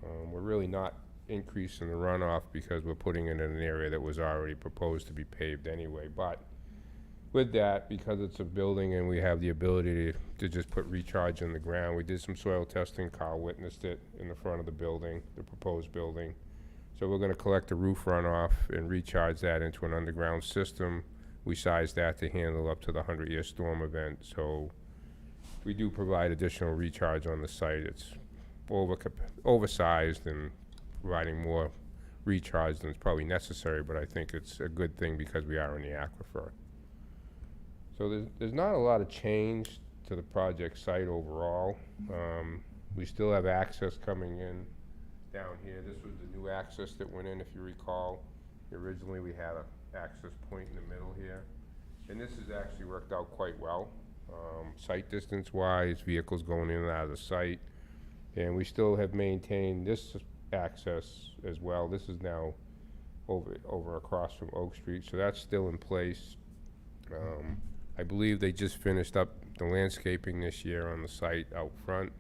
We're really not increase in the runoff because we're putting it in an area that was already proposed to be paved anyway. But with that, because it's a building and we have the ability to just put recharge in the ground, we did some soil testing. Carl witnessed it in the front of the building, the proposed building. So we're gonna collect the roof runoff and recharge that into an underground system. We sized that to handle up to the 100-year storm event. So we do provide additional recharge on the site. It's oversized and providing more recharge than is probably necessary, but I think it's a good thing because we are in the aquifer. So there's not a lot of change to the project site overall. We still have access coming in down here. This was the new access that went in, if you recall. Originally, we had an access point in the middle here. And this has actually worked out quite well. Site distance-wise, vehicles going in and out of the site. And we still have maintained this access as well. This is now over across from Oak Street, so that's still in place. I believe they just finished up the landscaping this year on the site out front.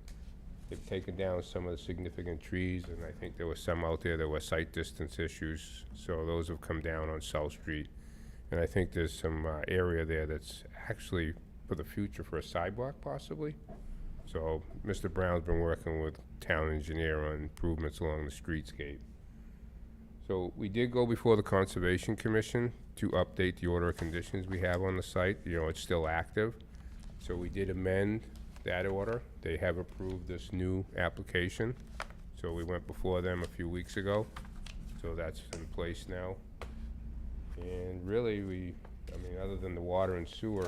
They've taken down some of the significant trees, and I think there were some out there that were site distance issues, so those have come down on South Street. And I think there's some area there that's actually for the future for a sidewalk possibly. So Mr. Brown's been working with town engineer on improvements along the streetscape. So we did go before the Conservation Commission to update the order of conditions we have on the site. You know, it's still active. So we did amend that order. They have approved this new application. So we went before them a few weeks ago. So that's in place now. And really I mean, other than the water and sewer,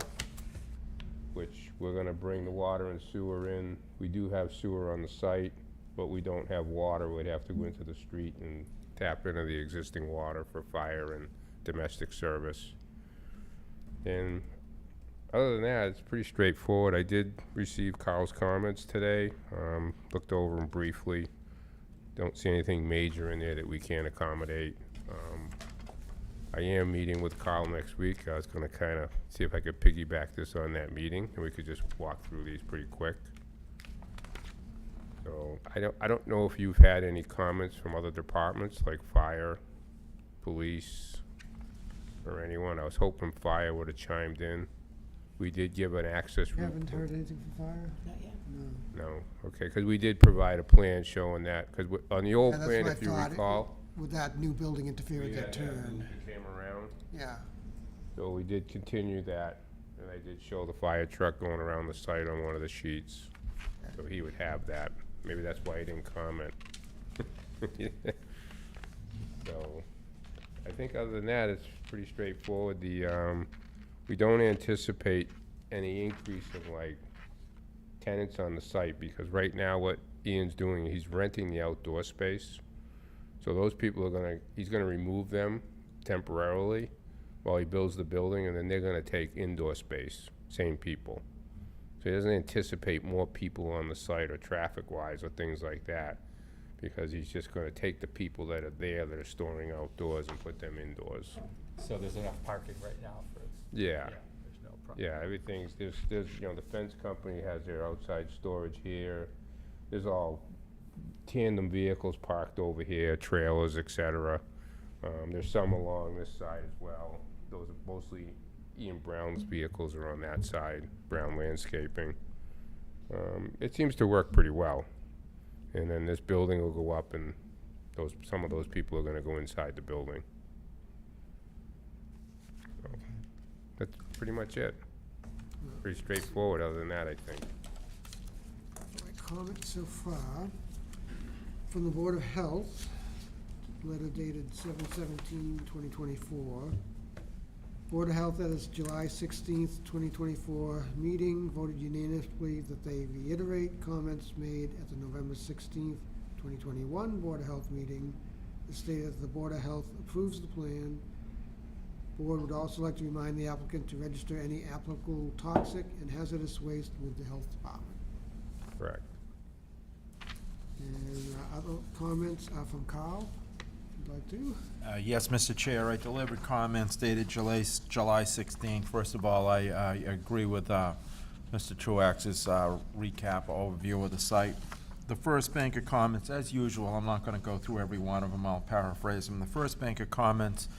which we're gonna bring the water and sewer in. We do have sewer on the site, but we don't have water. We'd have to go into the street and tap into the existing water for fire and domestic service. And other than that, it's pretty straightforward. I did receive Carl's comments today, looked over them briefly. Don't see anything major in there that we can't accommodate. I am meeting with Carl next week. I was gonna kinda see if I could piggyback this on that meeting, and we could just walk through these pretty quick. So, I don't know if you've had any comments from other departments, like fire, police, or anyone. I was hoping fire would've chimed in. We did give an access You route. haven't heard anything from fire? Not yet. No. No, okay, 'cause we did provide a plan showing that, 'cause on the old Yeah, that's plan, what I if you thought. recall. Would that new building interfere with we that had that turn? move that came around. Yeah. So we did continue that, and I did show the fire truck going around the site on one of the sheets. So he would have that. Maybe that's why he didn't comment. So, I think other than that, it's pretty straightforward. We don't anticipate any increase of like tenants on the site, because right now what Ian's doing, he's renting the outdoor space. So those people he's gonna remove them temporarily while he builds the building, and then they're gonna take indoor space, same people. So he doesn't anticipate more people on the site or traffic-wise or things like that, because he's just gonna take the people that are there that are storing outdoors and put them indoors. So there's enough parking right now for, Yeah. there's no problem. Yeah, everything's, there's, you know, the fence company has their outside storage here. There's all tandem vehicles parked over here, trailers, et cetera. There's some along this side as well. Those are mostly Ian Brown's vehicles are on that side, Brown Landscaping. It seems to work pretty well. And then this building will go up, and some of those people are gonna go inside the building. So, that's pretty much it. Pretty straightforward, other than that, I think. My comments so far from the Board of Health, letter dated 7/17/2024. Board of Health at its July 16th, 2024 meeting voted unanimously that they reiterate comments made at the November 16th, 2021 Board of Health meeting. It stated that the Board of Health approves the plan. Board would also like to remind the applicant to register any applicable toxic and hazardous waste with the Health Department. Correct. And other comments are from Carl. Would you like to? Yes, Mr. Chair, I delivered comments dated July 16th. First of all, I agree with Mr. Truax's recap, overview of the site. The first bank of comments, as usual, I'm not gonna go through every one of them, I'll paraphrase them. The first bank of comments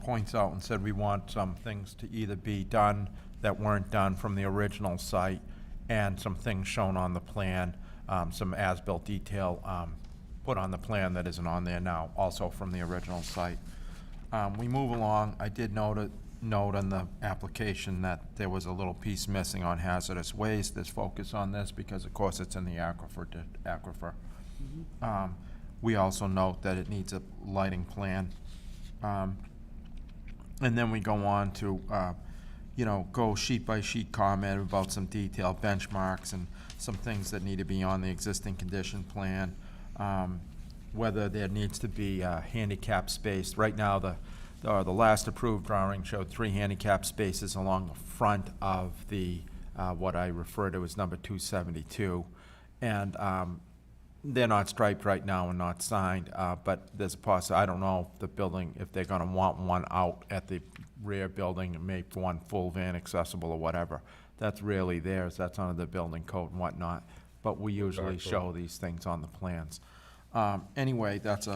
points out and said we want some things to either be done that weren't done from the original site, and some things shown on the plan, some as-built detail put on the plan that isn't on there now, also from the original site. We move along, I did note on the application that there was a little piece missing on hazardous waste. There's focus on this because, of course, it's in the aquifer. We also note that it needs a lighting plan. And then we go on to, go sheet by sheet comment about some detailed benchmarks and some things that need to be on the existing condition plan. Whether there needs to be handicap space. Right now, the last approved drawing showed 3 handicap spaces along the front of the, what I refer to as number 272. And they're not striped right now and not signed, but there's a possibility, I don't know if the building, if they're gonna want one out at the rear building and make one full van accessible or whatever. That's really theirs, that's under the building code and whatnot, but we usually show these things on the plans. Anyway, that's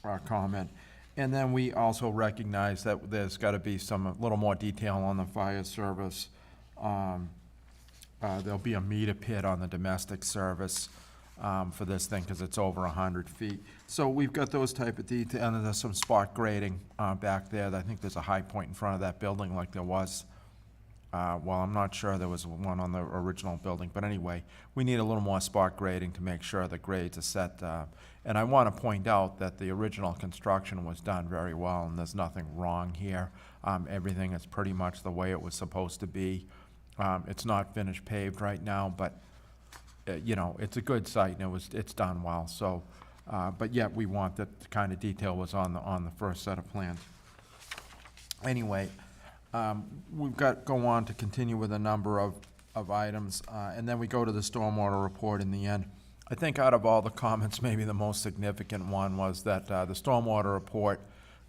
our comment. And then we also recognize that there's gotta be a little more detail on the fire service. There'll be a meter pit on the domestic service for this thing, because it's over 100 feet. So we've got those type of detail, and there's some spot grading back there. I think there's a high point in front of that building like there was. Well, I'm not sure there was one on the original building, but anyway, we need a little more spot grading to make sure the grades are set. And I want to point out that the original construction was done very well, and there's nothing wrong here. Everything is pretty much the way it was supposed to be. It's not finished paved right now, but it's a good site, and it's done well. So, but yet we want that kind of detail was on the first set of plans. Anyway. We've go on to continue with a number of items, and then we go to the stormwater report in the end. I think out of all the comments, maybe the most significant one was that the stormwater report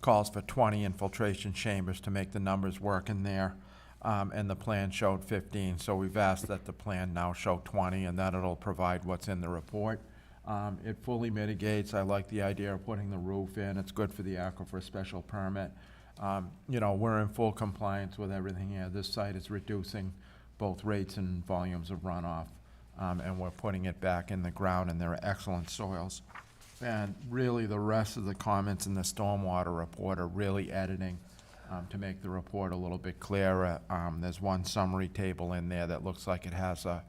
calls for 20 infiltration chambers to make the numbers work in there, and the plan showed 15, so we've asked that the plan now show 20, and that it'll provide what's in the report. It fully mitigates. I like the idea of putting the roof in. It's good for the aquifer special permit. We're in full compliance with everything here. This site is reducing both rates and volumes of runoff, and we're putting it back in the ground, and they're excellent soils. And really, the rest of the comments in the stormwater report are really editing to make the report a little bit clearer. There's one summary table in there that looks like it has a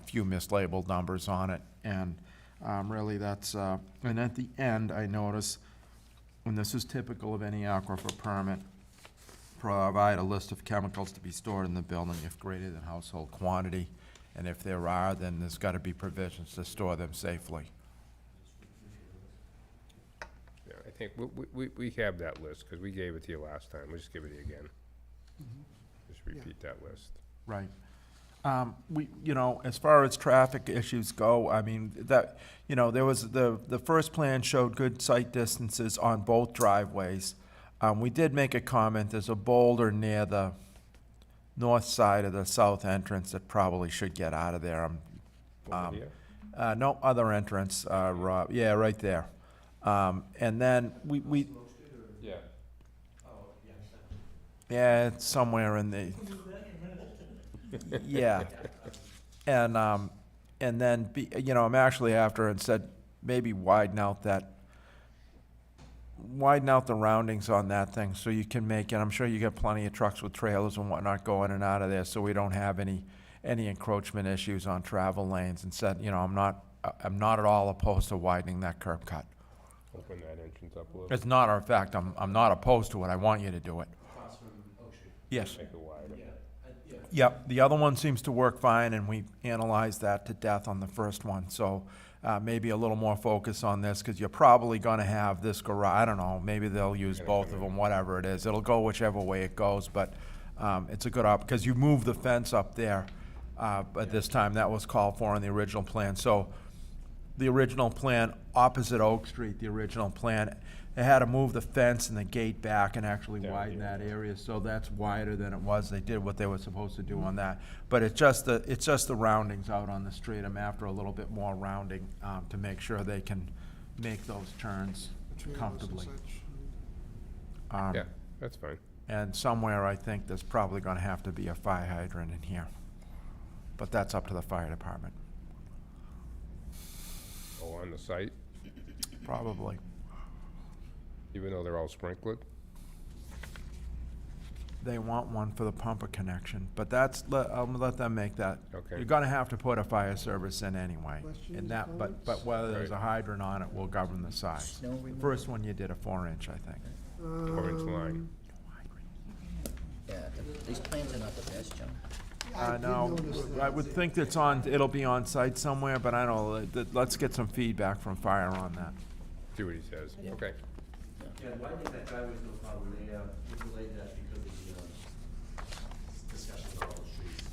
few mislabeled numbers on it, and really that's, and at the end, I notice, and this is typical of any aquifer permit, provide a list of chemicals to be stored in the building if greater than household quantity, and if there are, then there's gotta be provisions to store them safely. Yeah, I think we have that list, because we gave it to you last time. We'll just give it to you again. Just repeat that list. Right. As far as traffic issues go, I mean, there was, the first plan showed good sight distances on both driveways. We did make a comment, there's a boulder near the north side of the south entrance that probably should get out of there. Over here? No, other entrance, Rob, yeah, right there. And then we. Yeah. Yeah, it's somewhere in the. Yeah, and then, I'm actually after and said, maybe widen out the roundings on that thing so you can make it, I'm sure you get plenty of trucks with trailers and whatnot going in and out of there, so we don't have any encroachment issues on travel lanes, and said, I'm not at all opposed to widening that curb cut. Open that entrance up a little. It's not our fact, I'm not opposed to it, I want you to do it. Yes. Make it wider. Yep, the other one seems to work fine, and we analyzed that to death on the first one, so maybe a little more focus on this, because you're probably gonna have this garage, I don't know, maybe they'll use both of them, whatever it is. It'll go whichever way it goes, but it's a good because you moved the fence up there, but this time that was called for in the original plan. So the original plan, opposite Oak Street, the original plan, They had to move the fence and the gate back and actually Down widen here. that area, so that's wider than it was. They did what they were supposed to do on that. But it's just the roundings out on the street. I'm after a little bit more rounding, to make sure they can make those turns Trailers and comfortably. such. Yeah, that's fine. And somewhere, I think there's probably gonna have to be a fire hydrant in here. But that's up to the fire department, Oh, on the site, probably. even though they're all sprinkled? They want one for the pumper connection, but that's, I'll let them make that. Okay. You're gonna have to put a fire service in anyway. Questions, And that, but comments? whether there's a Right. hydrant on it will govern the size. Snow The removal? first one you did a 4-inch, I think. 4-inch line. Yeah, these plans are not the best, John. I did No, notice that. I would think that's it'll be on site somewhere, but I don't know, let's get some feedback from fire on that. See what he says. Okay. Yeah, widening that driveway is no problem, they, related that because of the, discussion about all the streets.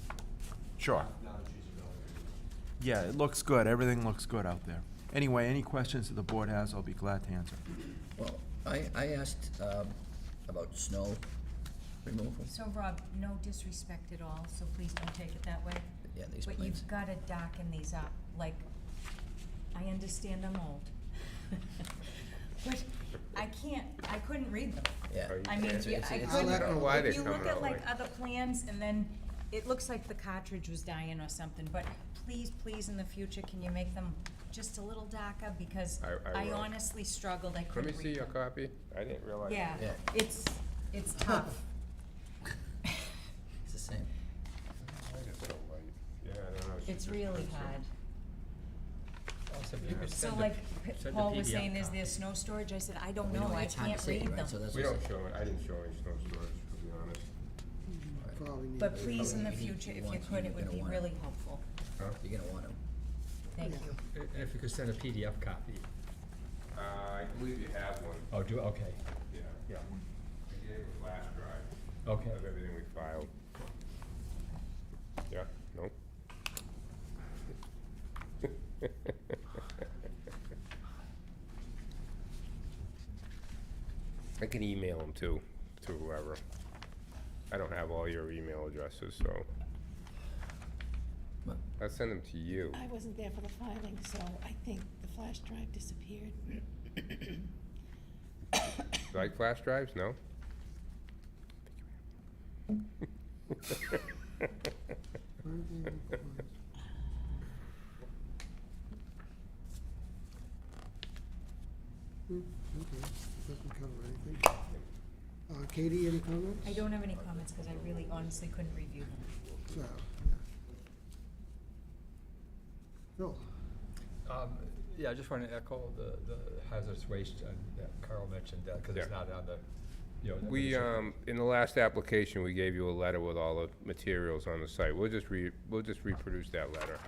Sure. Now the trees are going. Yeah, it looks good, everything looks good out there. Anyway, any questions that the board has, I'll be glad to answer. Well, I asked about snow removal. So Rob, no disrespect at all, so please don't take it that way. Yeah, these But plans. you've gotta darken these up, like, I understand I'm old. But I couldn't read them. Yeah. I mean, It's- you- it's- I it's- couldn't, I don't know why if they're you look coming at out like like- other plans, and then it looks like the cartridge was dying or something, but please, in the future, can you make them just a little darker? Because I I will. honestly struggled, I Let me couldn't see read your them. copy. I didn't realize. Yeah, Yeah. it's tough. It's the same. It's so light. Yeah, I don't know. It's really hard. Also, if you could So send a- like send a Paul was PDF saying, is copy. there snow storage? I said, I don't We know, I it's hard to can't see, read right? them. So that's We what don't I said. show it, I didn't show any snow storage, to be honest. Probably need But to- please, in the You need- future, you if you want to, could, you're it would gonna be want it. really helpful. You're gonna want them. Thank you. And if you could send a PDF copy. I believe you have one. Oh, okay. Yeah. Yeah. I gave a flash drive. Okay. Of everything we filed. Yeah, nope. I can email them too, to whoever. I don't have all your email addresses, so. What? I'll send them to you. I wasn't there for the filing, so I think the flash drive disappeared. Like flash drives? No? Okay, doesn't cover anything. Katie, any comments? I don't have any comments, because I really honestly couldn't review them. So, yeah. Bill? Yeah, I just want to echo the hazardous waste that Carl mentioned, because it's Yeah. not on the, you know. We, in the last application, we gave you a letter with all the materials on the site. We'll just reproduce that letter,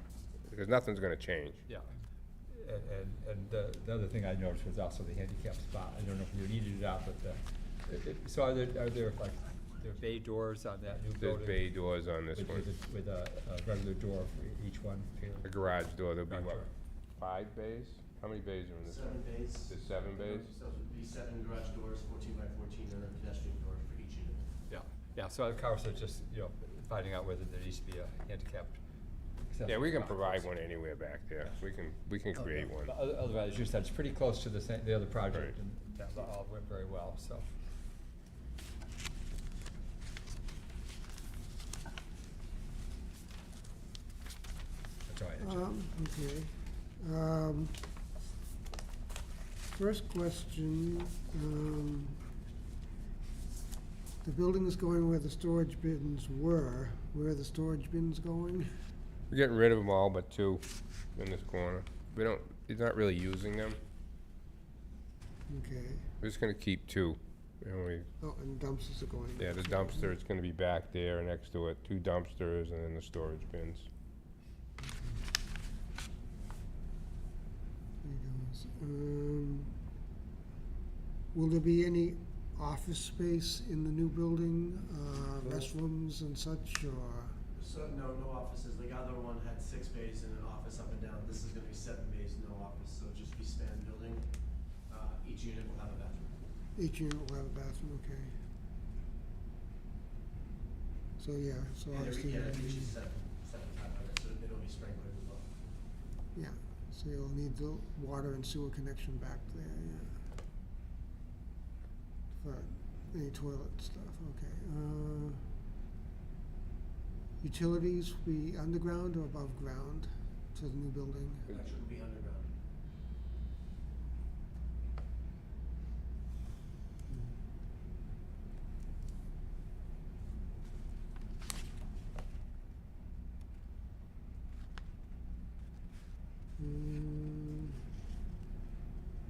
because nothing's gonna change. Yeah. And the other thing I noticed was also the handicap spot. I don't know if you needed it out, but, so are there like, there are bay doors on that new There's building? bay doors on this one. With a regular door for each one? A garage door, there'll be what, Gotcha. 5 bays? How many bays are in this one? 7 bays. There's 7 bays? So it would be 7 garage doors, 14 by 14, and a pedestrian door for each unit. Yeah, so Carl said just, finding out whether there needs to be a handicapped accessible Yeah, we can spot. provide one anywhere back there. We can create one. But Otherwise, you said it's pretty close to the other project, Right. and that all went very well, so. That's all I had, Jim. Okay. First question, the building is going where the storage bins were. Where are the storage bins going? We're getting rid of them all but 2 in this corner. He's not really using them. Okay. We're just gonna keep 2. Oh, and dumpsters are going. Yeah, the dumpster is gonna be back there next to it, 2 dumpsters and then the storage bins. Will there be any office space in the new building, restrooms and such, or? So, no offices. The other one had 6 bays and an office up and down. This is gonna be 7 bays, no office, so it'll just be span building. Each unit will have a bathroom. Each unit will have a bathroom, okay. So, yeah, so obviously. Yeah, each is 7,500, so it'll be sprinklers as well. Yeah, so you'll need the water and sewer connection back there, yeah. For any toilet stuff, okay. Utilities be underground or above ground to the new building? That should be underground.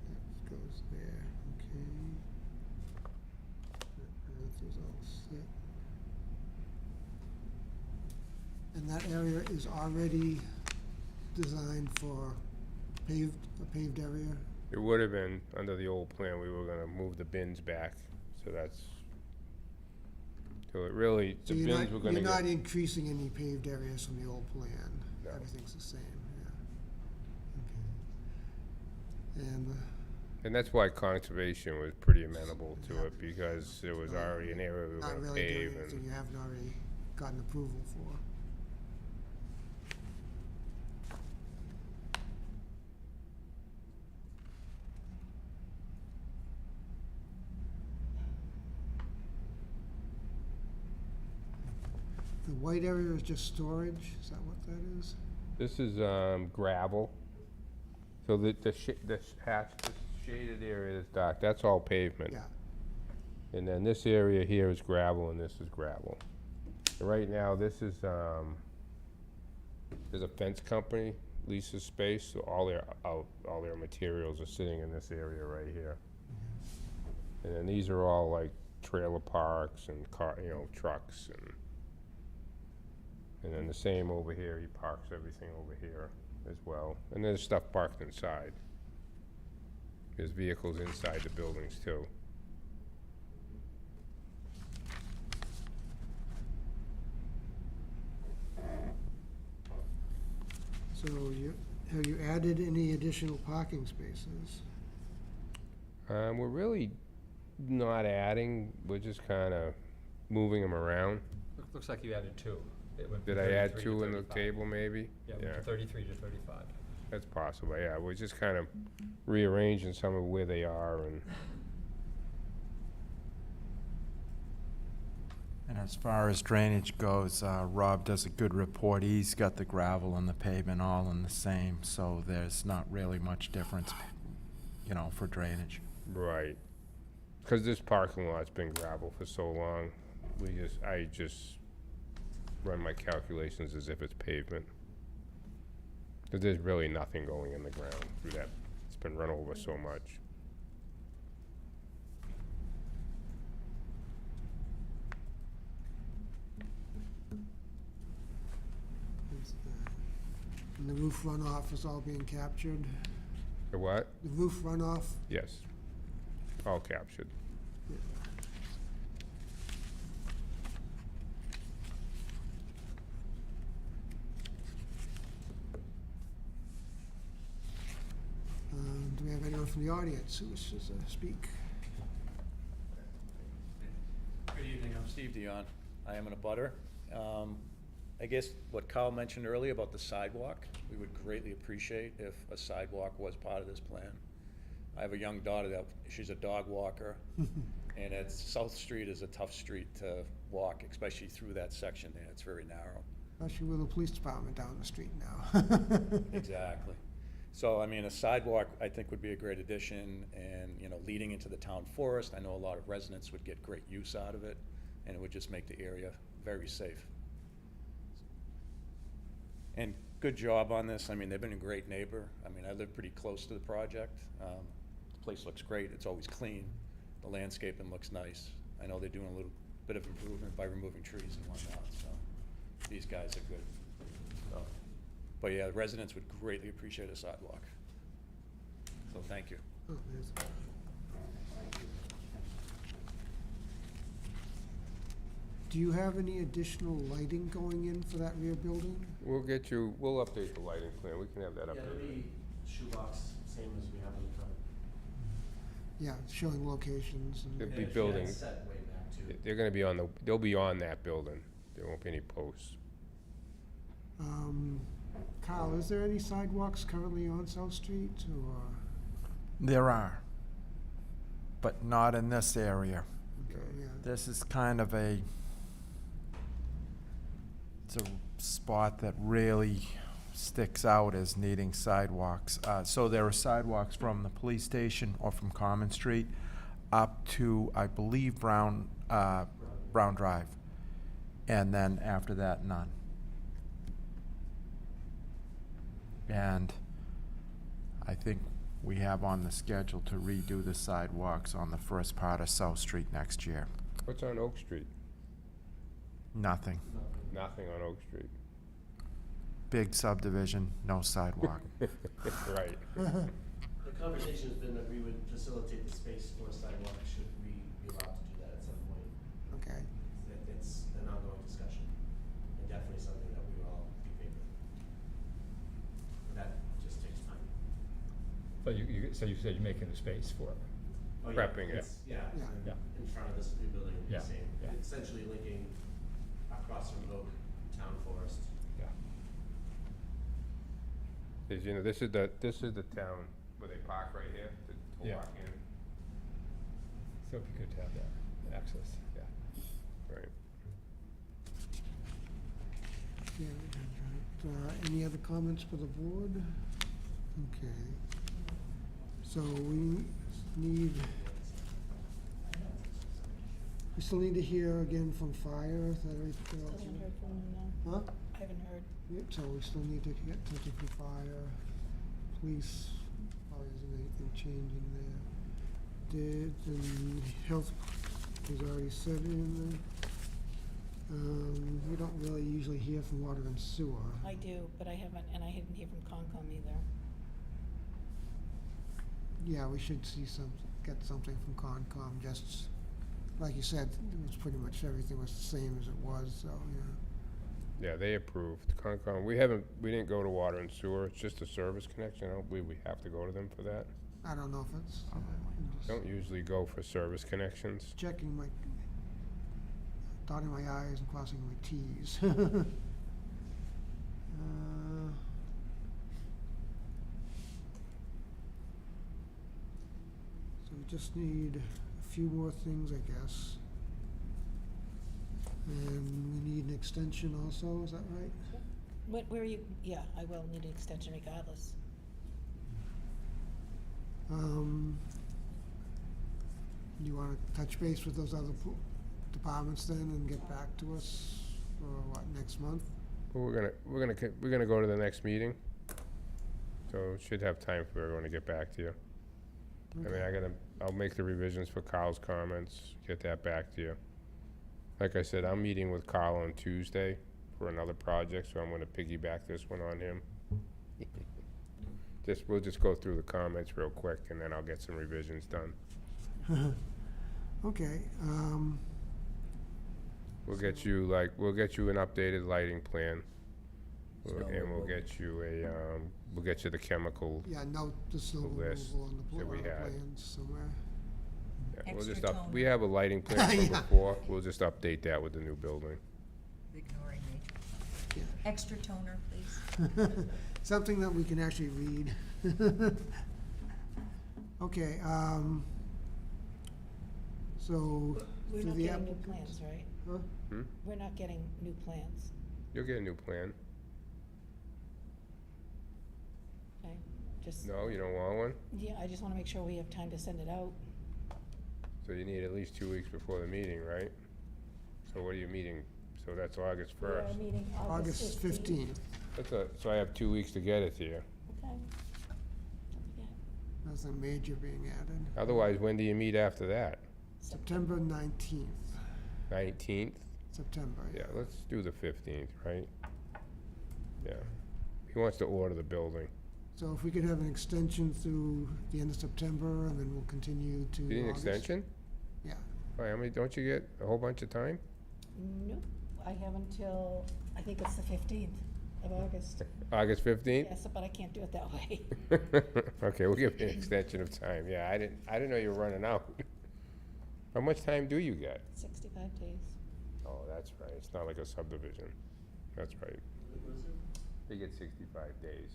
That goes there, okay. That is all set. And that area is already designed for a paved area? It would have been, under the old plan, we were gonna move the bins back, so that's, so it really, So the bins were gonna you're not get, increasing any paved areas from the old plan? No. Everything's the same, yeah. Okay. And, and that's why conservation was pretty amenable to it, because it was already an area we were not gonna really doing pave anything and. you haven't already gotten approval for? The white area is just storage, is that what that is? This is gravel. So the hatch, this shaded area that's dark, that's all pavement. Yeah. And then this area here is gravel and this is gravel. And right now, this is, there's a fence company leases space, so all their materials are sitting in this area right here. And then these are all like trailer parks and trucks and then the same over here, he parks everything over here as well. And there's stuff parked inside. There's vehicles inside the buildings too. So have you added any additional parking spaces? We're really not adding, we're just kinda moving them around. Looks like you added 2. It went from Did I add 33 to 2 in the 35. table maybe? Yeah, it went from 33 to 35. That's possible, yeah, we're just kind of rearranging some of where they are and. And as far as drainage goes, Rob does a good report. He's got the gravel and the pavement all in the same, so there's not really much difference, for drainage. Right. Because this parking lot's been gravel for so long, I just run my calculations as if it's pavement. Because there's really nothing going in the ground through that. It's been run over so much. And the roof runoff is all being captured? The what? The roof runoff? Yes. All captured. Do we have anyone from the audience who wishes to speak? Good evening, I'm Steve Dion. I am in a butter. I guess what Kyle mentioned earlier about the sidewalk, we would greatly appreciate if a sidewalk was part of this plan. I have a young daughter she's a dog walker, and South Street is a tough street to walk, especially through that section there. It's very narrow. Especially with the police department down the street now. Exactly. So, I mean, a sidewalk, I think, would be a great addition, and, leading into the town forest, I know a lot of residents would get great use out of it, and it would just make the area very safe. And good job on this. I mean, they've been a great neighbor. I mean, I live pretty close to the project. The place looks great. It's always clean. The landscaping looks nice. I know they're doing a little bit of improvement by removing trees and whatnot, so these guys are good. So, but yeah, the residents would greatly appreciate a sidewalk. So thank you. Oh, there's- Do you have any additional lighting going in for that rear building? We'll update the lighting plan. We can have that Yeah, it'll updated. be shoebox, same as we have in the front. Yeah, showing locations and. They'll be And building, it's set way back too. they're gonna be they'll be on that building. There won't be any posts. Kyle, is there any sidewalks currently on South Street, or? There are, but not in this area. Okay, yeah. This is kind of it's a spot that really sticks out as needing sidewalks. So there are sidewalks from the police station or from Common Street up to, I believe, Brown Drive. And then after that, none. And I think we have on the schedule to redo the sidewalks on the first part of South Street next year. What's on Oak Street? Nothing. Nothing on Oak Street. Big subdivision, no sidewalk. Right. The conversation has been that we would facilitate the space for a sidewalk should we be allowed to do that at some point. Okay. It's an ongoing discussion, and definitely something that we will all be favor of. But that just takes time. So so you said you're making the space for it? Oh, Prepping it. Yeah, Yeah. in front of this new building will be Yeah, the same. yeah. Essentially linking across from Oak Town Forest. Yeah. Is, this is the town where they park right here to Yeah. walk in. So it'd be good to have that access, yeah. Right. Yeah, that's right. Any other comments for the board? Okay. So we still need to hear again from fire, is that right? Still haven't heard from them, no. Huh? I haven't heard. Yep, so we still need to get something from fire, police, probably isn't anything changing there. Did, and health was already said in there. We don't really usually hear from water and sewer. I do, but I haven't, and I didn't hear from Concom either. Yeah, we should get something from Concom, just, like you said, it was pretty much everything was the same as it was, so, yeah. Yeah, they approved. Concom, we didn't go to water and sewer. It's just a service connection. I don't believe we have to go to them for that. I don't know if it's, Don't usually go for service connections. checking my, dotting my i's and crossing my t's. So we just need a few more things, I guess. And we need an extension also, is that right? Where are you, yeah, I will need an extension regardless. You wanna touch base with those other departments then and get back to us for what, next month? Well, we're gonna go to the next meeting. So should have time for everyone to get back to you. I mean, I'll make the revisions for Carl's comments, get that back to you. Like I said, I'm meeting with Carl on Tuesday for another project, so I'm gonna piggyback this one on him. We'll just go through the comments real quick, and then I'll get some revisions done. Okay, We'll get you an updated lighting plan. Snow And we'll removal. get you the chemical yeah, note the snow list removal on the that we had. plans somewhere. Yeah, we'll just Extra we tone. have a lighting plan from Yeah. before, we'll just update that with the new building. Ignoring me. Yeah. Extra toner, please. Something that we can actually read. Okay, so, We're for not the getting new applicants. plans, right? Huh? We're not getting new plans, You'll get a new plan. okay? Just, No, you don't want one? yeah, I just wanna make sure we have time to send it out. So you need at least 2 weeks before the meeting, right? So what are you meeting? So that's August We are 1st. meeting August 15th. So I have 2 weeks to get it to you. Okay. Nothing major being added. Otherwise, when do you meet after that? September 19th, 19th? September. Yeah, let's do the 15th, right? Yeah. He wants to order the building. So if we could have an extension through the end of September, and then we'll continue to You need an August. extension? Yeah. Why, how many, don't you get a whole bunch of time? Nope, I have until, I think it's the 15th. of August. August 15th? Yes, but I can't do it that way. Okay, we'll give you an extension of time. Yeah, I didn't know you were running out. How much time do you get? 65 days. Oh, that's right. It's not like a subdivision. That's right. They get 65 days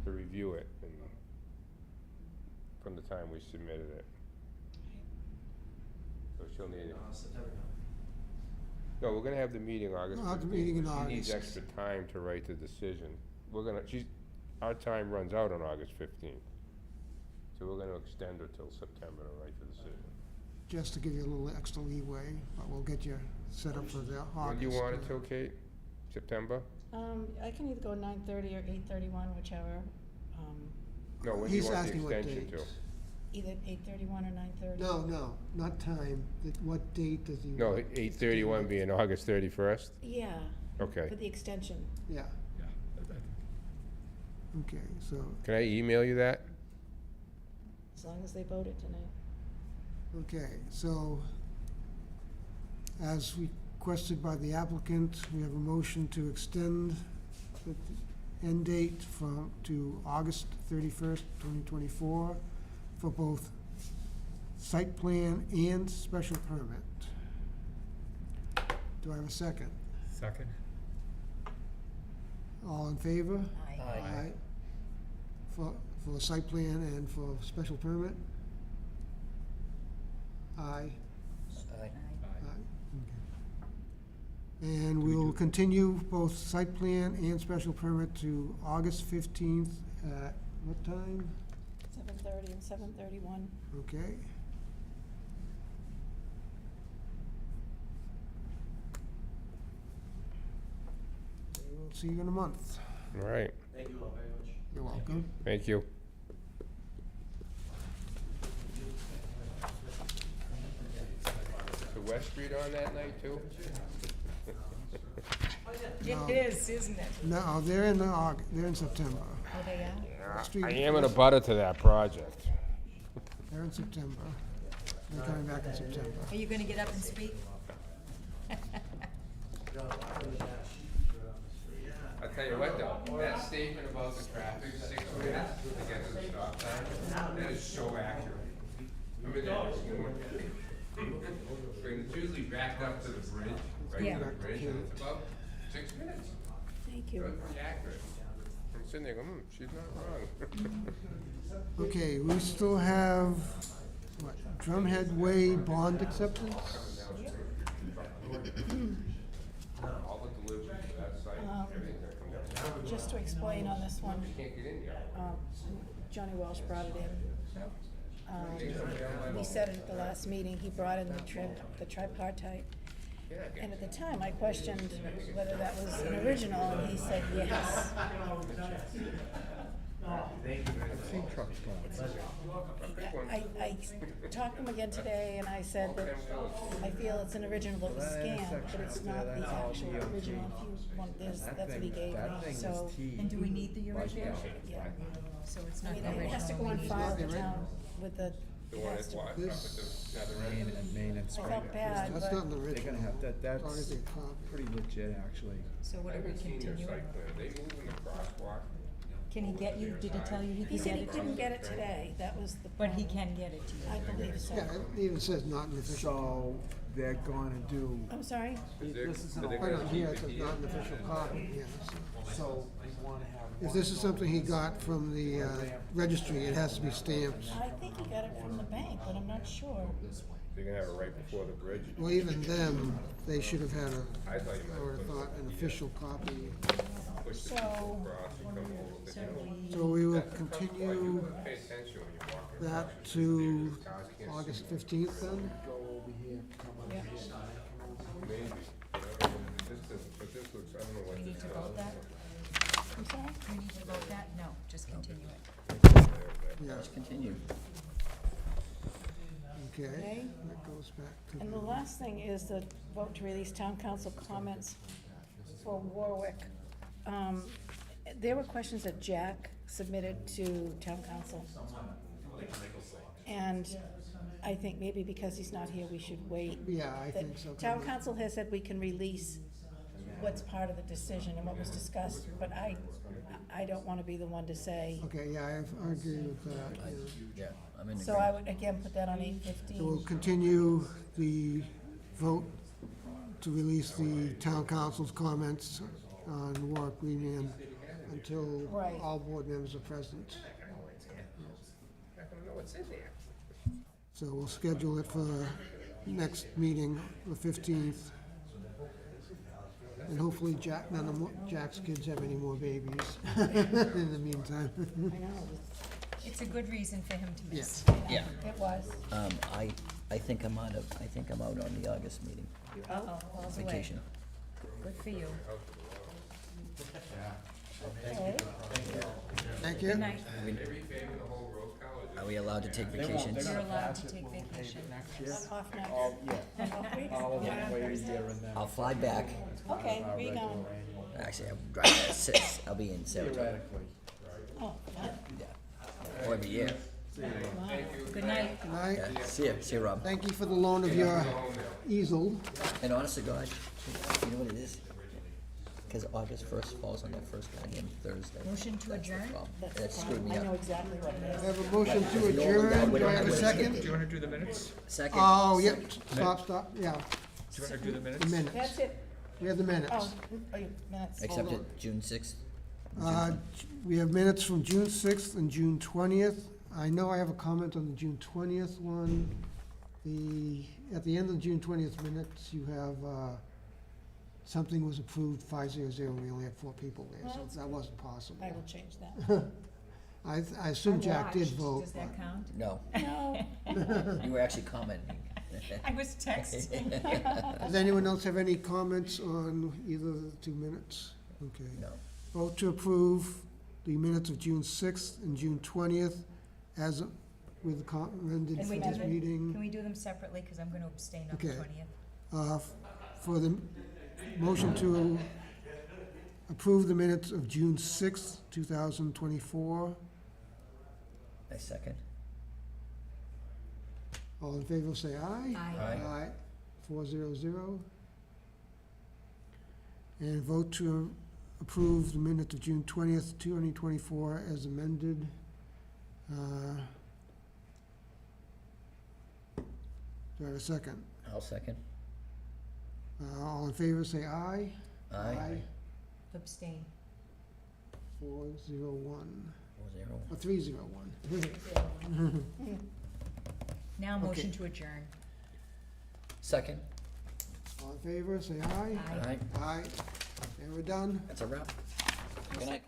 to review it and from the time we submitted it. So she'll need it. September. No, we're gonna have the meeting August 15th. We'll have the meeting in but She needs August. extra time to write the decision. Our time runs out on August 15th. So we're gonna extend her till September to write the decision. Just to give you a little extra leeway, but we'll get you set up for the August. When do you want it till, Kate? September? I can either go 9:30 or 8:31, whichever. No, when do you He's want the asking what extension date. to? Either 8:31 or 9:30. No, not time. What date does he No, want? 8/31 being August 31st? Yeah. Okay. For the extension. Yeah, okay, so, Can I email you that? As long as they vote it tonight. okay, so as requested by the applicant, we have a motion to extend the end date to August 31st, 2024 for both site plan and special permit. Do I have a second? Second? All in favor? Aye. Aye. For site plan and for special permit? Aye. Aye. Aye. Okay. And we'll continue both site plan and special permit to August 15th at what time? 7:30 and 7:31. Okay. We'll see you in a month. All right, Thank you all very much. You're welcome. thank you. So West Street on that night too? No. It is, isn't it? No, they're in September. Oh, they are? Street- I am in a butter to that project. They're in September. They're coming back in September. Are you gonna get up and speak? I'll tell you what though, that statement about the traffic, 6 minutes to get to the stop sign, that is so accurate. Remember that this morning? It's usually backed up to the bridge, right Yeah. to the bridge, and it's about 6 minutes. Thank you. That's pretty accurate. I'm sitting there going, she's not wrong. Okay, we still have, what, Drumhead Way Bond acceptance? All the deliveries to that site, everything that comes down. Just to explain on this one, You can't get in yet. Johnny Welsh brought it in. We said it at the last meeting, he brought in the tripartite. And at the time, I questioned whether that was an original, and he said yes. I've seen trucks going. I talked to him again today, and I said that I feel it's an original that was scanned, but it's not the actual original. If you want this, that's what he gave me, so. And do we need the original? Yeah. So it's I not mean, the original. it has to go on we need. file with the town, with the. The one that's what, up at the other end? Main and I Spring. felt bad, That's but not an original. They're gonna have, that's As long as they copy. pretty legit, actually. So what I do we haven't seen their continue? site plan, they moving the crosswalk? Can he get you, did he tell you he he could said get he it to you? couldn't get it today, that was the But he problem. can get it to you. I believe so. Yeah, it even says not an official. So, they're gonna do, I'm sorry? this is an Are they Right old, on here, it says not an official copy, yes. so we wanna have. If this is something he got from the registry, it has to be stamped. I think he got it from the bank, but I'm not sure. They're gonna have it right before the bridge. Well, even them, they should have had I thought you I would have might thought, an official copy. push the So- across and come over the So hill. we, So we will Well, you continue pay attention when you're walking. that to August 15th then? Go over here, come over Yeah. here. Maybe. But this looks, I don't know what we this need to is. vote that? I'm sorry? We need to vote that? No, just continue it. Yeah, Continue. okay. Okay. That goes back to And the last thing is the vote to release town council comments for Warwick. There were questions that Jack submitted to town council. And I think maybe because he's not here, we should wait. Yeah, I That think so. Town council has said we can release what's part of the decision and what was discussed, but I don't wanna be the one to say. Okay, yeah, I agree with that, yeah. Yeah, I'm in So I would, again, put that on 8:15. So we'll continue the vote to release the town council's comments on Warwick Remand until Right. all board members are present. So we'll schedule it for next meeting, the 15th. And hopefully none of Jack's kids have any more babies in the meantime. I know, It's a good reason for him to miss. Yeah. it was. I think I'm out on the August meeting, Uh-oh, all's away. vacation. Good for you. Okay. Thank you. Good night. Are we allowed to take vacations? You're allowed to take vacation. I'm off next. I'm off weeks. I'll fly back. Okay, where you going? Actually, I'm driving at 6. I'll be in Saratoga. Oh, fun. Yeah. Or every year. Good night. Good night. Yeah. See you, Rob. Thank you for the loan of your easel. And honest to God, you know what it is? Because August 1st falls on that first goddamn Thursday. Motion to That's the adjourn? problem. That's That the screwed me problem. I know up. exactly what it I is. have a motion to Because normally I adjourn. would Do I have a have second? Do you wanna do the minutes? Second. Oh, yep, stop, yeah, Do you wanna do the minutes? the minutes. That's it. We have the minutes. Oh, minutes. Except Hold it June 6th. We have minutes from June 6th and June 20th. I know I have a comment on the June 20th one. At the end of the June 20th minutes, you have, something was approved 500, we only had 4 people there, so Well, that wasn't possible. I will change that. I assume Jack did watched. vote. Does that count? No. No. You were actually commenting. I was texting. Does anyone else have any comments on either of the 2 minutes? Okay. No. Vote to approve the minutes of June 6th and June 20th as with commented And for we this do them- meeting. Can we do them separately, because I'm going to abstain on the Okay. 20th? For the motion to approve the minutes of June 6th, 2024. I second. All in favor, say aye. Aye. Aye. 400. And vote to approve the minutes of June 20th, 2024 as amended. Do I have a second? I'll second. All in favor, say aye. Aye. Abstain. 401. 4-0. Or 301. Now, motion Okay. to adjourn. Second. All in favor, say aye. Aye. Aye. Aye. And we're done. That's a wrap. Good night.